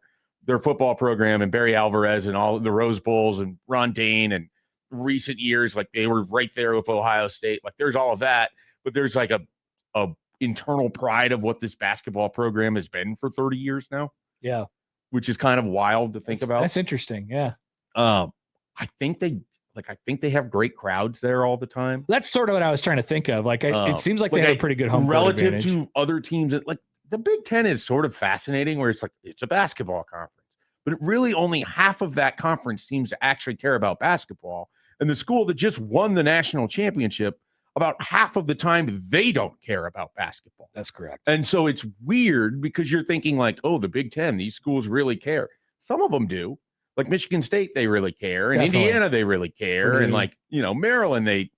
D: their football program and Barry Alvarez and all the Rose Bowls and Ron Dane and recent years, like they were right there with Ohio State. Like there's all of that, but there's like a internal pride of what this basketball program has been for 30 years now.
B: Yeah.
D: Which is kind of wild to think about.
B: That's interesting. Yeah.
D: I think they have great crowds there all the time.
B: That's sort of what I was trying to think of. Like, it seems like they have a pretty good home
D: relative
B: advantage.
D: to other teams. Like the Big Ten is sort of fascinating, where it's like it's a basketball conference, but it really only half of that conference seems to actually care about basketball. And the school that just won the national championship, about half of the time they don't care about basketball.
B: That's correct.
D: And so it's weird because you're thinking like, oh, the Big Ten, these schools really care. Some of them do. Like Michigan State, they really care. And
B: Definitely.
D: Indiana, they really care.
B: Purdue.
D: And like, Maryland, they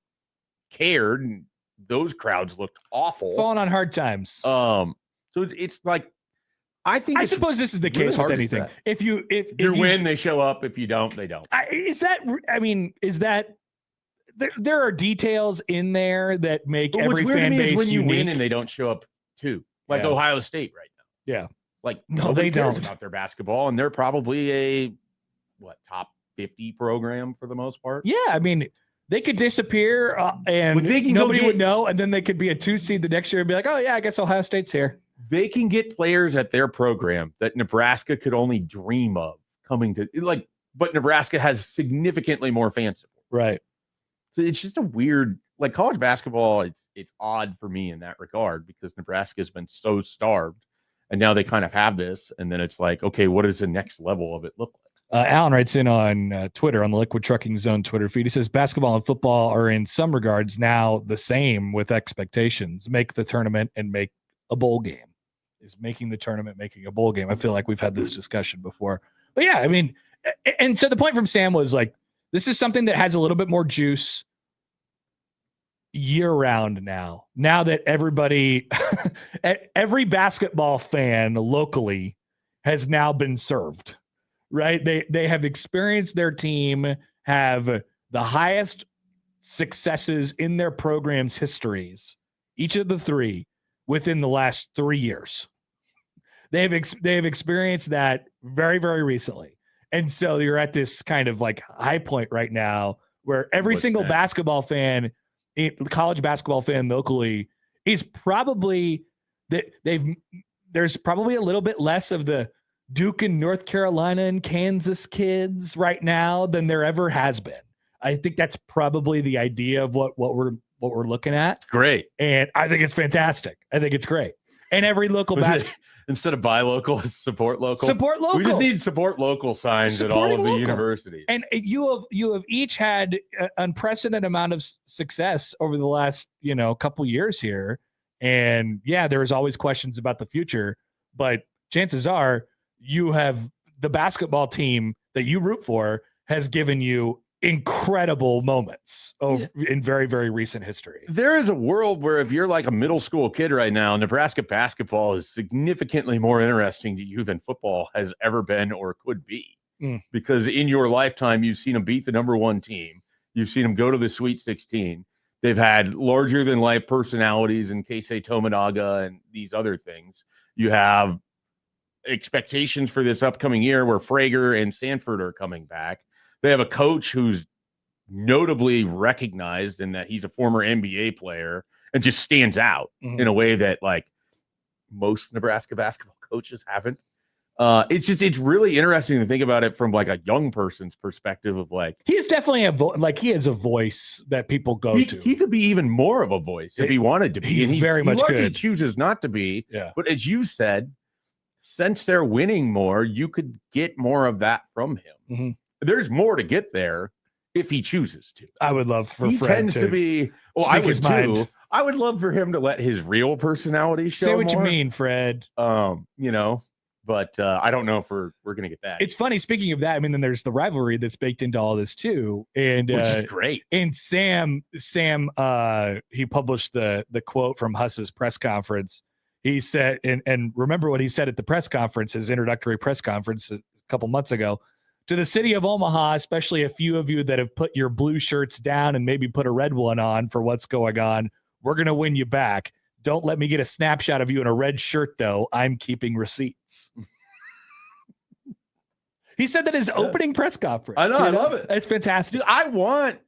D: cared. And those crowds looked awful.
B: Falling on hard times.
D: So it's like, I
B: suppose this is the case with anything. If you
D: win, they show up. If you don't, they don't.
B: Is that there are details in there that make every fan base
D: when you
B: unique.
D: win and they don't show up too. like
B: Yeah.
D: Ohio State right now.
B: Yeah.
D: Like
B: No,
D: nobody
B: they
D: cares
B: don't.
D: about their basketball, and they're probably a top 50 program for the most part.
B: Yeah, I mean, they could disappear and
D: But they can
B: nobody would know, and then they could be a 2 seed the next year and be like, oh yeah, I guess Ohio State's here.
D: They can get players at their program that Nebraska could only dream of coming to, like, but Nebraska has significantly more fan support.
B: Right.
D: So it's just a weird, like, college basketball. It's odd for me in that regard because Nebraska has been so starved, and now they kind of have this, and then it's like, okay, what does the next level of it look like?
B: Alan writes in on Twitter, on the Liquid Trucking Zone Twitter feed. He says basketball and football are in some regards now the same with expectations. Make the tournament and make a bowl game. Is making the tournament making a bowl game. I feel like we've had this discussion before. But yeah, I mean, and so the point from Sam was like, this is something that has a little bit more juice year round now. Now that everybody, every basketball fan locally has now been served. Right? They have experienced their team have the highest successes in their program's histories, each of the three, within the last 3 years. They have experienced that very, very recently. And so you're at this kind of like high point right now where every single basketball fan, college basketball fan locally, is probably that there's probably a little bit less of the Duke and North Carolina and Kansas kids right now than there ever has been. I think that's probably the idea of what we're looking at.
D: Great.
B: And I think it's fantastic. I think it's great. And every local
D: instead of buy local, support local.
B: Support local.
D: We just need support local signs at all of the universities.
B: And you have each had an unprecedented amount of success over the last, couple years here. And yeah, there's always questions about the future, but chances are you have the basketball team that you root for has given you incredible moments in very, very recent history.
D: There is a world where if you're like a middle school kid right now, Nebraska basketball is significantly more interesting to you than football has ever been or could be. Because in your lifetime, you've seen them beat the number one team. You've seen them go to the Sweet 16. They've had larger than life personalities in Keisei Tominaga and these other things. You have expectations for this upcoming year where Frager and Sanford are coming back. They have a coach who's notably recognized in that he's a former NBA player and just stands out in a way that like most Nebraska basketball coaches haven't. It's really interesting to think about it from like a young person's perspective of like,
B: he's definitely he has a voice that people go to.
D: He could be even more of a voice if he wanted to be.
B: And he very much could.
D: He chooses not to be.
B: Yeah.
D: But as you said, since they're winning more, you could get more of that from him. There's more to get there if he chooses to.
B: I would love for
D: he
B: Fred
D: tends to be. Well, I would too. I would love for him to let his real personality show.
B: Say what
D: more.
B: you mean, Fred.
D: But I don't know if we're gonna get that.
B: It's funny. Speaking of that, I mean, then there's the rivalry that's baked into all this too, and
D: which is great.
B: And Sam, he published the quote from Huss's press conference. He said, and remember what he said at the press conference, his introductory press conference a couple months ago. To the city of Omaha, especially a few of you that have put your blue shirts down and maybe put a red one on for what's going on, we're going to win you back. Don't let me get a snapshot of you in a red shirt, though. I'm keeping receipts. He said that his opening press conference.
D: I know, I love it.
B: It's fantastic.
D: Dude, I want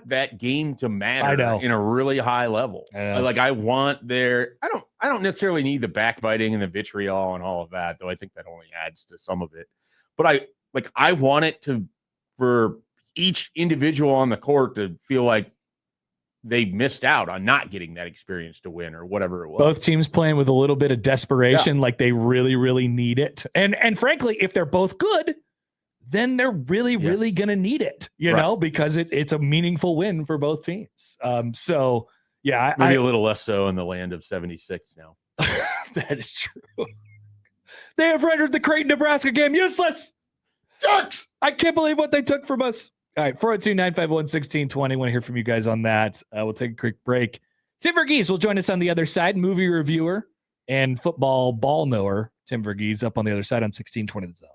D: that game to matter in a really high level. I want their. I don't necessarily need the backbiting and the vitriol and all of that, though. I think that only adds to some of it. But I want it for each individual on the court to feel like they missed out on not getting that experience to win or whatever it was.
B: Both teams playing with a little bit of desperation, like they really, really need it. And frankly, if they're both good, then they're really, really going to need it, you know, because it's a meaningful win for both teams. So, yeah.
D: Maybe a little less so in the land of 76 now.
B: That is true. They have rendered the Creighton, Nebraska game useless. Ducks! I can't believe what they took from us. All right, 402-951-1620. Want to hear from you guys on that. We'll take a quick break. Tim Verghese will join us on the other side, movie reviewer and football ball knower. Tim Verghese up on the other side on 1620 The Zone.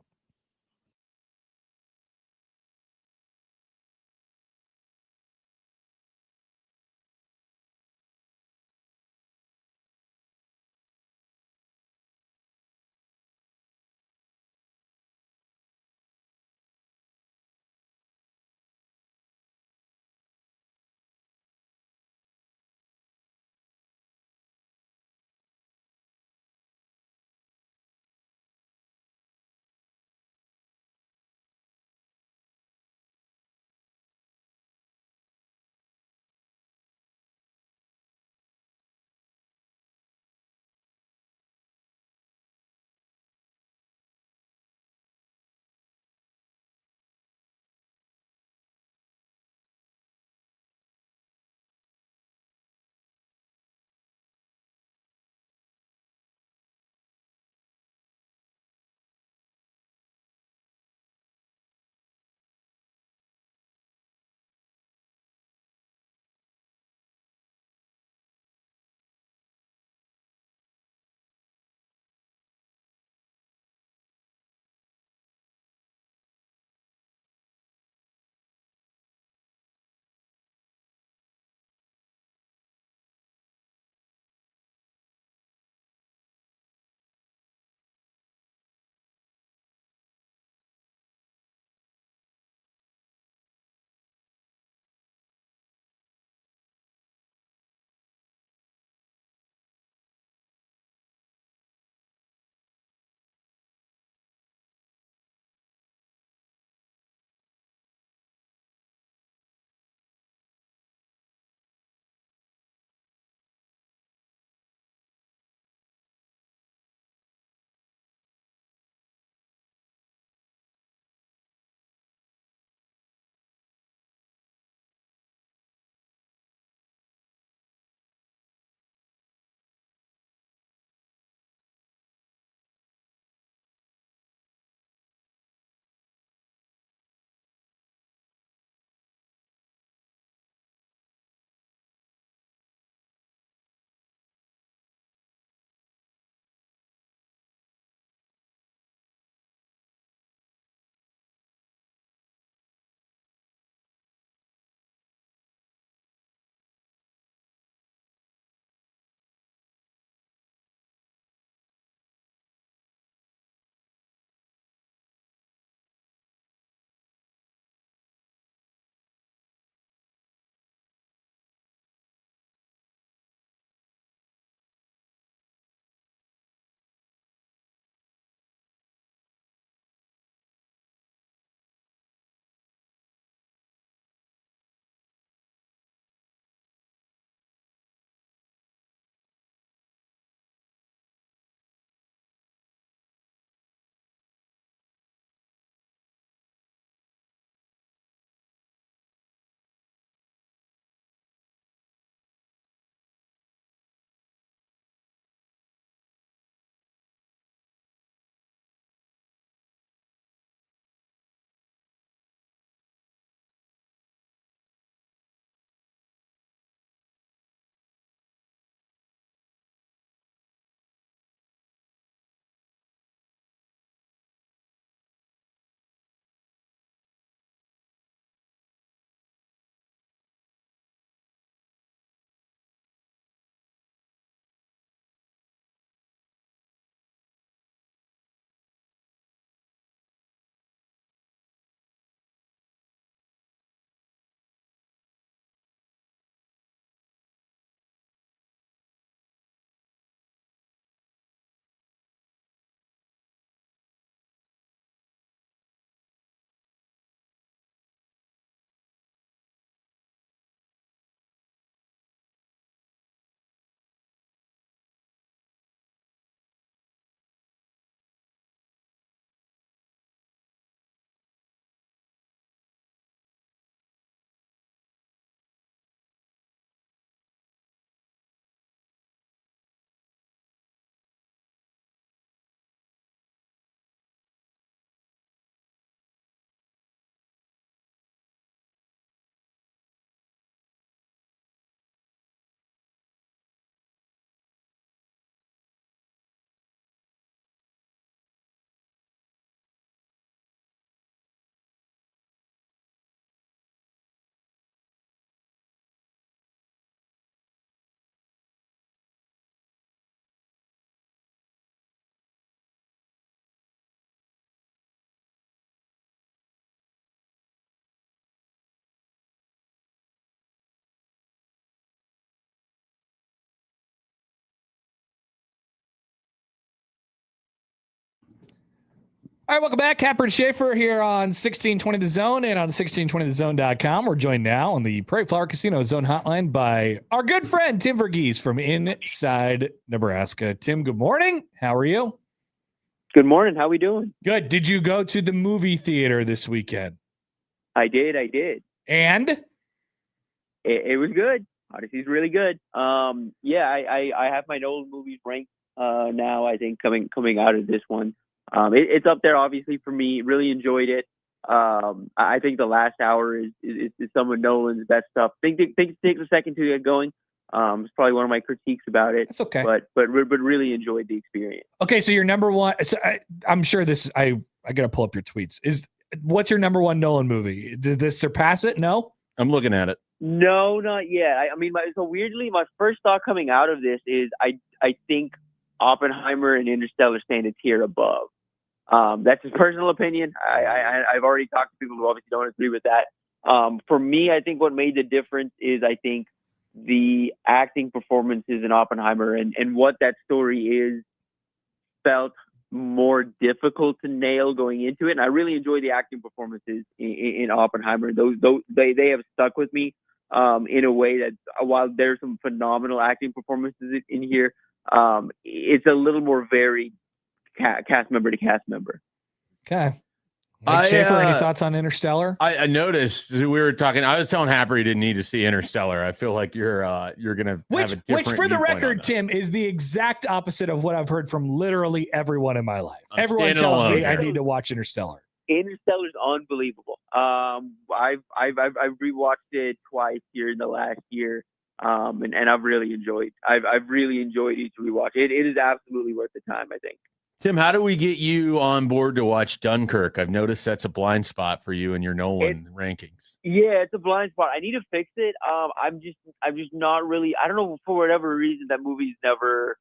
B: All right, welcome back. Happer and Schaefer here on 1620 The Zone and on 1620thezone.com. We're joined now on the Prairie Flower Casino Zone Hotline by our good friend Tim Verghese from inside Nebraska. Tim, good morning. How are you?
F: Good morning. How we doing?
B: Good. Did you go to the movie theater this weekend?
F: I did.
B: And?
F: It was good. Odyssey's really good. I have my Nolan movies ranked now, I think, coming out of this one. It's up there, obviously, for me. Really enjoyed it. I think the last hour is some of Nolan's best stuff. Think it takes a second to get going. It's probably one of my critiques about it.
B: That's okay.
F: But really enjoyed the experience.
B: Okay, so your number one. So I'm sure this. I gotta pull up your tweets. What's your number one Nolan movie? Did this surpass it? No.
D: I'm looking at it.
F: No, not yet. So weirdly, my first thought coming out of this is I think Oppenheimer and Interstellar stand a tier above. That's his personal opinion. I've already talked to people who obviously don't agree with that. For me, I think what made the difference is I think the acting performances in Oppenheimer and what that story is felt more difficult to nail going into it. And I really enjoy the acting performances in Oppenheimer. Those they have stuck with me in a way that while there's some phenomenal acting performances in here, it's a little more varied cast member to cast member.
B: Okay. Schaefer, any thoughts on Interstellar?
D: I noticed we were talking. I was telling Happer he didn't need to see Interstellar. I feel like you're gonna
B: which
D: have a different
B: for the
D: viewpoint
B: record,
D: on
B: Tim, is the exact opposite of what I've heard from literally everyone in my life.
D: I'm
B: Everyone
D: standing
B: tells
D: alone
B: me
D: here.
B: I need to watch Interstellar.
F: Interstellar's unbelievable. I've rewatched it twice here in the last year, and I've really enjoyed. I've really enjoyed each rewatch. It is absolutely worth the time, I think.
D: Tim, how do we get you on board to watch Dunkirk? I've noticed that's a blind spot for you in your Nolan rankings.
F: Yeah, it's a blind spot. I need to fix it. I'm just not really. I don't know, for whatever reason that movie's never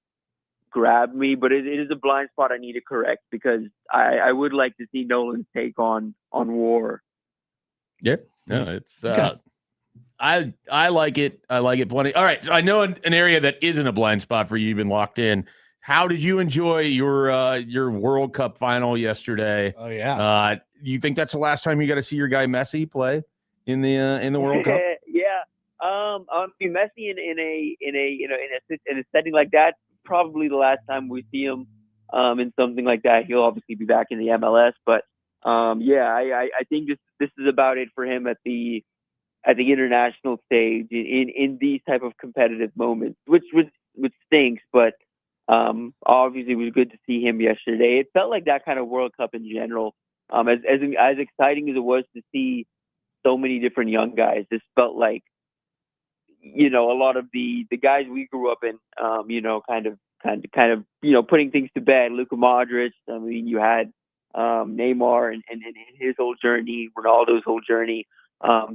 F: grabbed me, but it is a blind spot I need to correct because I would like to see Nolan's take on war.
D: Yep. No, it's
B: Okay.
D: I like it. I like it plenty. All right. So I know an area that isn't a blind spot for you. You've been locked in. How did you enjoy your World Cup final yesterday?
B: Oh yeah.
D: You think that's the last time you got to see your guy Messi play in the World Cup?
F: Yeah. Messi in a setting like that, probably the last time we see him in something like that. He'll obviously be back in the MLS, but I think this is about it for him at the international stage in these type of competitive moments, which stinks, but obviously it was good to see him yesterday. It felt like that kind of World Cup in general. As exciting as it was to see so many different young guys, this felt like, a lot of the guys we grew up in, kind of, putting things to bed. Luka Modric. I mean, you had Neymar and his whole journey, Ronaldo's whole journey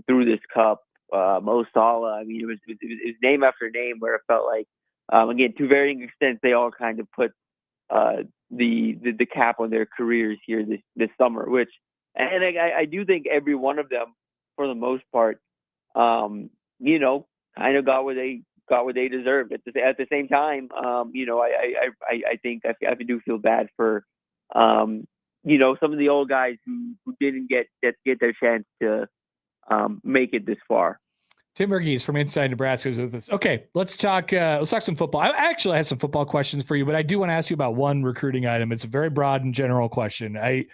F: through this cup. Mo Salah. I mean, it was name after name where it felt like, again, to varying extents, they all kind of put the cap on their careers here this summer. And I do think every one of them, for the most part, kind of got what they deserved. At the same time, I think I do feel bad for some of the old guys who didn't get their chance to make it this far.
B: Tim Verghese from Inside Nebraska is with us. Okay, let's talk some football. I actually have some football questions for you, but I do want to ask you about one recruiting item. It's a very broad and general question. I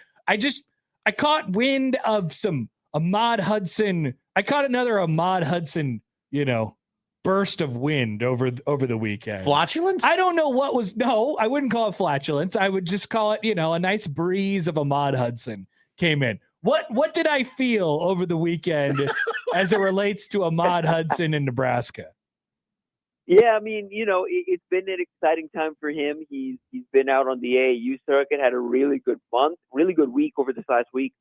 B: caught wind of some Ahmad Hudson. I caught another Ahmad Hudson, burst of wind over the weekend.
D: Flatulence?
B: I don't know what was. No, I wouldn't call it flatulence. I would just call it, a nice breeze of Ahmad Hudson came in. What did I feel over the weekend as it relates to Ahmad Hudson in Nebraska?
F: Yeah, I mean, it's been an exciting time for him. He's been out on the AAU circuit, had a really good month, really good week over this last week.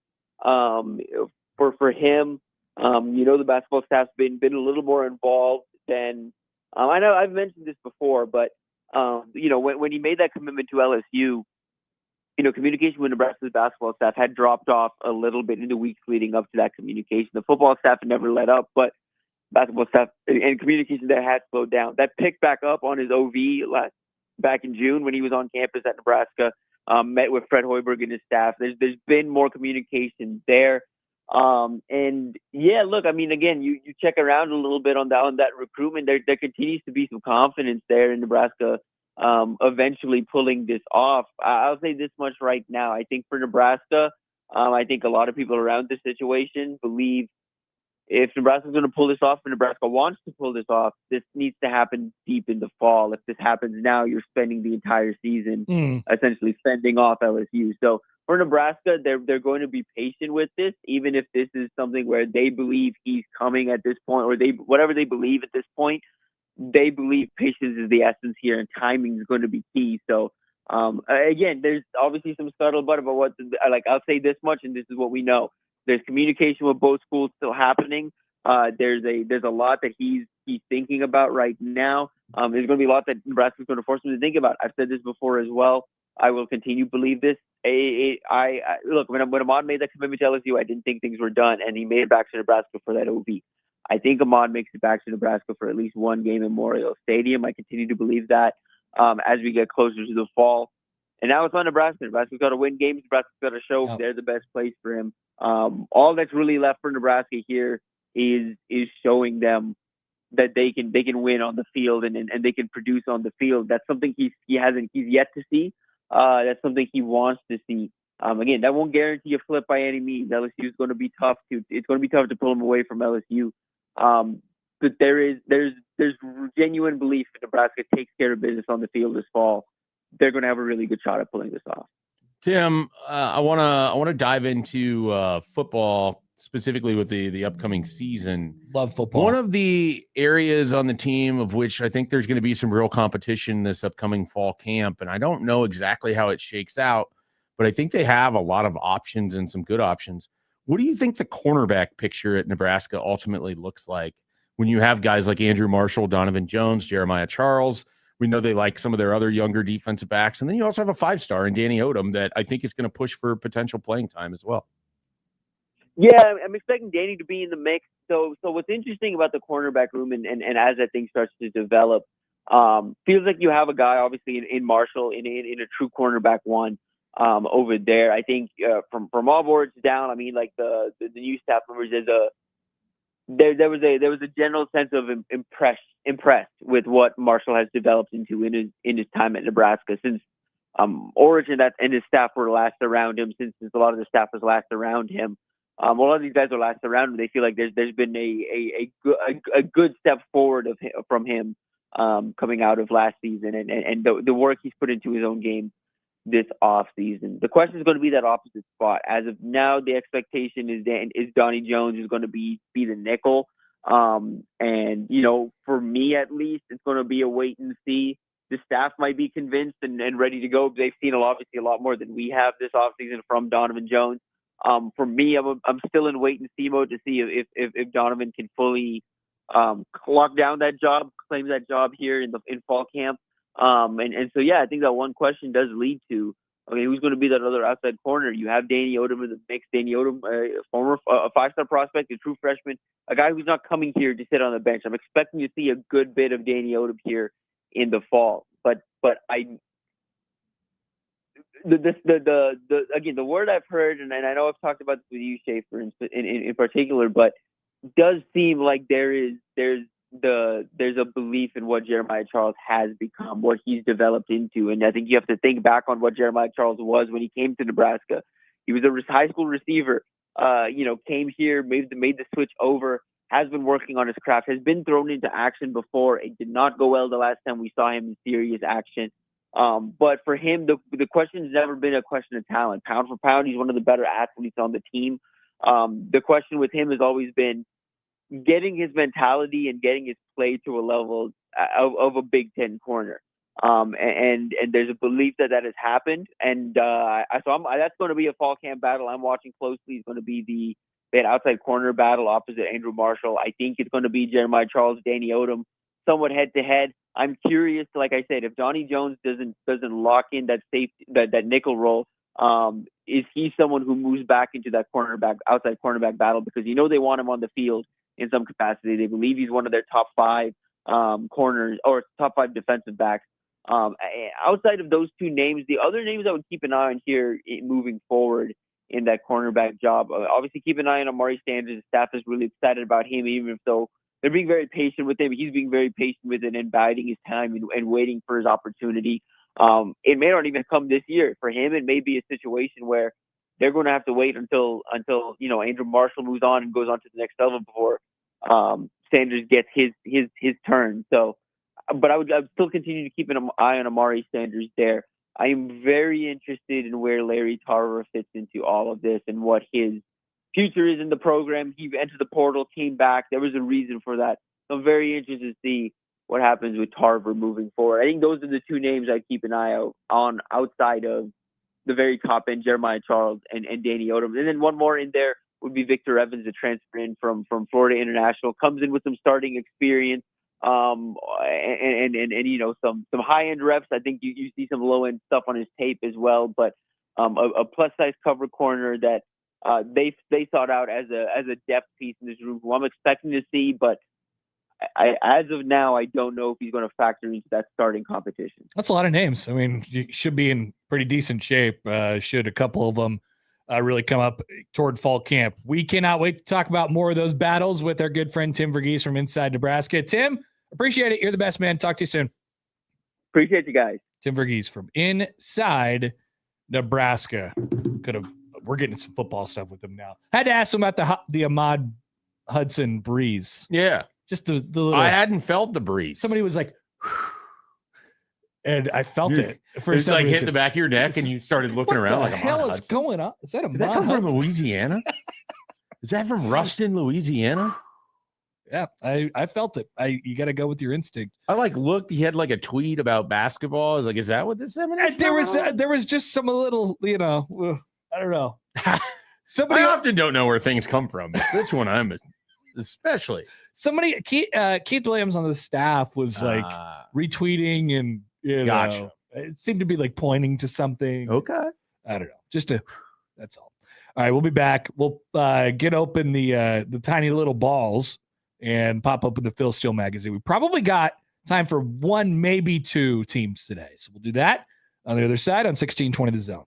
F: For him, the basketball staff's been a little more involved than I know. I've mentioned this before, but when he made that commitment to LSU, communication with Nebraska's basketball staff had dropped off a little bit in the weeks leading up to that communication. The football staff had never let up, but basketball staff and communication there had slowed down. That picked back up on his OV back in June when he was on campus at Nebraska. met with Fred Hoiberg and his staff. There's been more communication there. And yeah, look, I mean, again, you check around a little bit on that recruitment. There continues to be some confidence there in Nebraska, eventually pulling this off. I'll say this much right now. I think for Nebraska, I think a lot of people around this situation believe if Nebraska's going to pull this off, and Nebraska wants to pull this off, this needs to happen deep in the fall. If this happens now, you're spending the entire season essentially fending off LSU. So for Nebraska, they're going to be patient with this, even if this is something where they believe he's coming at this point, or whatever they believe at this point, they believe patience is the essence here, and timing is going to be key. So again, there's obviously some scuttlebutt about what, I'll say this much, and this is what we know. There's communication with both schools still happening. There's a lot that he's thinking about right now. There's going to be a lot that Nebraska's going to force him to think about. I've said this before as well. I will continue to believe this. Look, when Ahmad made that commitment to LSU, I didn't think things were done, and he made it back to Nebraska for that OV. I think Ahmad makes it back to Nebraska for at least one game in Memorial Stadium. I continue to believe that as we get closer to the fall. And now it's on Nebraska. Nebraska's got to win games. Nebraska's got to show they're the best place for him. All that's really left for Nebraska here is showing them that they can win on the field and they can produce on the field. That's something he's yet to see. That's something he wants to see. Again, that won't guarantee a flip by any means. LSU is going to be tough it's going to be tough to pull him away from LSU. But there's genuine belief that Nebraska takes care of business on the field this fall. They're going to have a really good shot at pulling this off.
D: Tim, I want to dive into football, specifically with the upcoming season.
B: Love football.
D: One of the areas on the team of which I think there's going to be some real competition this upcoming fall camp, and I don't know exactly how it shakes out, but I think they have a lot of options and some good options. What do you think the cornerback picture at Nebraska ultimately looks like when you have guys like Andrew Marshall, Donovan Jones, Jeremiah Charles? We know they like some of their other younger defensive backs. And then you also have a 5-star in Danny Odom that I think is going to push for potential playing time as well.
F: Yeah, I'm expecting Danny to be in the mix. So what's interesting about the cornerback room and as that thing starts to develop, feels like you have a guy, obviously, in Marshall, in a true cornerback one over there. I think from all boards down, I mean, like the new staff members, there was a general sense of impressed with what Marshall has developed into in his time at Nebraska since Origin and his staff were last around him. Since a lot of the staff was last around him, a lot of these guys are last around him. They feel like there's been a good step forward from him coming out of last season and the work he's put into his own game this off season. The question is going to be that opposite spot. As of now, the expectation is Donnie Jones is going to be the nickel. And you know, for me at least, it's going to be a wait and see. The staff might be convinced and ready to go. They've seen obviously a lot more than we have this offseason from Donovan Jones. For me, I'm still in wait and see mode to see if Donovan can fully lock down that job, claim that job here in fall camp. And so, yeah, I think that one question does lead to, okay, who's going to be that other outside corner? You have Danny Odom in the mix. Danny Odom, a 5-star prospect, a true freshman, a guy who's not coming here to sit on the bench. I'm expecting to see a good bit of Danny Odom here in the fall. But again, the word I've heard, and I know I've talked about this with you, Schaefer, in particular, but does seem like there's a belief in what Jeremiah Charles has become, what he's developed into. And I think you have to think back on what Jeremiah Charles was when he came to Nebraska. He was a high school receiver, came here, made the switch over, has been working on his craft, has been thrown into action before. It did not go well the last time we saw him in serious action. But for him, the question has never been a question of talent. Pound for pound, he's one of the better athletes on the team. The question with him has always been getting his mentality and getting his play to a level of a Big Ten corner. And there's a belief that has happened. And that's going to be a fall camp battle I'm watching closely. It's going to be that outside corner battle opposite Andrew Marshall. I think it's going to be Jeremiah Charles, Danny Odom, somewhat head to head. I'm curious, like I said, if Donnie Jones doesn't lock in that safety, that nickel role, is he someone who moves back into that outside cornerback battle? Because they want him on the field in some capacity. They believe he's one of their top 5 corners or top 5 defensive backs. Outside of those two names, the other names I would keep an eye on here moving forward in that cornerback job. Obviously, keep an eye on Amari Sanders. The staff is really excited about him, even if though they're being very patient with him. He's being very patient with it and biding his time and waiting for his opportunity. It may not even come this year for him. It may be a situation where they're going to have to wait until Andrew Marshall moves on and goes on to the next level before Sanders gets his turn. So, but I would still continue to keep an eye on Amari Sanders there. I am very interested in where Larry Tarver fits into all of this and what his future is in the program. He entered the portal, came back. There was a reason for that. So I'm very interested to see what happens with Tarver moving forward. I think those are the two names I keep an eye out on outside of the very top end, Jeremiah Charles and Danny Odom. And then one more in there would be Victor Evans, a transfer in from Florida International, comes in with some starting experience. And some high end reps. I think you see some low end stuff on his tape as well, but a plus size cover corner that they sought out as a depth piece in this room, who I'm expecting to see, but as of now, I don't know if he's going to factor into that starting competition.
B: That's a lot of names. I mean, you should be in pretty decent shape. Should a couple of them really come up toward fall camp. We cannot wait to talk about more of those battles with our good friend Tim Verghese from Inside Nebraska. Tim, appreciate it. You're the best, man. Talk to you soon.
F: Appreciate you guys.
B: Tim Verghese from Inside Nebraska. We're getting some football stuff with him now. Had to ask him about the Ahmad Hudson breeze.
D: Yeah.
B: Just the little.
D: I hadn't felt the breeze.
B: Somebody was like, and I felt it.
D: For it's like hit the back of your neck, and you started looking around like,
B: what the hell is going on? Is that a?
D: Did that come from Louisiana? Is that from Ruston, Louisiana?
B: Yeah, I felt it. You got to go with your instinct.
D: I looked. He had a tweet about basketball. I was like, is that what this is?
B: There was just some little, I don't know.
D: I often don't know where things come from, but this one I'm especially.
B: Somebody, Keith Williams on the staff was retweeting and
D: gotcha.
B: It seemed to be pointing to something.
D: Okay,
B: I don't know. That's all. All right, we'll be back. We'll get open the tiny little balls and pop open the Phil Steele magazine. We probably got time for one, maybe two teams today, so we'll do that on the other side on 1620 The Zone.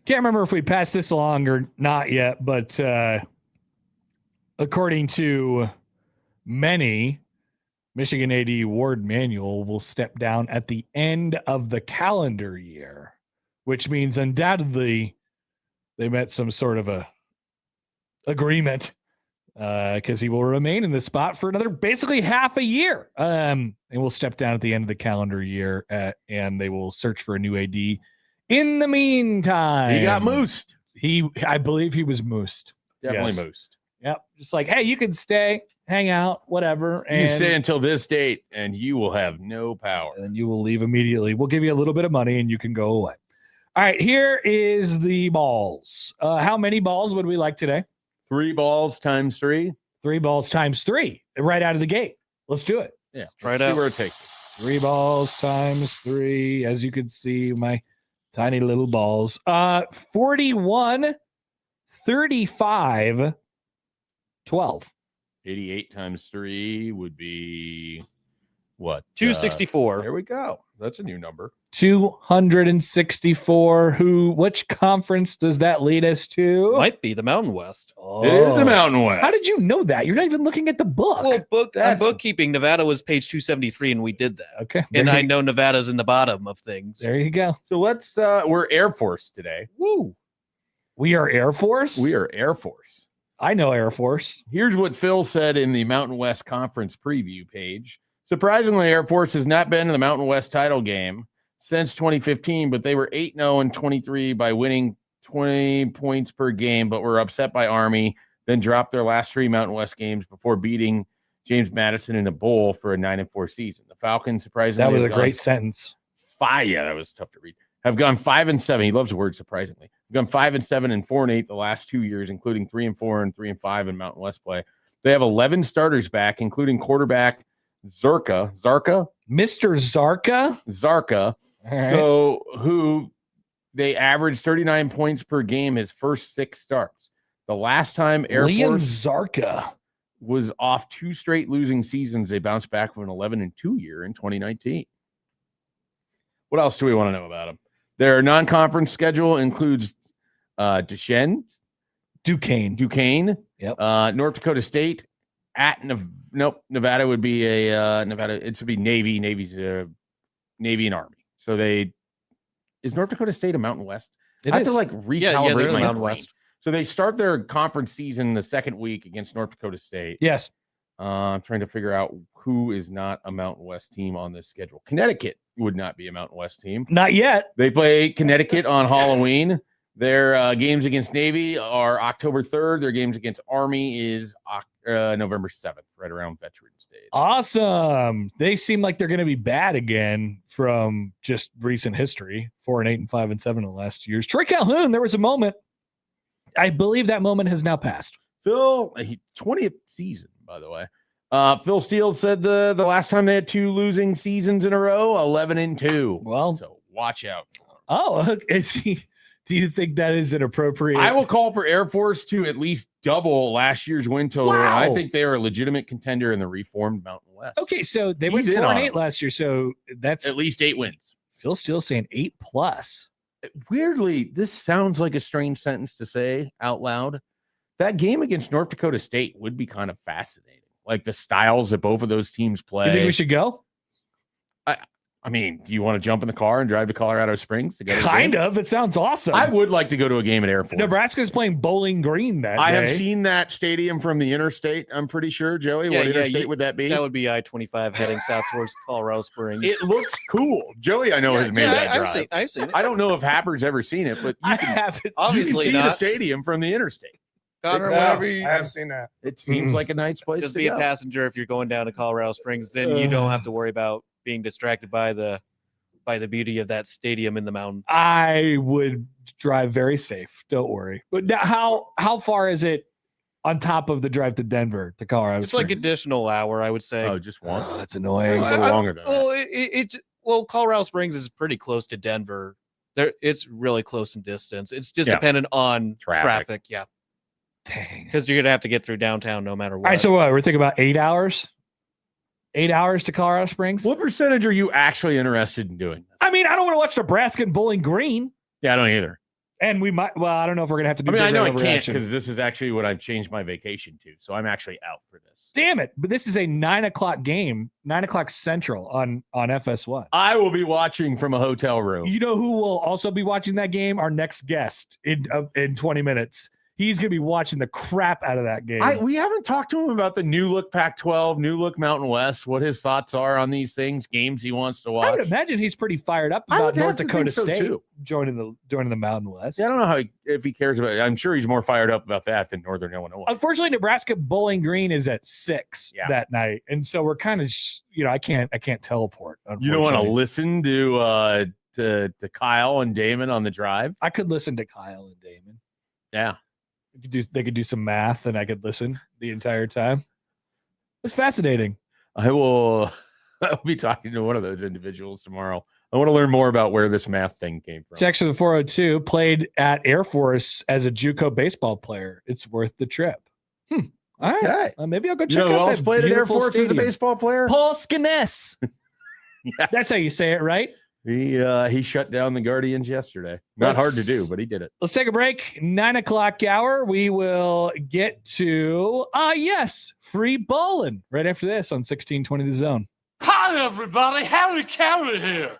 B: Can't remember if we passed this along or not yet, but according to many, Michigan AD Ward Manuel will step down at the end of the calendar year, which means undoubtedly they met some sort of a agreement because he will remain in the spot for another basically half a year. And will step down at the end of the calendar year and they will search for a new AD. In the meantime,
D: He got moosed.
B: I believe he was moosed.
D: Definitely
B: Yes.
D: moosed.
B: Yep. Just like, hey, you can stay, hang out, whatever. And
D: You stay until this date and you will have no power.
B: and you will leave immediately. We'll give you a little bit of money and you can go away. All right, here is the balls. How many balls would we like today?
D: 3 balls times 3.
B: 3 balls times 3 right out of the gate. Let's do it.
D: Yeah.
C: Try it
D: See
C: out.
D: where it takes.
B: 3 balls times 3. As you can see, my tiny little balls. 41, 35, 12.
D: 88 times 3 would be what?
C: 264.
D: There we go. That's a new number.
B: 264. Which conference does that lead us to?
C: Might be the Mountain West.
B: Oh.
D: It is the Mountain West.
B: How did you know that? You're not even looking at the book.
C: Well, on
D: That's-
C: bookkeeping, Nevada was page 273, and we did that.
B: Okay.
C: And
B: there
C: I
B: you-
C: know Nevada's in the bottom of things.
B: There you go.
D: So let's we're Air Force today. Woo.
B: We are Air Force.
D: We are Air Force.
B: I know Air Force.
D: Here's what Phil said in the Mountain West Conference preview page. Surprisingly, Air Force has not been in the Mountain West title game since 2015, but they were 8-0 and 23 by winning 20 points per game, but were upset by Army, then dropped their last 3 Mountain West games before beating James Madison in a bowl for a 9-4 season. The Falcons, surprisingly,
B: That was a
D: have gone
B: great sentence.
D: Yeah, that was tough to read. Have gone 5-7. He loves the word surprisingly. Have gone 5-7 and 4-8 the last 2 years, including 3-4 and 3-5 in Mountain West play. They have 11 starters back, including quarterback Zarka,
B: Mr. Zarka.
D: All right. So who they averaged 39 points per game his first 6 starts. The last time Air
B: Liam
D: Force
B: Zarka.
D: was off 2 straight losing seasons, they bounced back from an 11-2 year in 2019. What else do we want to know about them? Their non-conference schedule includes Duquesne.
B: Yep.
D: North Dakota State at Nevada would be a Nevada. It should be Navy. Navy's Navy and Army. So is North Dakota State a Mountain West?
B: It
D: I have
B: is.
D: to like
C: Yeah,
D: recalibrate
C: they're in
D: my
C: the Mountain
D: brain.
C: West.
D: So they start their conference season the second week against North Dakota State.
B: Yes.
D: I'm trying to figure out who is not a Mountain West team on this schedule. Connecticut would not be a Mountain West team.
B: Not yet.
D: They play Connecticut on Halloween. Their games against Navy are October 3rd. Their games against Army is November 7th, right around Veterans Day.
B: Awesome. They seem like they're going to be bad again from just recent history. 4-8 and 5-7 in the last 2 years. Troy Calhoun, there was a moment. I believe that moment has now passed.
D: Phil, 20th season, by the way. Phil Steele said the last time they had 2 losing seasons in a row, 11-2.
B: Well,
D: So watch out.
B: Do you think that is an appropriate?
D: I will call for Air Force to at least double last year's win total.
B: Wow.
D: I think they are a legitimate contender in the reformed Mountain West.
B: Okay, so they
D: He's
B: went
D: in on
B: 4-8
D: it.
B: last year. So that's
D: At least 8 wins.
B: Phil Steele saying 8+.
D: Weirdly, this sounds like a strange sentence to say out loud. That game against North Dakota State would be kind of fascinating. Like the styles that both of those teams play.
B: You think we should go?
D: I mean, do you want to jump in the car and drive to Colorado Springs to go to a
B: Kind
D: game?
B: of. It sounds awesome.
D: I would like to go to a game at Air Force.
B: Nebraska's playing Bowling Green that
D: I
B: day.
D: have seen that stadium from the interstate. I'm pretty sure, Joey.
C: Yeah,
D: What
C: yeah,
D: interstate would that be?
C: That would be I-25 heading south towards Colorado Springs.
D: It looks cool. Joey, I know, has made that drive.
C: I've seen it.
D: I don't know if Happer's ever seen it, but
B: I
D: you can,
B: haven't.
D: you
C: Obviously
D: can see the
C: not.
D: stadium from the interstate.
C: Connor,
G: No,
C: whenever you
G: I have seen that.
D: It seems like a nice place
C: just
D: to
C: be
D: go.
C: a passenger if you're going down to Colorado Springs, then you don't have to worry about being distracted by the beauty of that stadium in the mountain.
B: I would drive very safe. Don't worry. But now, how far is it on top of the drive to Denver to Colorado
C: It's like
B: Springs?
C: additional hour, I would say.
D: Oh, just one.
B: Oh, that's annoying.
D: a little longer than that.
C: Well, Colorado Springs is pretty close to Denver. It's really close in distance. It's just
D: Yeah.
C: dependent on
D: Traffic.
C: traffic. Yeah,
B: Dang.
C: because you're gonna have to get through downtown no matter what.
B: All right, so what? We're thinking about 8 hours? 8 hours to Colorado Springs?
D: What percentage are you actually interested in doing?
B: I mean, I don't want to watch Nebraska and Bowling Green.
D: Yeah, I don't either.
B: And we might. Well, I don't know if we're gonna have to do.
D: I mean, I
B: big
D: know
B: red
D: I can't
B: overreaction.
D: because this is actually what I've changed my vacation to. So I'm actually out for this.
B: Damn it! But this is a 9:00 game, 9:00 Central on FS1.
D: I will be watching from a hotel room.
B: You know who will also be watching that game? Our next guest in 20 minutes. He's going to be watching the crap out of that game.
D: We haven't talked to him about the new look Pac-12, new look Mountain West, what his thoughts are on these things, games he wants to watch.
B: I would imagine he's pretty fired up about North Dakota State
D: too.
B: joining the Mountain West.
D: Yeah, I don't know if he cares about it. I'm sure he's more fired up about that than Northern Illinois.
B: Unfortunately, Nebraska Bowling Green is at 6 that night, and so we're kind of I can't teleport.
D: You don't want to listen to Kyle and Damon on the drive?
B: I could listen to Kyle and Damon.
D: Yeah.
B: They could do some math and I could listen the entire time. It's fascinating.
D: I'll be talking to one of those individuals tomorrow. I want to learn more about where this math thing came from.
B: Text from the 402 played at Air Force as a JUCO baseball player. It's worth the trip. All right.
D: Okay.
B: Maybe I'll go check out
D: who else
B: that
D: played at Air Force
B: stadium.
D: as a baseball player?
B: Paul Skenes. That's how you say it, right?
D: He shut down the Guardians yesterday. Not hard to do, but he did it.
B: Let's take a break. 9:00 hour. We will get to free bowling right after this on 1620 The Zone.
A: Hi, everybody. Harry Carey here.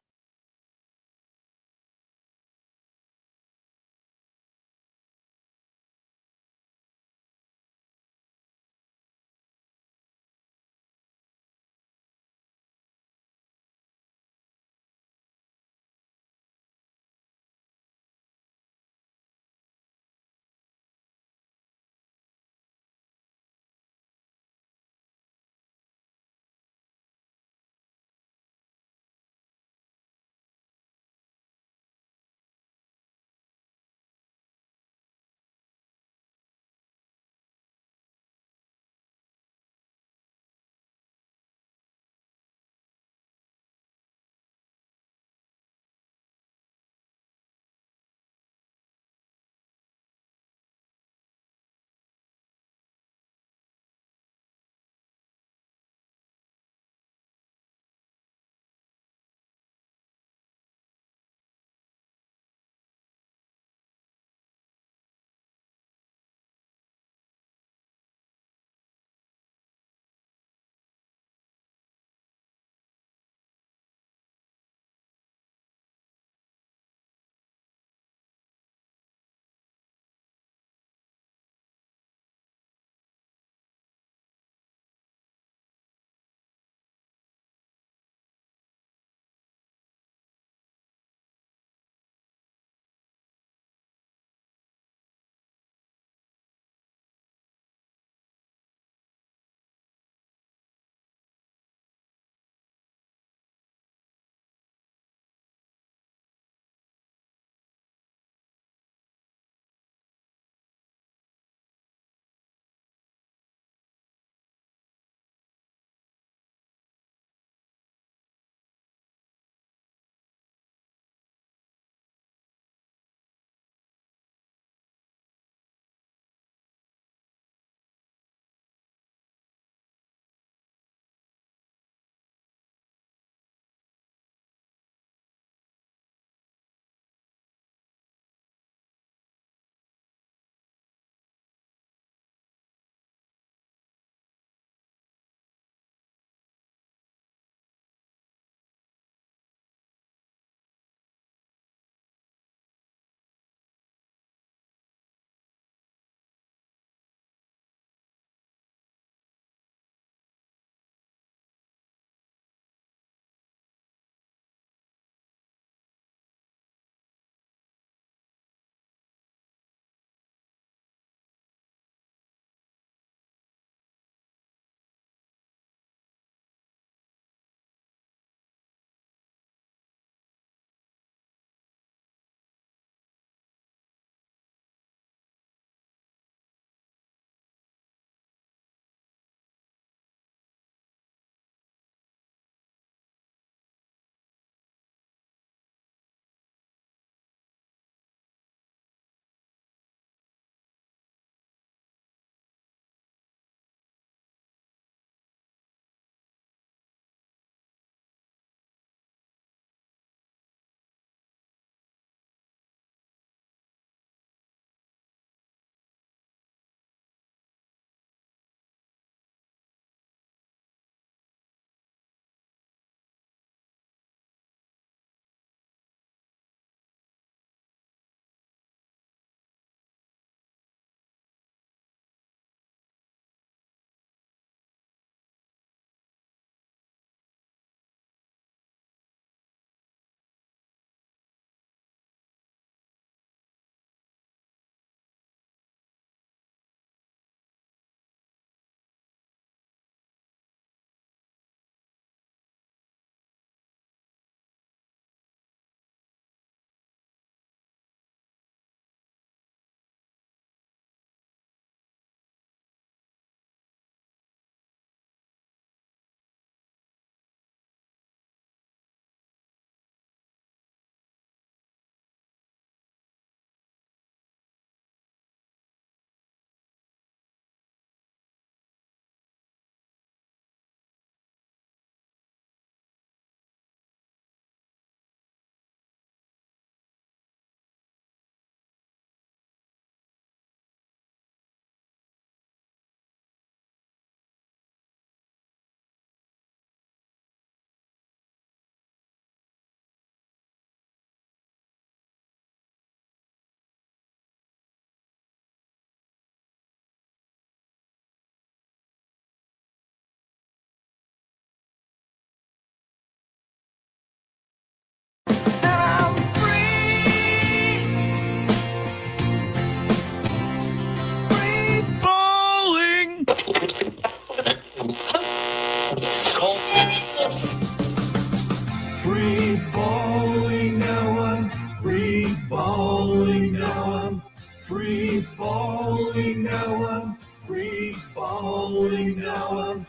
G: balling now, I'm free balling now, I'm free balling now, I'm.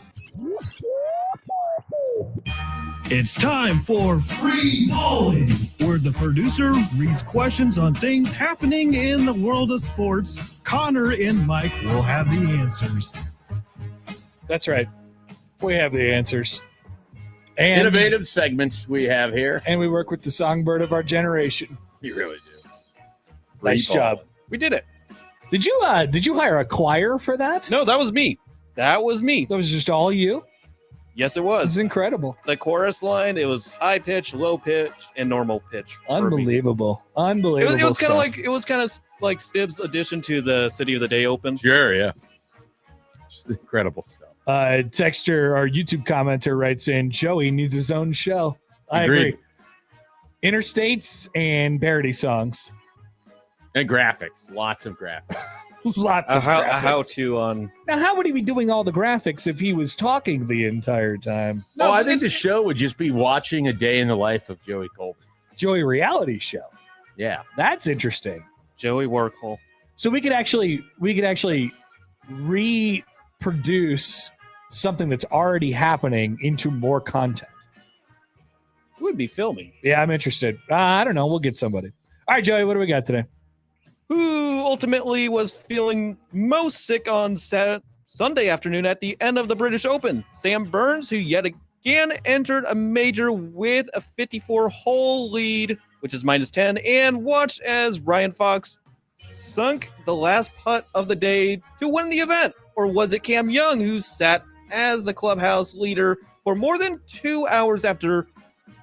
G: It's time for Free Balling, where the producer reads questions on things happening in the world of sports. Connor and Mike will have the answers.
H: That's right. We have the answers. And
D: Innovative segments we have here.
H: And we work with the songbird of our generation.
D: You really do.
H: Nice job.
C: We did it.
H: Did you hire a choir for that?
C: No, that was me. That was me.
H: That was just all you?
C: Yes, it
H: It's
C: was.
H: incredible.
C: The chorus line, it was high pitch, low pitch, and normal pitch. for me.
H: Unbelievable.
C: It
H: Unbelievable.
C: was kind
H: stuff.
C: of like Stibbs' addition to the City of the Day Open.
D: Sure, yeah. Just incredible stuff.
H: Texter, our YouTube commenter, writes in, Joey needs his own show. I
D: Agreed.
H: agree. Interstates and parody songs.
D: And graphics. Lots of graphics.
H: Lots of graphics.
C: How to on.
H: Now, how would he be doing all the graphics if he was talking the entire time?
D: No, I think the show would just be watching a day in the life of Joey Colby.
H: Joey reality show.
D: Yeah.
H: That's interesting.
C: Joey Workhole.
H: So we could actually reproduce something that's already happening into more content.
C: Who would be filming?
H: Yeah, I'm interested. I don't know. We'll get somebody. All right, Joey, what do we got today?
C: Who ultimately was feeling most sick on Sunday afternoon at the end of the British Open? Sam Burns, who yet again entered a major with a 54-hole lead, which is -10, and watched as Ryan Fox sunk the last putt of the day to win the event. Or was it Cam Young, who sat as the clubhouse leader for more than 2 hours after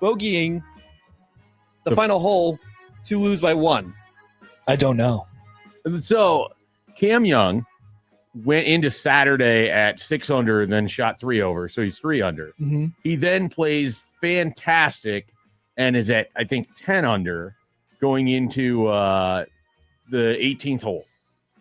C: bogeying the final hole to lose by 1?
H: I don't know.
D: So Cam Young went into Saturday at 6 under and then shot 3 over. So he's 3 under.
H: Mm-hmm.
D: He then plays fantastic and is at, I think, 10 under going into the 18th hole.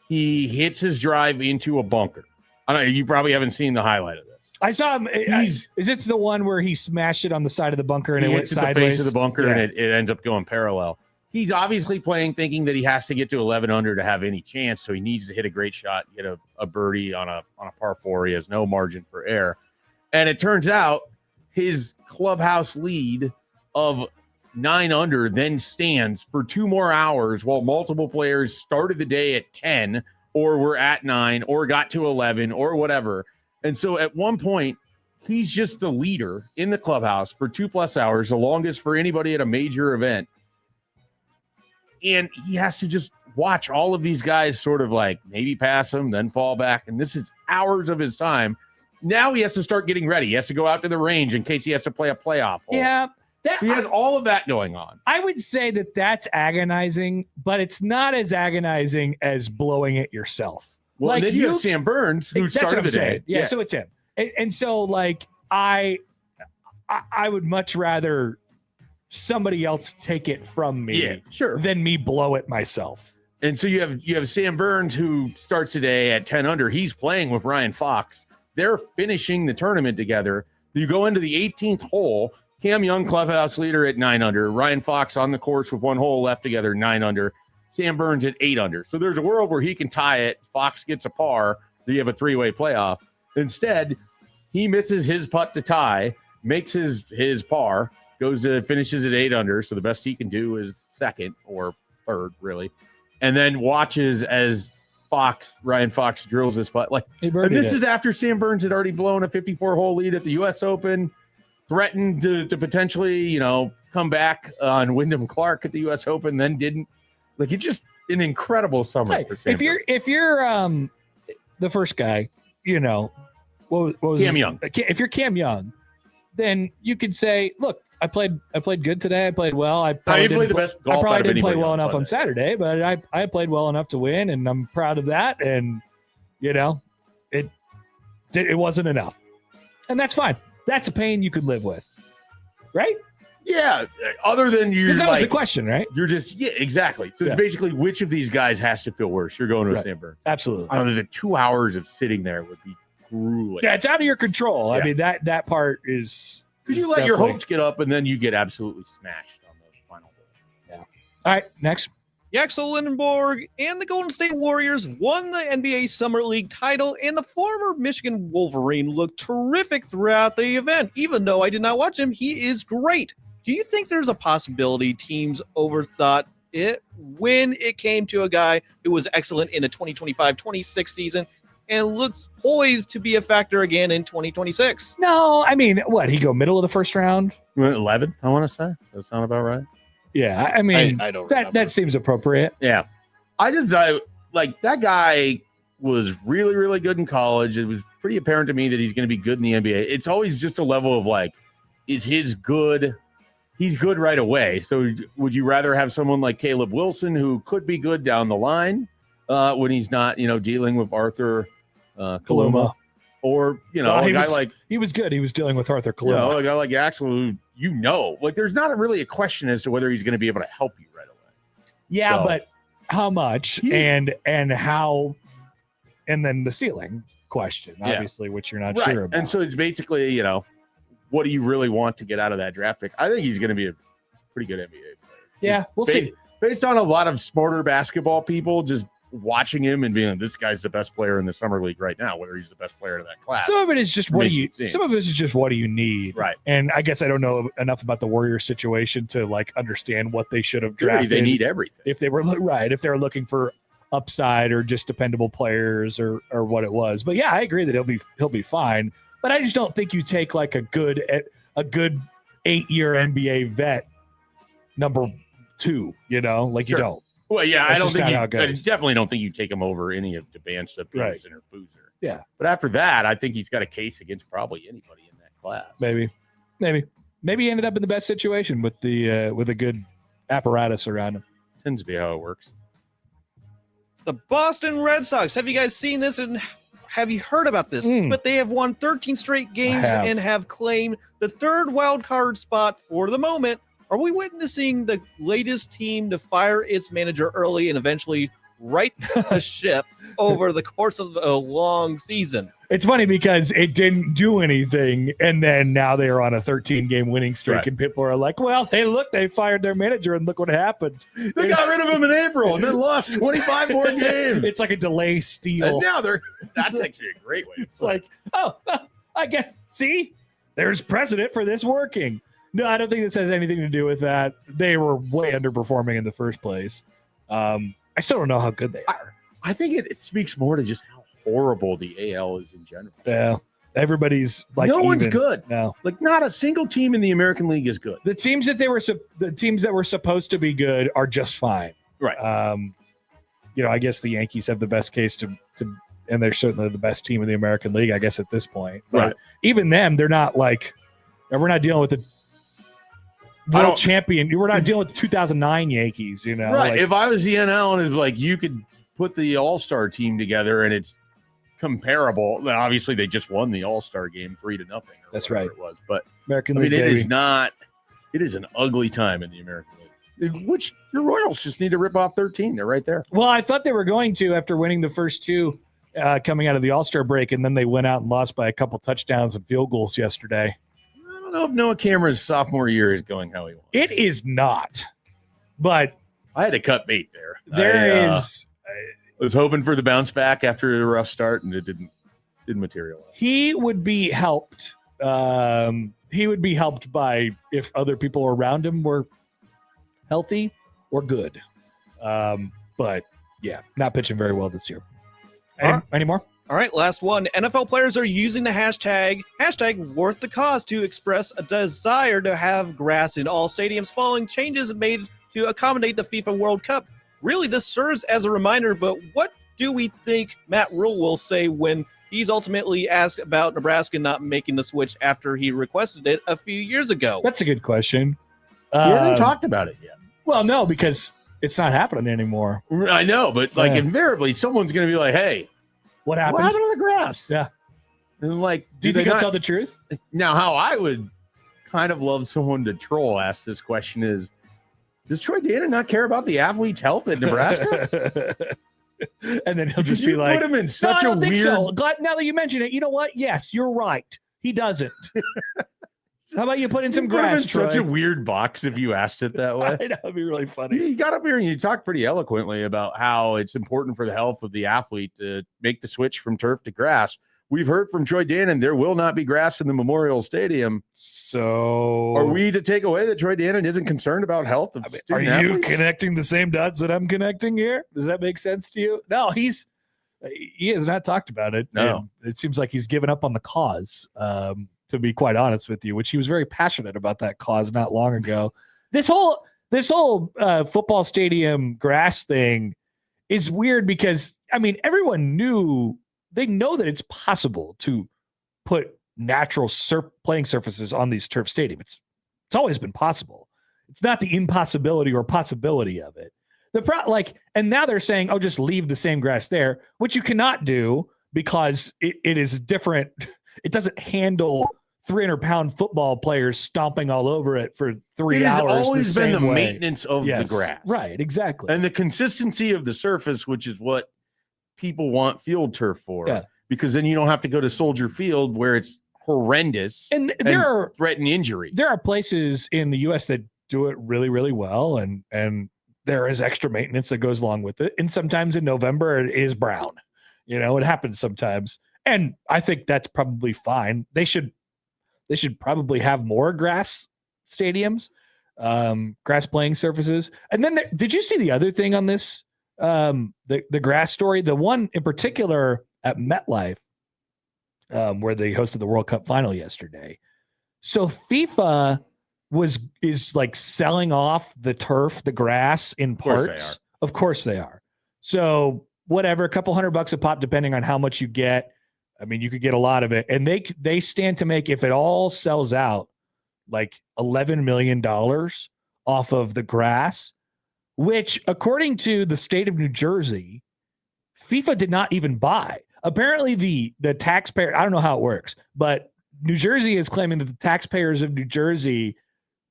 D: He hits his drive into a bunker. I don't know. You probably haven't seen the highlight of this.
H: I saw him. Is it the one where he smashed it on the side of the bunker and
D: He
H: it went
D: hits at the
H: sideways?
D: face of the bunker and it ends up going parallel. He's obviously playing thinking that he has to get to 11 under to have any chance, so he needs to hit a great shot, get a birdie on a par 4. He has no margin for error. And it turns out his clubhouse lead of 9 under then stands for 2 more hours while multiple players started the day at 10 or were at 9 or got to 11 or whatever. And so at one point, he's just the leader in the clubhouse for 2+ hours, the longest for anybody at a major event. And he has to just watch all of these guys sort of like maybe pass him, then fall back. And this is hours of his time. Now he has to start getting ready. He has to go out to the range in case he has to play a playoff hole.
H: Yeah.
D: So he has all of that going on.
H: I would say that's agonizing, but it's not as agonizing as blowing it yourself.
D: Well,
H: like
D: then you have Sam Burns, who
H: that's what
D: started
H: I'm
D: the day.
H: saying. Yeah, so it's him. And so, like, I would much rather somebody else take it from me than me blow it myself.
D: And so you have Sam Burns, who starts today at 10 under. He's playing with Ryan Fox. They're finishing the tournament together. You go into the 18th hole. Cam Young, clubhouse leader at 9 under. Ryan Fox on the course with 1 hole left together, 9 under. Sam Burns at 8 under. So there's a world where he can tie it. Fox gets a par. So you have a 3-way playoff. Instead, he misses his putt to tie, makes his par, finishes at 8 under. So the best he can do is second or third, really. And then watches as Ryan Fox drills his putt. And this is after Sam Burns had already blown a 54-hole lead at the U.S. Open, threatened to potentially, come back on Wyndham Clark at the U.S. Open, then didn't. It's just an incredible summer for Sam Burns.
H: If you're the first guy, what was
D: Cam Young.
H: If you're Cam Young, then you could say, look, I played good today. I played well. I probably didn't play well enough on Saturday, but I played well enough to win, and I'm proud of that. And it wasn't enough, and that's fine. That's a pain you could live with, right?
D: Yeah. Other than you,
H: because that was the question, right?
D: You're just exactly. So it's basically which of these guys has to feel worse. You're going with Sam Burns.
H: Absolutely.
D: Other than 2 hours of sitting there would be grueling.
H: Yeah, it's out of your control. Yeah. I mean that part is.
D: Because you let your hopes get up and then you get absolutely smashed on the final day.
H: Yeah. All right, next.
C: Yaxel Lindenborg and the Golden State Warriors won the NBA Summer League title, and the former Michigan Wolverine looked terrific throughout the event. Even though I did not watch him, he is great. Do you think there's a possibility teams overthought it when it came to a guy who was excellent in the 2025-26 season and looks poised to be a factor again in 2026?
H: No, I mean, what, he go middle of the first round?
D: 11th, I want to say. Does that sound about right?
H: Yeah, I mean,
C: I don't
H: that seems appropriate.
D: Yeah. I like that guy was really, really good in college. It was pretty apparent to me that he's going to be good in the NBA. It's always just a level of like, is his good? He's good right away. So would you rather have someone like Caleb Wilson who could be good down the line when he's not, dealing with Arthur Kaluma? Or, a guy like...
H: He was good. He was dealing with Arthur Kaluma.
D: A guy like Axel who, like, there's not really a question as to whether he's going to be able to help you right away.
H: Yeah, but how much and how, and then the ceiling question, obviously, which you're not sure about.
D: And so it's basically, what do you really want to get out of that draft pick? I think he's going to be a pretty good NBA player.
H: Yeah, we'll see.
D: Based on a lot of smarter basketball people just watching him and being like, this guy's the best player in the summer league right now, whether he's the best player in that class.
H: Some of it is just what do you need?
D: Right.
H: And I guess I don't know enough about the Warriors situation to like understand what they should have drafted.
D: They need everything.
H: If they were if they were looking for upside or just dependable players or what it was. But yeah, I agree that he'll be fine. But I just don't think you take like a good 8-year NBA vet number 2, you don't.
D: Well, yeah,
H: That's
D: I don't think
H: how it goes.
D: I definitely don't think you take him over any of Debanza, Peterson, or Boozer.
H: Yeah.
D: But after that, I think he's got a case against probably anybody in that class.
H: Maybe he ended up in the best situation with a good apparatus around him.
D: Tends to be how it works.
C: The Boston Red Sox. Have you guys seen this and have you heard about this? But they have won 13 straight games and have claimed the 3rd wild card spot for the moment. Are we witnessing the latest team to fire its manager early and eventually right the ship over the course of a long season?
H: It's funny because it didn't do anything, and then now they are on a 13-game winning streak, and people are like, well, they fired their manager, and look what happened.
D: They got rid of him in April and then lost 25 more games.
H: It's like a delay steal.
D: And now that's actually a great way.
H: It's like, I guess, see, there's precedent for this working. No, I don't think this has anything to do with that. They were way underperforming in the first place. I still don't know how good they are.
D: I think it speaks more to just how horrible the AL is in general.
H: Yeah. Everybody's like
D: no one's good.
H: No.
D: Like not a single team in the American League is good.
H: The teams that were supposed to be good are just fine.
D: Right.
H: I guess the Yankees have the best case to and they're certainly the best team in the American League, I guess, at this point. But even them, they're not like we're not dealing with the world champion. We're not dealing with the 2009 Yankees, Right.
D: Like, if I was the NL and it's like you could put the All-Star team together and it's comparable. Obviously, they just won the All-Star game 3-0.
H: That's right.
D: It was, but
H: American League.
D: It is not. It is an ugly time in the American League. Which your Royals just need to rip off 13. They're right there.
H: Well, I thought they were going to after winning the first 2 coming out of the All-Star break, and then they went out and lost by a couple touchdowns and field goals yesterday.
D: I don't know if Noah Cameron's sophomore year is going how he wants.
H: It is not, but
D: I had to cut bait there.
H: I
D: was hoping for the bounce back after a rough start, and it didn't materialize.
H: He would be helped. He would be helped by if other people around him were healthy or good. But yeah, not pitching very well this year. Any more?
C: All right, last one. NFL players are using the hashtag worth the cost to express a desire to have grass in all stadiums following changes made to accommodate the FIFA World Cup. Really, this serves as a reminder, but what do we think Matt Rule will say when he's ultimately asked about Nebraska not making the switch after he requested it a few years ago?
H: That's a good question.
D: We haven't talked about it yet.
H: Well, no, because it's not happening anymore.
D: I know, but invariably someone's going to be like, hey,
H: what happened?
D: What happened on the grass?
H: Yeah.
D: And like,
H: do you think he'll tell the truth?
D: Now, how I would kind of love someone to troll ask this question is, does Troy Dana not care about the athlete's health at Nebraska?
H: And then he'll just be like,
D: put him in such a weird...
H: So. Now that you mention it, you know what? Yes, you're right. He doesn't. How about you put in some
D: It would have been
H: grass, Troy?
D: such a weird box if you asked it that way.
H: I know, it'd be really funny.
D: You got up here and you talked pretty eloquently about how it's important for the health of the athlete to make the switch from turf to grass. We've heard from Troy Dannon there will not be grass in the Memorial Stadium.
H: So
D: are we to take away that Troy Dannon isn't concerned about health of
H: are you
D: athletes?
H: connecting the same dots that I'm connecting here? Does that make sense to you? No, he has not talked about it.
D: No.
H: It seems like he's given up on the cause, to be quite honest with you, which he was very passionate about that cause not long ago. This whole football stadium grass thing is weird because, I mean, everyone they know that it's possible to put natural playing surfaces on these turf stadiums. It's always been possible. It's not the impossibility or possibility of it. And now they're saying, oh, just leave the same grass there, which you cannot do because it is different. It doesn't handle 300-pound football players stomping all over it for 3 hours.
D: It has always been the
H: way.
D: maintenance of the grass.
H: Right, exactly.
D: And the consistency of the surface, which is what people want field turf for.
H: Yeah.
D: Because then you don't have to go to Soldier Field where it's horrendous
H: and
D: threaten injury.
H: There are places in the U.S. that do it really, really well, and there is extra maintenance that goes along with it. And sometimes in November it is brown. It happens sometimes. And I think that's probably fine. They should probably have more grass stadiums, grass playing surfaces. And then did you see the other thing on this? The grass story, the one in particular at MetLife, where they hosted the World Cup final yesterday. So FIFA is like selling off the turf, the grass in parts. Of course they are. So whatever, a couple $100 a pop, depending on how much you get. I mean, you could get a lot of it, and they stand to make, if it all sells out, like $11 million off of the grass, which, according to the state of New Jersey, FIFA did not even buy. Apparently, the taxpayer, I don't know how it works, but New Jersey is claiming that the taxpayers of New Jersey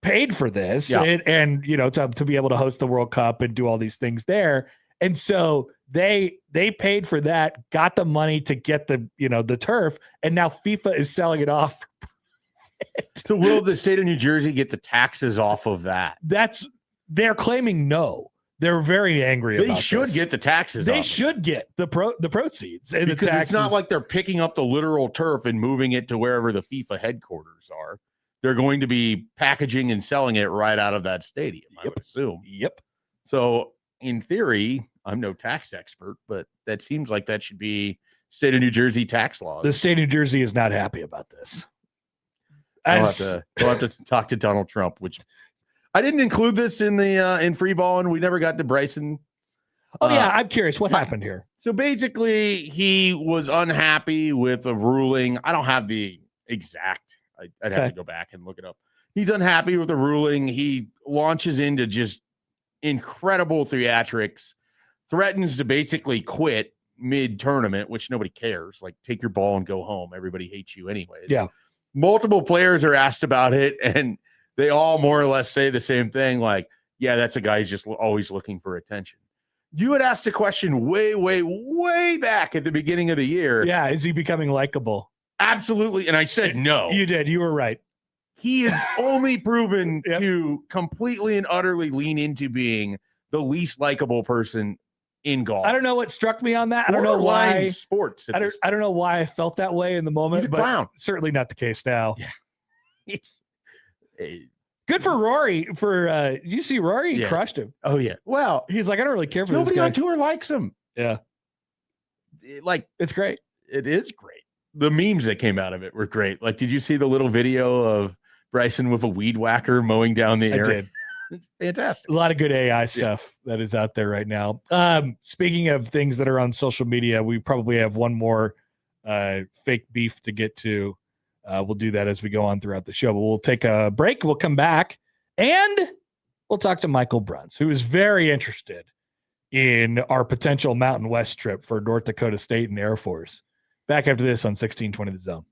H: paid for this, and to be able to host the World Cup and do all these things there. And so they paid for that, got the money to get the turf, and now FIFA is selling it off.
D: So will the state of New Jersey get the taxes off of that?
H: They're claiming no. They're very angry about this.
D: They should get the taxes.
H: They should get the proceeds and
D: because
H: the taxes.
D: It's not like they're picking up the literal turf and moving it to wherever the FIFA headquarters are. They're going to be packaging and selling it right out of that stadium, I would assume.
H: Yep.
D: So in theory, I'm no tax expert, but that seems like that should be state of New Jersey tax laws.
H: The state of New Jersey is not happy about this.
D: We'll have to talk to Donald Trump, which I didn't include this in the in free ball, and we never got to Bryson.
H: Oh yeah, I'm curious what happened here.
D: So basically, he was unhappy with a ruling. I don't have the exact. I'd have to go back and look it up. He's unhappy with the ruling. He launches into just incredible theatrics, threatens to basically quit mid-tournament, which nobody cares. Like, take your ball and go home. Everybody hates you anyways.
H: Yeah.
D: Multiple players are asked about it, and they all more or less say the same thing. Like, yeah, that's a guy who's just always looking for attention. You had asked a question way, way, way back at the beginning of the year.
H: Yeah. Is he becoming likable?
D: Absolutely. And I said no.
H: You did. You were right.
D: He is only proven to completely and utterly lean into being the least likable person in golf.
H: I don't know what struck me on that. I don't know why.
D: Sports.
H: I don't know why I felt that way in the moment.
D: He's a
H: but
D: clown.
H: Certainly not the case now.
D: Yeah.
H: Good for Rory. You see Rory? He crushed him.
D: Oh yeah. Well,
H: he's like, I don't really care for this
D: nobody
H: guy.
D: on tour likes him.
H: Yeah. It's great.
D: It is great. The memes that came out of it were great. Like, did you see the little video of Bryson with a weed whacker mowing down the area?
H: I did.
D: Fantastic.
H: A lot of good AI stuff that is out there right now. Speaking of things that are on social media, we probably have one more fake beef to get to. We'll do that as we go on throughout the show, but we'll take a break. We'll come back and we'll talk to Michael Bruns, who is very interested in our potential Mountain West trip for North Dakota State and Air Force. Back after this on 1620 The Zone.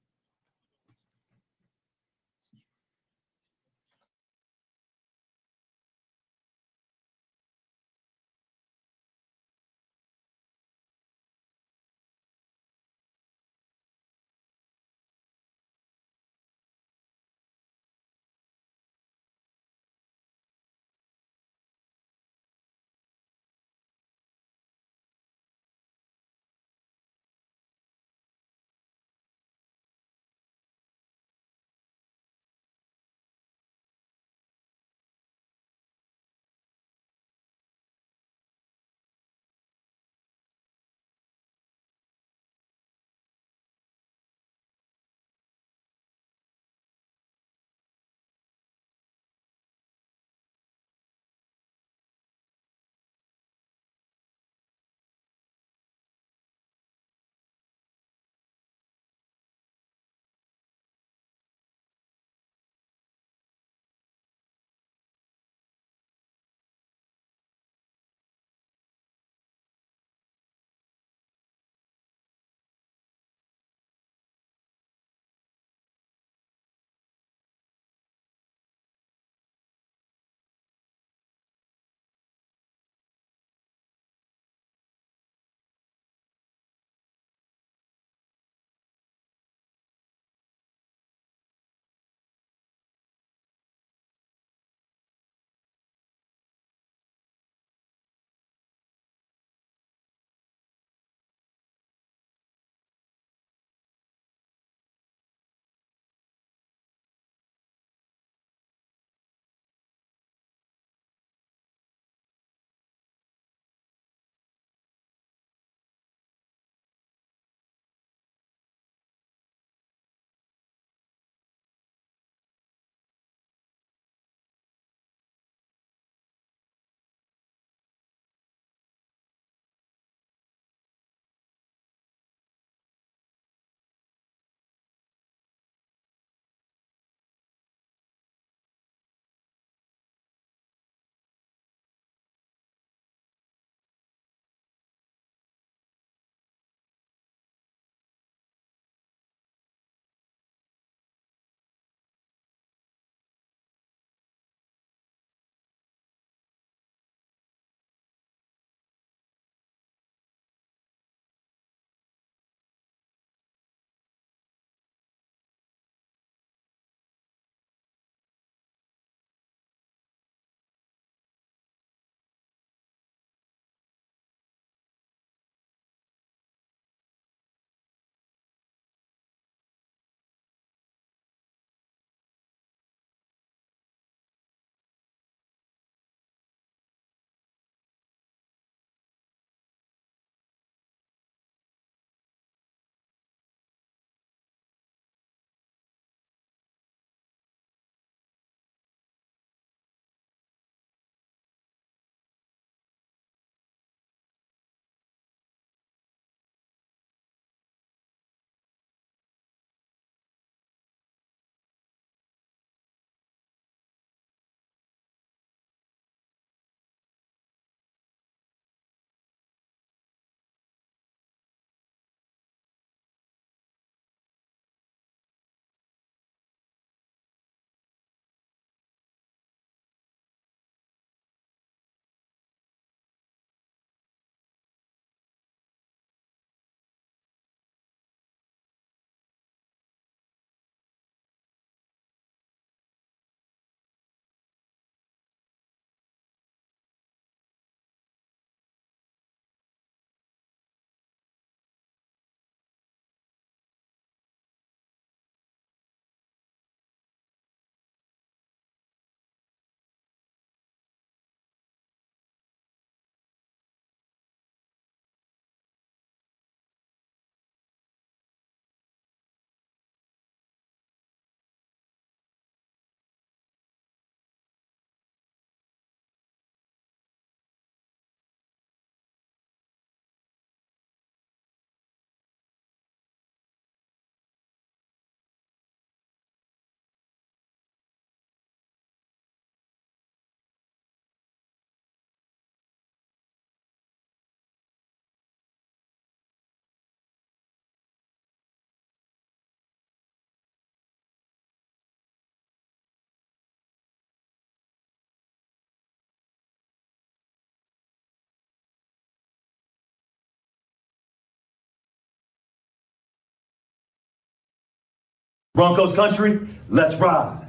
I: Broncos country, let's ride.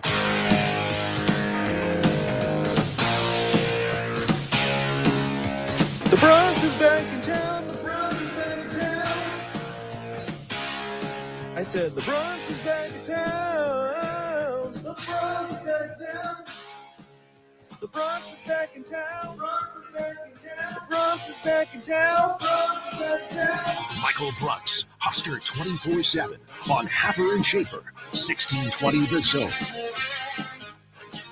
J: The Bronx is back in town. The Bronx is back in town. I said the Bronx is back in town. The Bronx is back in town. The Bronx is back in town. Bronx is back in town. The Bronx is back in town. Bronx is back in town.
K: Michael Brooks, Husker 24/7 on Happer and Schaefer, 1620 The Zone.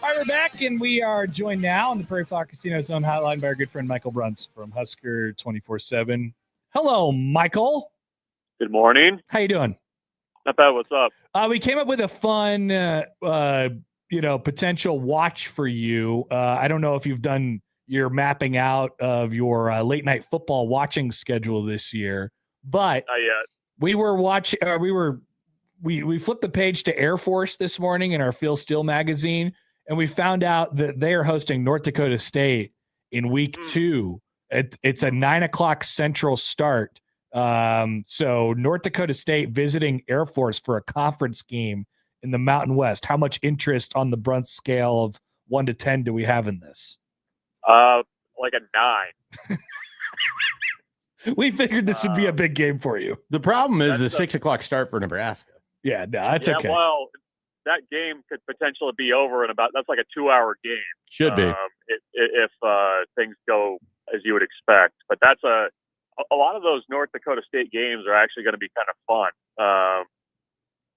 H: All right, we're back, and we are joined now on the Prairie Flower Casino Zone hotline by our good friend Michael Bruntz from Husker 24/7. Hello, Michael.
L: Good morning.
H: How you doing?
L: Not bad. What's up?
H: We came up with a fun, potential watch for you. I don't know if you've done your mapping out of your late night football watching schedule this year, but
L: not yet.
H: We were watching. We flipped the page to Air Force this morning in our Phil Steele magazine, and we found out that they are hosting North Dakota State in week 2. It's a 9:00 Central start. So North Dakota State visiting Air Force for a conference game in the Mountain West. How much interest on the Brunt scale of 1 to 10 do we have in this?
L: Like a 9.
H: We figured this would be a big game for you.
D: The problem is the 6:00 start for Nebraska.
H: Yeah, no, that's okay.
L: Well, that game could potentially be over in that's like a 2-hour game.
D: Should be.
L: If things go as you would expect. But that's a lot of those North Dakota State games are actually going to be kind of fun.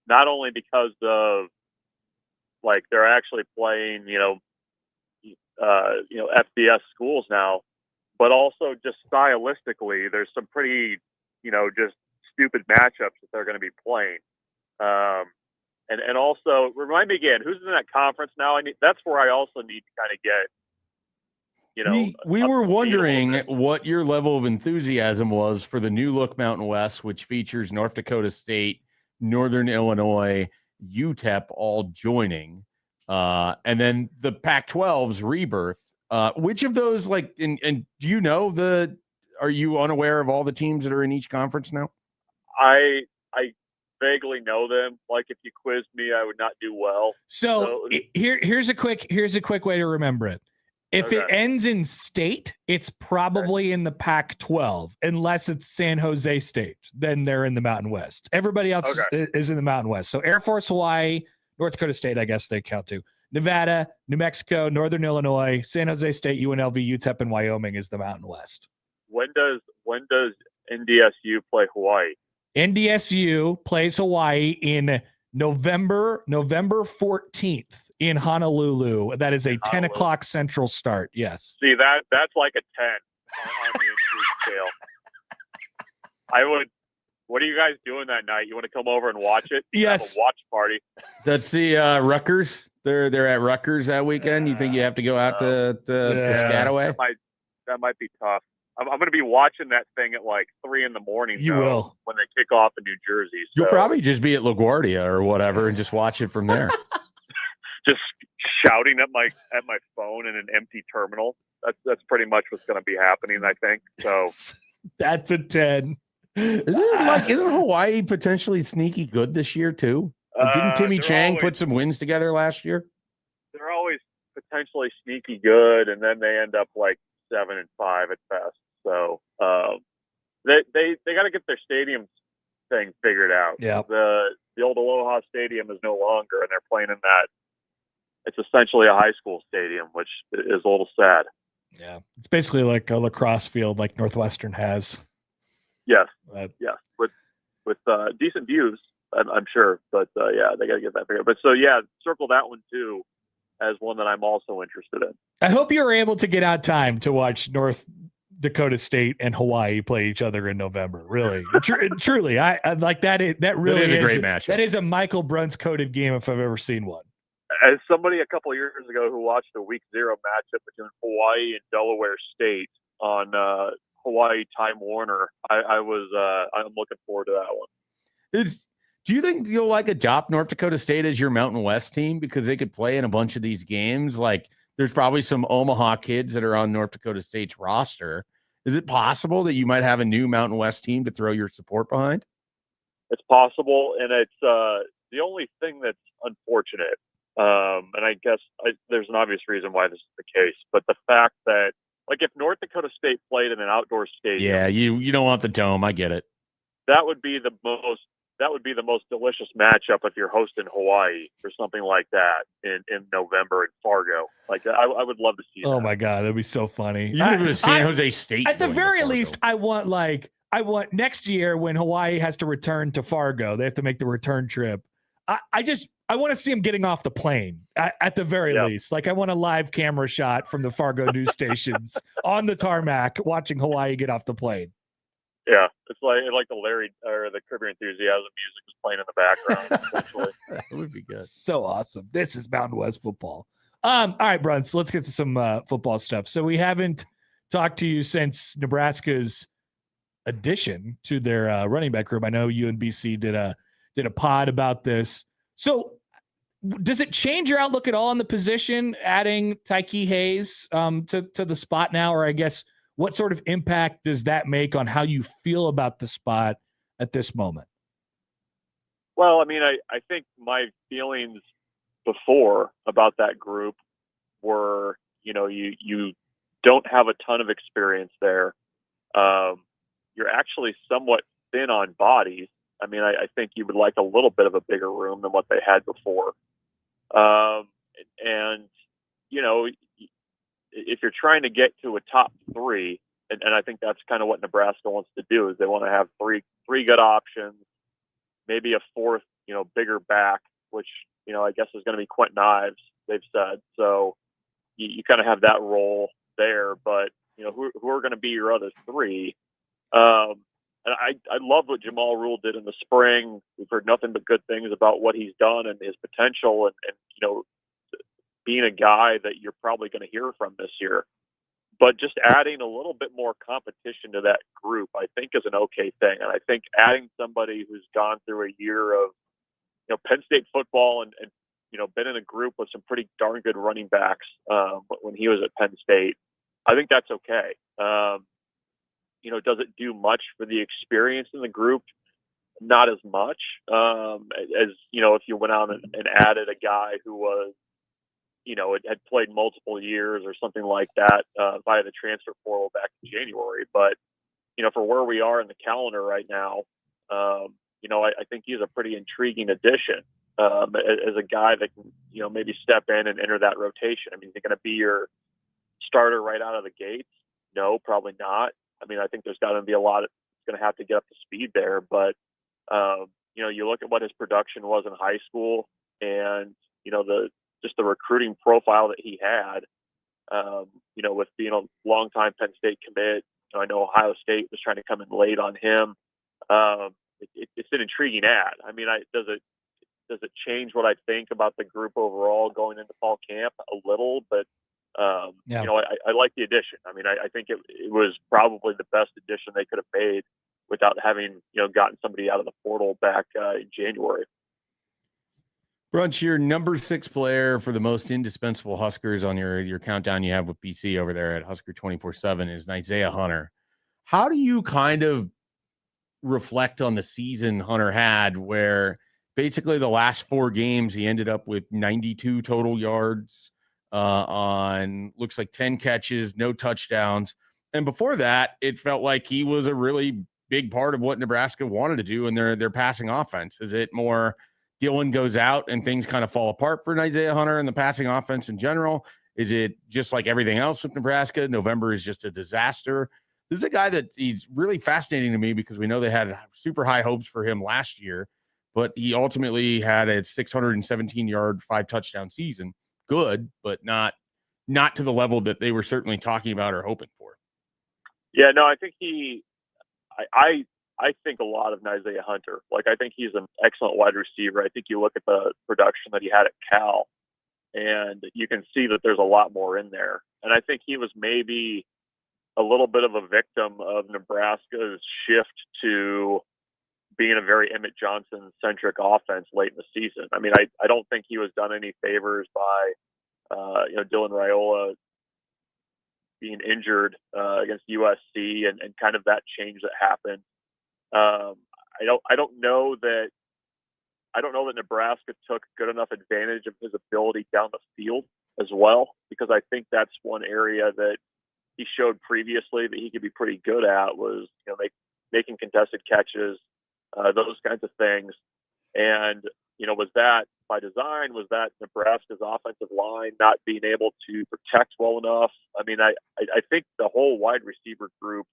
L: Not only because of they're actually playing, FBS schools now, but also just stylistically, there's some pretty, just stupid matchups that they're going to be playing. And also remind me again, who's in that conference now? That's where I also need to kind of get,
D: we were wondering what your level of enthusiasm was for the new look Mountain West, which features North Dakota State, Northern Illinois, UTEP all joining, and then the Pac-12's rebirth. Which of those, and do you know are you unaware of all the teams that are in each conference now?
L: I vaguely know them. If you quizzed me, I would not do well.
H: So here's a quick way to remember it. If it ends in state, it's probably in the Pac-12, unless it's San Jose State. Then they're in the Mountain West. Everybody else is in the Mountain West. So Air Force, Hawaii, North Dakota State, I guess they count too. Nevada, New Mexico, Northern Illinois, San Jose State, UNLV, UTEP, and Wyoming is the Mountain West.
L: When does NDSU play Hawaii?
H: NDSU plays Hawaii in November 14th in Honolulu. That is a 10:00 Central start. Yes.
L: See, that's like a 10 on the intrigue scale. What are you guys doing that night? You want to come over and watch it?
H: Yes.
L: Have a watch party.
D: That's the Rutgers. They're at Rutgers that weekend. You think you have to go out to Piscataway?
L: That might be tough. I'm going to be watching that thing at 3 a.m.
H: You will
L: when they kick off in New Jersey. So.
D: You'll probably just be at LaGuardia or whatever and just watch it from there.
L: Just shouting at my phone in an empty terminal. That's pretty much what's going to be happening, I think. So
H: that's a 10.
D: Isn't Hawaii potentially sneaky good this year too? Didn't Timmy Chang put some wins together last year?
L: They're always potentially sneaky good, and then they end up 7-5 at best. So they got to get their stadium thing figured out.
H: Yeah.
L: The old Aloha Stadium is no longer, and they're playing in that. It's essentially a high school stadium, which is a little sad.
H: Yeah, it's basically like a lacrosse field, like Northwestern has.
L: Yes, yes, with decent views, I'm sure. But they got to get that figured out. But circle that one too as one that I'm also interested in.
H: I hope you're able to get out time to watch North Dakota State and Hawaii play each other in November. Really, truly, I like that. That really is a great match. That is a Michael Bruntz coded game if I've ever seen one.
L: As somebody a couple of years ago who watched a week 0 matchup between Hawaii and Delaware State on Hawaii Time Warner, I'm looking forward to that one.
D: Do you think you'll adopt North Dakota State as your Mountain West team because they could play in a bunch of these games? There's probably some Omaha kids that are on North Dakota State's roster. Is it possible that you might have a new Mountain West team to throw your support behind?
L: It's possible, and it's The only thing that's unfortunate, and I guess there's an obvious reason why this is the case, but the fact that, like, if North Dakota State played in an outdoor stadium,
D: Yeah, you don't want the dome. I get it.
L: that would be the most delicious matchup if you're hosting Hawaii or something like that in November in Fargo. Like, I would love to see that.
B: Oh my God, that'd be so funny.
D: Even if it's San Jose State.
B: At the very least, I want next year when Hawaii has to return to Fargo, they have to make the return trip. I want to see him getting off the plane at the very least. Like, I want a live camera shot from the Fargo news stations on the tarmac watching Hawaii get off the plane.
L: Yeah, it's like the Larry or the Curb Your Enthusiasm music is playing in the background. Essentially,
D: that would be good.
B: So awesome. This is Mountain West football. All right, Brun. So let's get to some football stuff. So we haven't talked to you since Nebraska's addition to their running back group. I know you and BC did a pod about this. So does it change your outlook at all on the position, adding Tyke Hayes to the spot now, or I guess? What sort of impact does that make on how you feel about the spot at this moment?
L: Well, I mean, I think my feelings before about that group were, you don't have a ton of experience there. You're actually somewhat thin on bodies. I mean, I think you would like a little bit of a bigger room than what they had before. And, if you're trying to get to a top three, and I think that's kind of what Nebraska wants to do, is they want to have three good options, maybe a fourth, bigger back, which, I guess is going to be Quentin Ives, they've said. So you kind of have that role there, but, who are going to be your other three? And I love what Jamal Rule did in the spring. We've heard nothing but good things about what he's done and his potential and being a guy that you're probably going to hear from this year. But just adding a little bit more competition to that group, I think, is an okay thing. And I think adding somebody who's gone through a year of, Penn State football and been in a group with some pretty darn good running backs when he was at Penn State, I think that's okay. Does it do much for the experience in the group? Not as much as, if you went out and added a guy who was, had played multiple years or something like that via the transfer portal back in January. But, for where we are in the calendar right now, I think he's a pretty intriguing addition as a guy that can, maybe step in and enter that rotation. I mean, is he going to be your starter right out of the gates? No, probably not. I mean, I think there's got to be a lot. It's going to have to get up to speed there. But, you look at what his production was in high school and, just the recruiting profile that he had, with being a longtime Penn State commit. I know Ohio State was trying to come in late on him. It's an intriguing ad. I mean, does it change what I think about the group overall going into fall camp? A little, but I like the addition. I mean, I think it was probably the best addition they could have made without having gotten somebody out of the portal back in January.
D: Brunch, your number 6 player for the most indispensable Huskers on your countdown you have with BC over there at Husker 24/7 is Isaiah Hunter. How do you kind of reflect on the season Hunter had, where basically the last 4 games he ended up with 92 total yards on looks like 10 catches, no touchdowns, and before that it felt like he was a really big part of what Nebraska wanted to do in their passing offense? Is it more Dylan goes out and things kind of fall apart for Isaiah Hunter and the passing offense in general? Is it just like everything else with Nebraska? November is just a disaster. This is a guy that he's really fascinating to me because we know they had super high hopes for him last year, but he ultimately had a 617-yard, 5-touchdown season. Good, but not to the level that they were certainly talking about or hoping for.
L: Yeah, no, I think I think a lot of Isaiah Hunter. Like, I think he's an excellent wide receiver. I think you look at the production that he had at Cal, and you can see that there's a lot more in there. And I think he was maybe a little bit of a victim of Nebraska's shift to being a very Emmett Johnson-centric offense late in the season. I mean, I don't think he was done any favors by, Dylan Raiola being injured against USC and kind of that change that happened. I don't know that I don't know that Nebraska took good enough advantage of his ability down the field as well, because I think that's one area that he showed previously that he could be pretty good at was, making contested catches, those kinds of things. And, was that by design? Was that Nebraska's offensive line not being able to protect well enough? I mean, I think the whole wide receiver group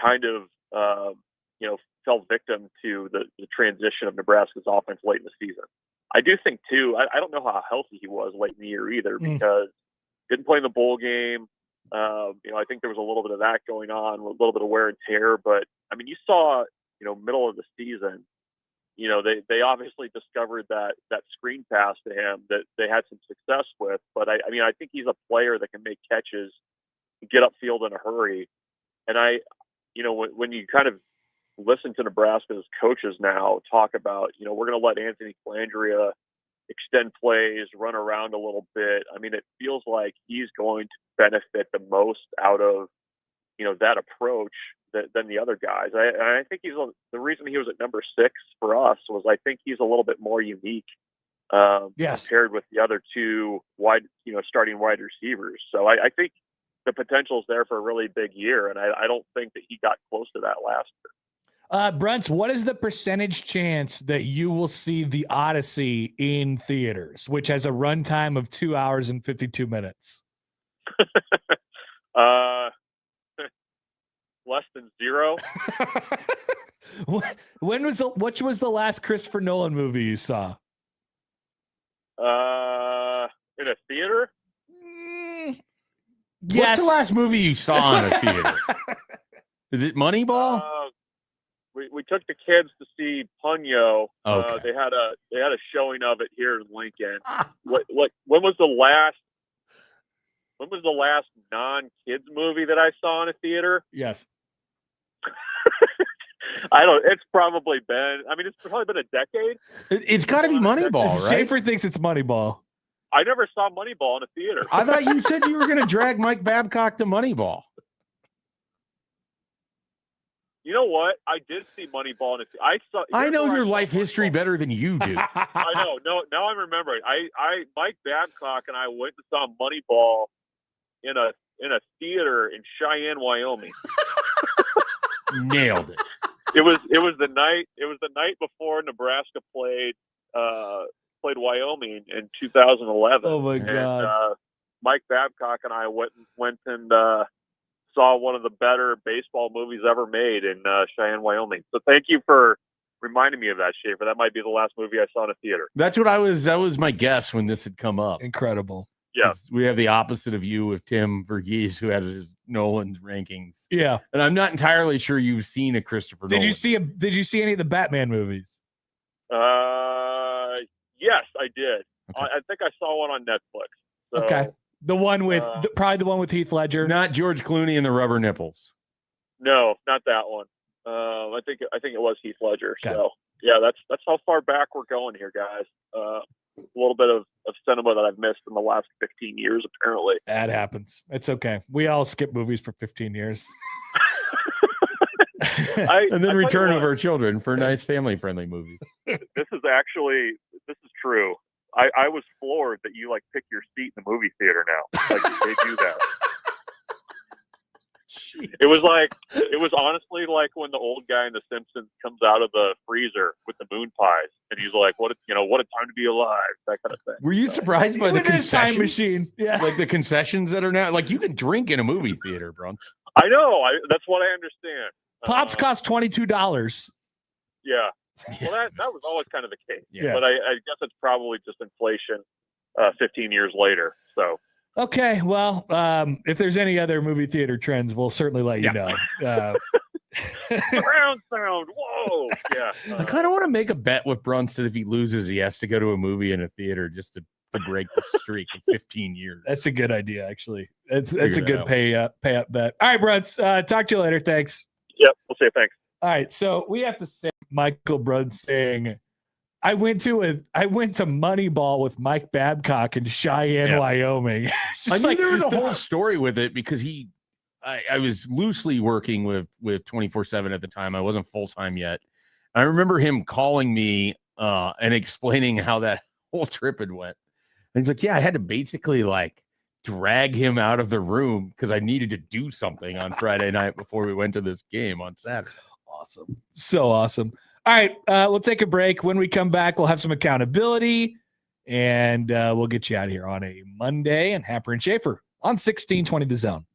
L: kind of, fell victim to the transition of Nebraska's offense late in the season. I do think, too, I don't know how healthy he was late in the year either, because didn't play in the bowl game. I think there was a little bit of that going on, a little bit of wear and tear. But, I mean, you saw, middle of the season, they obviously discovered that screen pass to him that they had some success with. But, I think he's a player that can make catches, get upfield in a hurry. And when you kind of listen to Nebraska's coaches now talk about, we're going to let Anthony Calandria extend plays, run around a little bit. I mean, it feels like he's going to benefit the most out of, that approach than the other guys. I think the reason he was at number 6 for us was I think he's a little bit more unique compared with the other two starting wide receivers. So I think the potential is there for a really big year, and I don't think that he got close to that last year.
H: Brents, what is the percentage chance that you will see The Odyssey in theaters, which has a runtime of 2 hours and 52 minutes?
L: Less than 0.
H: Which was the last Christopher Nolan movie you saw?
L: In a theater?
H: Yes.
D: What's the last movie you saw in a theater? Is it Moneyball?
L: We took the kids to see Punyo.
D: Okay.
L: They had a showing of it here in Lincoln. When was the last non-kids movie that I saw in a theater?
H: Yes.
L: It's probably been a decade.
D: It's got to be Moneyball, right?
H: Schaefer thinks it's Moneyball.
L: I never saw Moneyball in a theater.
D: I thought you said you were going to drag Mike Babcock to Moneyball.
L: You know what? I did see Moneyball in a theater.
D: I know your life history better than you do.
L: I know. No, now I'm remembering. Mike Babcock and I went and saw Moneyball in a theater in Cheyenne, Wyoming.
D: Nailed it.
L: It was the night before Nebraska played Wyoming in 2011.
H: Oh my God!
L: And, Mike Babcock and I went and saw one of the better baseball movies ever made in Cheyenne, Wyoming. So thank you for reminding me of that, Schaefer. That might be the last movie I saw in a theater.
D: That's what that was my guess when this had come up.
H: Incredible.
L: Yeah.
D: We have the opposite of you with Tim Verghese, who has his Nolan's rankings.
H: Yeah.
D: And I'm not entirely sure you've seen a Christopher Nolan.
H: Did you see any of the Batman movies?
L: Yes, I did.
D: Okay.
L: I think I saw one on Netflix. So,
H: Okay. The one with probably the one with Heath Ledger.
D: Not George Clooney and the rubber nipples.
L: No, not that one. I think it was Heath Ledger.
H: Okay.
L: So yeah, that's how far back we're going here, guys. A little bit of cinema that I've missed in the last 15 years, apparently.
H: That happens. It's okay. We all skip movies for 15 years.
D: And then Return of Our Children for nice family-friendly movies.
L: This is true. I was floored that you pick your seat in the movie theater now. They do that. It was honestly like when the old guy in The Simpsons comes out of the freezer with the moon pies, and he's like, "What a time to be alive!" That kind of thing.
D: Were you surprised by the concessions?
H: Time machine, yeah.
D: Like the concessions that are now, you can drink in a movie theater, bro.
L: I know. That's what I understand.
H: Pops cost $22.
L: Yeah. Well, that was always kind of the case.
H: Yeah.
L: But I guess it's probably just inflation 15 years later. So.
H: Okay, well, if there's any other movie theater trends, we'll certainly let you know.
L: Surround sound, whoa! Yeah,
D: I kind of want to make a bet with Brunson. If he loses, he has to go to a movie in a theater just to break the streak of 15 years.
H: That's a good idea, actually. That's a good pay up bet. All right, Bruns, talk to you later. Thanks.
L: Yep, we'll say thanks.
H: All right, so we have to say Michael Bruns saying, I went to Moneyball with Mike Babcock in Cheyenne, Wyoming.
D: I mean, there was a whole story with it because I was loosely working with 24/7 at the time. I wasn't full time yet. I remember him calling me and explaining how that whole trip had went. And he's like, yeah, I had to basically like drag him out of the room because I needed to do something on Friday night before we went to this game on Saturday.
H: Awesome. So awesome. All right. We'll take a break. When we come back, we'll have some accountability and we'll get you out of here on a Monday and Happer and Schaefer on 1620 The Zone.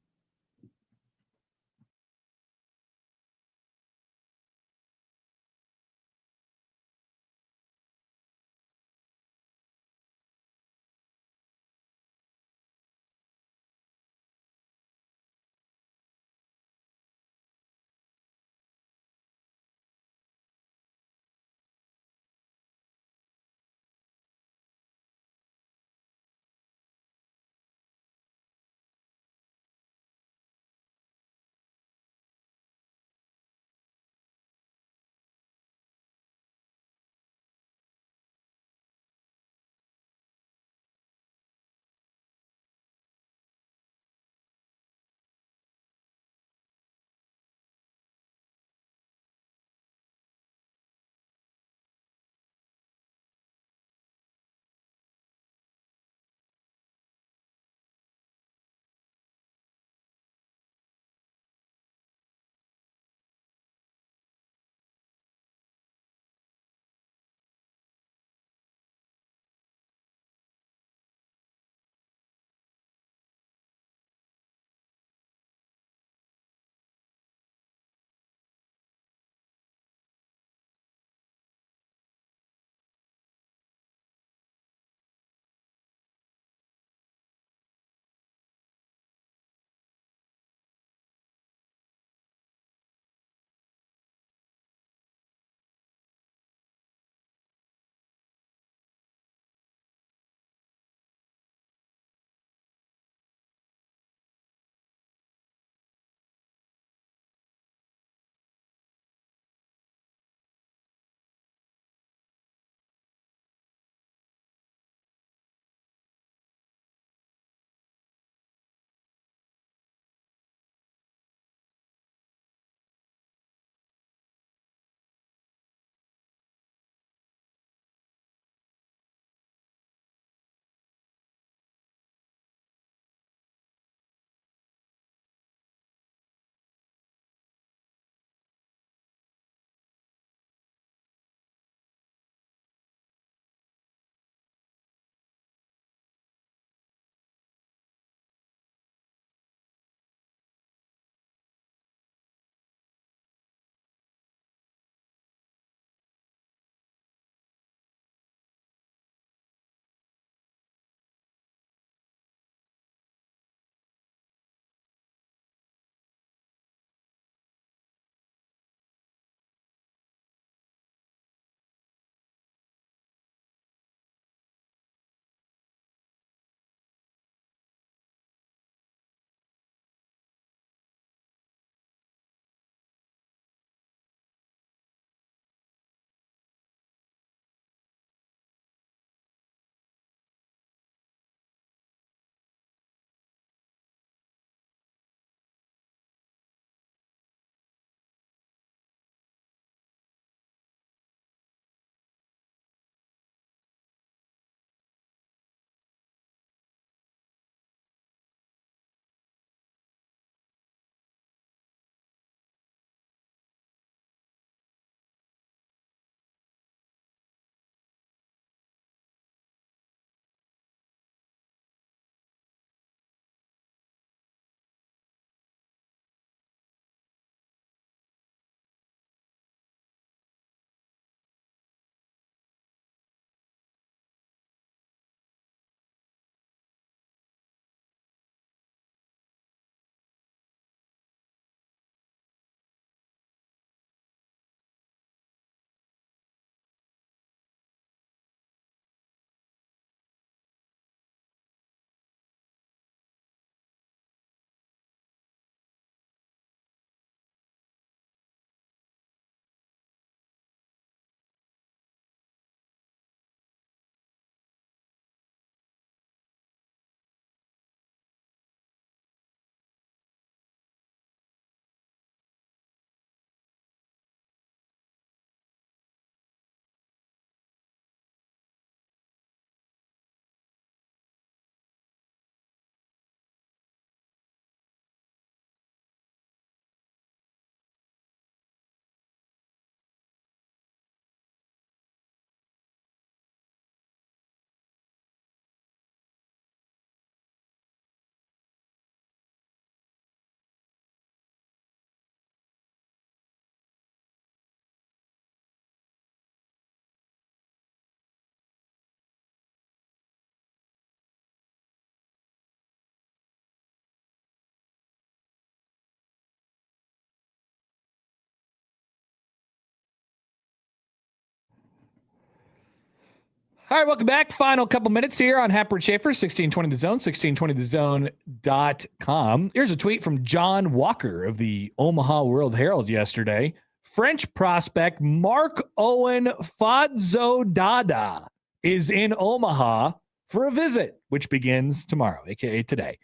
H: All right, welcome back. Final couple minutes here on Happer and Schaefer, 1620 The Zone, 1620thezone.com. Here's a tweet from John Walker of the Omaha World Herald yesterday. French prospect Mark Owen Fadzodada is in Omaha for a visit, which begins tomorrow, a.k.a. today.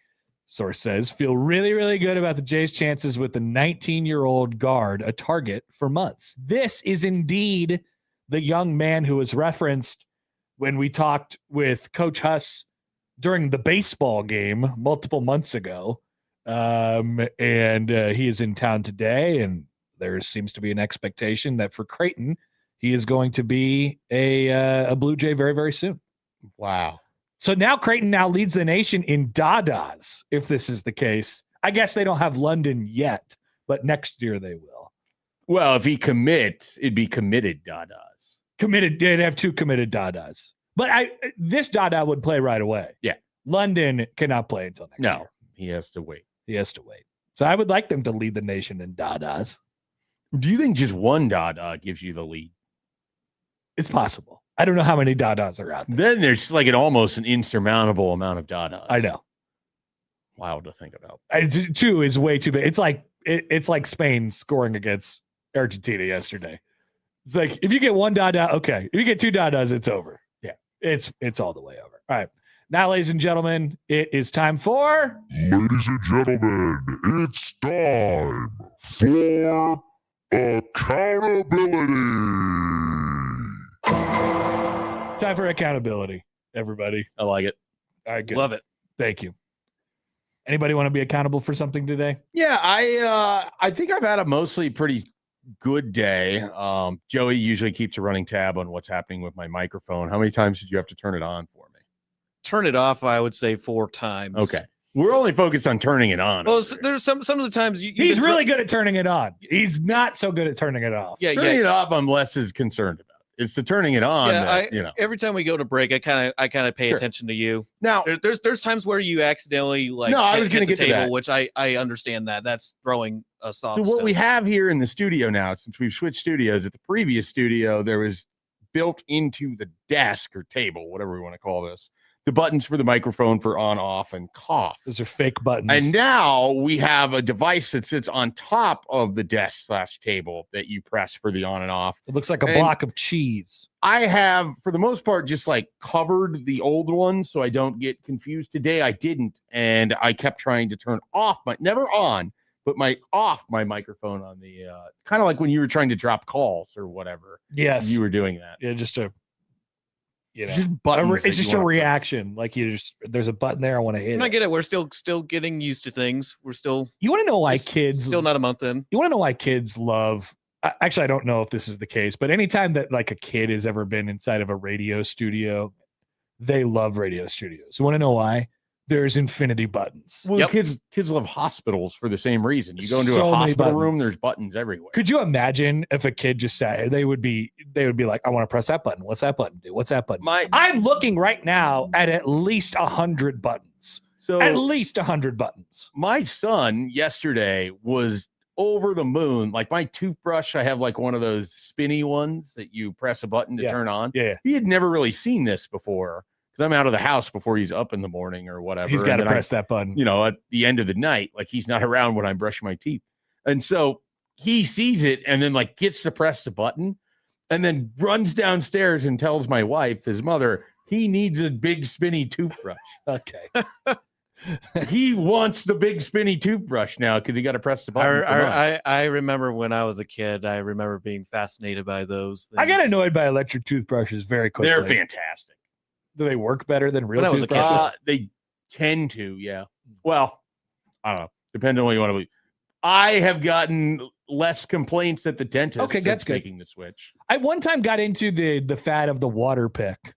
H: Source says, feel really, really good about the Jays' chances with the 19-year-old guard a target for months. This is indeed the young man who was referenced when we talked with Coach Huss during the baseball game multiple months ago. And he is in town today, and there seems to be an expectation that for Creighton, he is going to be a Blue Jay very, very soon.
D: Wow.
H: So now Creighton now leads the nation in Dadas, if this is the case. I guess they don't have London yet, but next year they will.
D: Well, if he commits, it'd be committed Dadas.
H: Committed, they'd have 2 committed Dadas. But this Dada would play right away.
D: Yeah.
H: London cannot play until next year.
D: No, he has to wait.
H: He has to wait. So I would like them to lead the nation in Dadas.
D: Do you think just one Dada gives you the lead?
H: It's possible. I don't know how many Dadas are out there.
D: Then there's like almost an insurmountable amount of Dadas.
H: I know.
D: Wild to think about.
H: 2 is way too big. It's like Spain scoring against Argentina yesterday. It's like if you get 1 Dada, okay. If you get 2 Dadas, it's over.
D: Yeah.
H: It's all the way over. All right. Now, ladies and gentlemen, it is time for...
M: Ladies and gentlemen, it's time for accountability.
H: Time for accountability, everybody.
D: I like it.
H: All right, good.
C: Love it.
H: Thank you. Anybody want to be accountable for something today?
D: Yeah, I think I've had a mostly pretty good day. Joey usually keeps a running tab on what's happening with my microphone. How many times did you have to turn it on for me?
C: Turn it off, I would say 4 times.
D: Okay. We're only focused on turning it on.
C: Well, there's some of the times
H: he's really good at turning it on. He's not so good at turning it off.
C: Yeah,
D: turning it off, I'm less as concerned about. It's the turning it on.
C: Yeah,
D: that,
C: every time we go to break, I kind of pay attention to you.
D: Now,
C: there's times where you accidentally
D: I was going to get
C: the table,
D: to that.
C: which I understand that's throwing a soft.
D: So what we have here in the studio now, since we've switched studios, at the previous studio, there was built into the desk or table, whatever we want to call this, the buttons for the microphone for on, off, and cough.
H: Those are fake buttons.
D: And now we have a device that sits on top of the desk/table that you press for the on and off.
H: It looks like a block of cheese.
D: I have, for the most part, just like covered the old one so I don't get confused. Today I didn't, and I kept trying to turn off never on, but off my microphone on the kind of like when you were trying to drop calls or whatever.
H: Yes,
D: you were doing that.
H: Yeah, just a. It's just a reaction. Like there's a button there. I want to hit.
C: I get it. We're still getting used to things. We're still.
H: You want to know why kids
C: still not a month in? You
H: want to know why kids love? Actually, I don't know if this is the case, but anytime that like a kid has ever been inside of a radio studio, they love radio studios. You want to know why? There's infinity buttons.
D: Well, kids love hospitals for the same reason. You go into a hospital room, there's buttons everywhere.
H: Could you imagine if a kid just sat? They would be like, I want to press that button. What's that button do? What's that button? I'm looking right now at least 100 buttons. So at least 100 buttons.
D: My son yesterday was over the moon. Like my toothbrush, I have like one of those spinny ones that you press a button to turn on.
H: Yeah.
D: He had never really seen this before. Because I'm out of the house before he's up in the morning or whatever.
H: He's got to press that button.
D: At the end of the night, like he's not around when I'm brushing my teeth. And so he sees it and then like gets to press the button and then runs downstairs and tells my wife, his mother, he needs a big spinny toothbrush.
H: Okay.
D: He wants the big spinny toothbrush now because he got to press the button.
C: I remember when I was a kid, I remember being fascinated by those things.
H: I got annoyed by electric toothbrushes very quickly.
D: They're fantastic.
H: Do they work better than real toothbrushes?
D: They tend to, yeah. Well, I don't know. Depends on what you want to believe. I have gotten less complaints at the dentist.
H: Okay, that's good.
D: Making the switch.
H: I one time got into the fad of the water pick.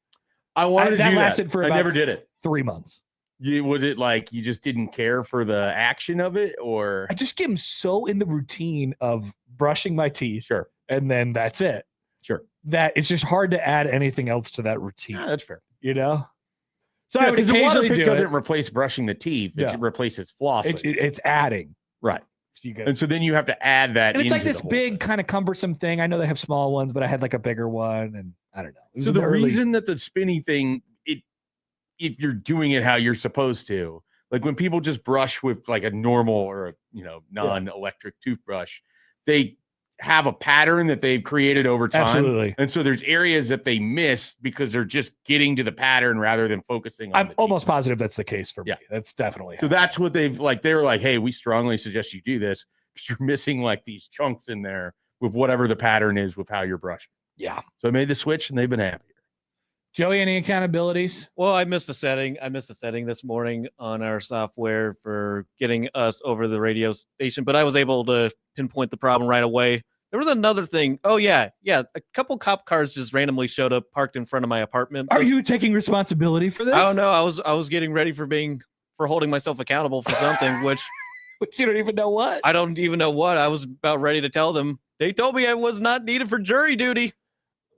D: I wanted to do that.
H: Lasted for about
D: I never did it.
H: 3 months.
D: Was it like you just didn't care for the action of it, or
H: I just get so in the routine of brushing my teeth,
D: sure,
H: and then that's it,
D: sure.
H: That it's just hard to add anything else to that routine.
D: Yeah, that's fair.
H: So I would occasionally do it.
D: Doesn't replace brushing the teeth; it replaces flossing.
H: It's adding,
D: right? And so then you have to add that.
H: And it's like this big kind of cumbersome thing. I know they have small ones, but I had like a bigger one, and I don't know.
D: So the reason that the spinny thing, if you're doing it how you're supposed to, like when people just brush with like a normal or a non-electric toothbrush, they have a pattern that they've created over time.
H: Absolutely.
D: And so there's areas that they miss because they're just getting to the pattern rather than focusing on
H: I'm almost positive that's the case for me. That's definitely
D: so that's what they were like, hey, we strongly suggest you do this because you're missing like these chunks in there with whatever the pattern is with how you're brushing.
H: Yeah.
D: So I made the switch and they've been happy.
H: Joey, any accountabilities?
C: Well, I missed a setting. I missed a setting this morning on our software for getting us over the radio station, but I was able to pinpoint the problem right away. There was another thing. Oh, yeah. A couple cop cars just randomly showed up, parked in front of my apartment.
H: Are you taking responsibility for this?
C: I don't know. I was getting ready for holding myself accountable for something, which
H: you don't even know what.
C: I don't even know what. I was about ready to tell them. They told me I was not needed for jury duty.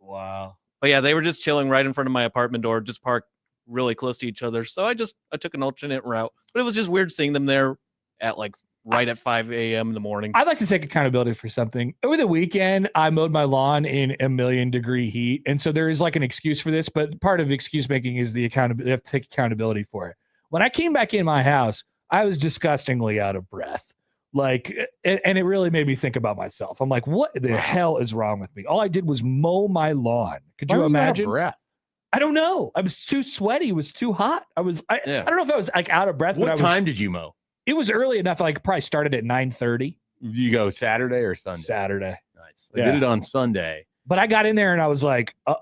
H: Wow.
C: But yeah, they were just chilling right in front of my apartment door, just parked really close to each other. So I took an alternate route. But it was just weird seeing them there at right at 5 a.m. in the morning.
H: I'd like to take accountability for something. Over the weekend, I mowed my lawn in 1,000,000-degree heat. And so there is like an excuse for this, but part of excuse making is the accountability. You have to take accountability for it. When I came back in my house, I was disgustingly out of breath. And it really made me think about myself. I'm like, what the hell is wrong with me? All I did was mow my lawn. Could you imagine?
D: Out of breath?
H: I don't know. I was too sweaty. It was too hot. I don't know if I was like out of breath.
D: What time did you mow?
H: It was early enough. Like probably started at 9:30.
D: You go Saturday or Sunday?
H: Saturday.
D: Nice. I did it on Sunday.
H: But I got in there and I was like, I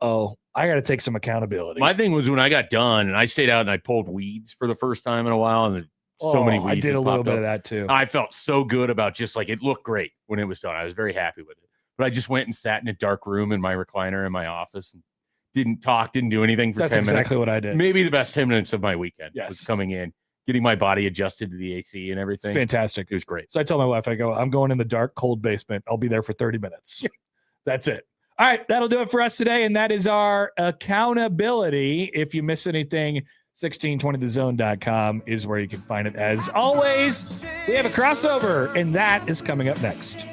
H: got to take some accountability.
D: My thing was when I got done and I stayed out and I pulled weeds for the first time in a while. And many weeds.
H: I did a little bit of that too.
D: I felt so good about just like it looked great when it was done. I was very happy with it. But I just went and sat in a dark room in my recliner in my office and didn't talk, didn't do anything for 10 minutes.
H: That's exactly what I did.
D: Maybe the best 10 minutes of my weekend
H: was
D: coming in, getting my body adjusted to the AC and everything.
H: Fantastic.
D: It was great.
H: So I told my wife, I'm going in the dark, cold basement. I'll be there for 30 minutes. That's it. All right. That'll do it for us today. And that is our accountability. If you miss anything, 1620thezone.com is where you can find it. As always, we have a crossover, and that is coming up next.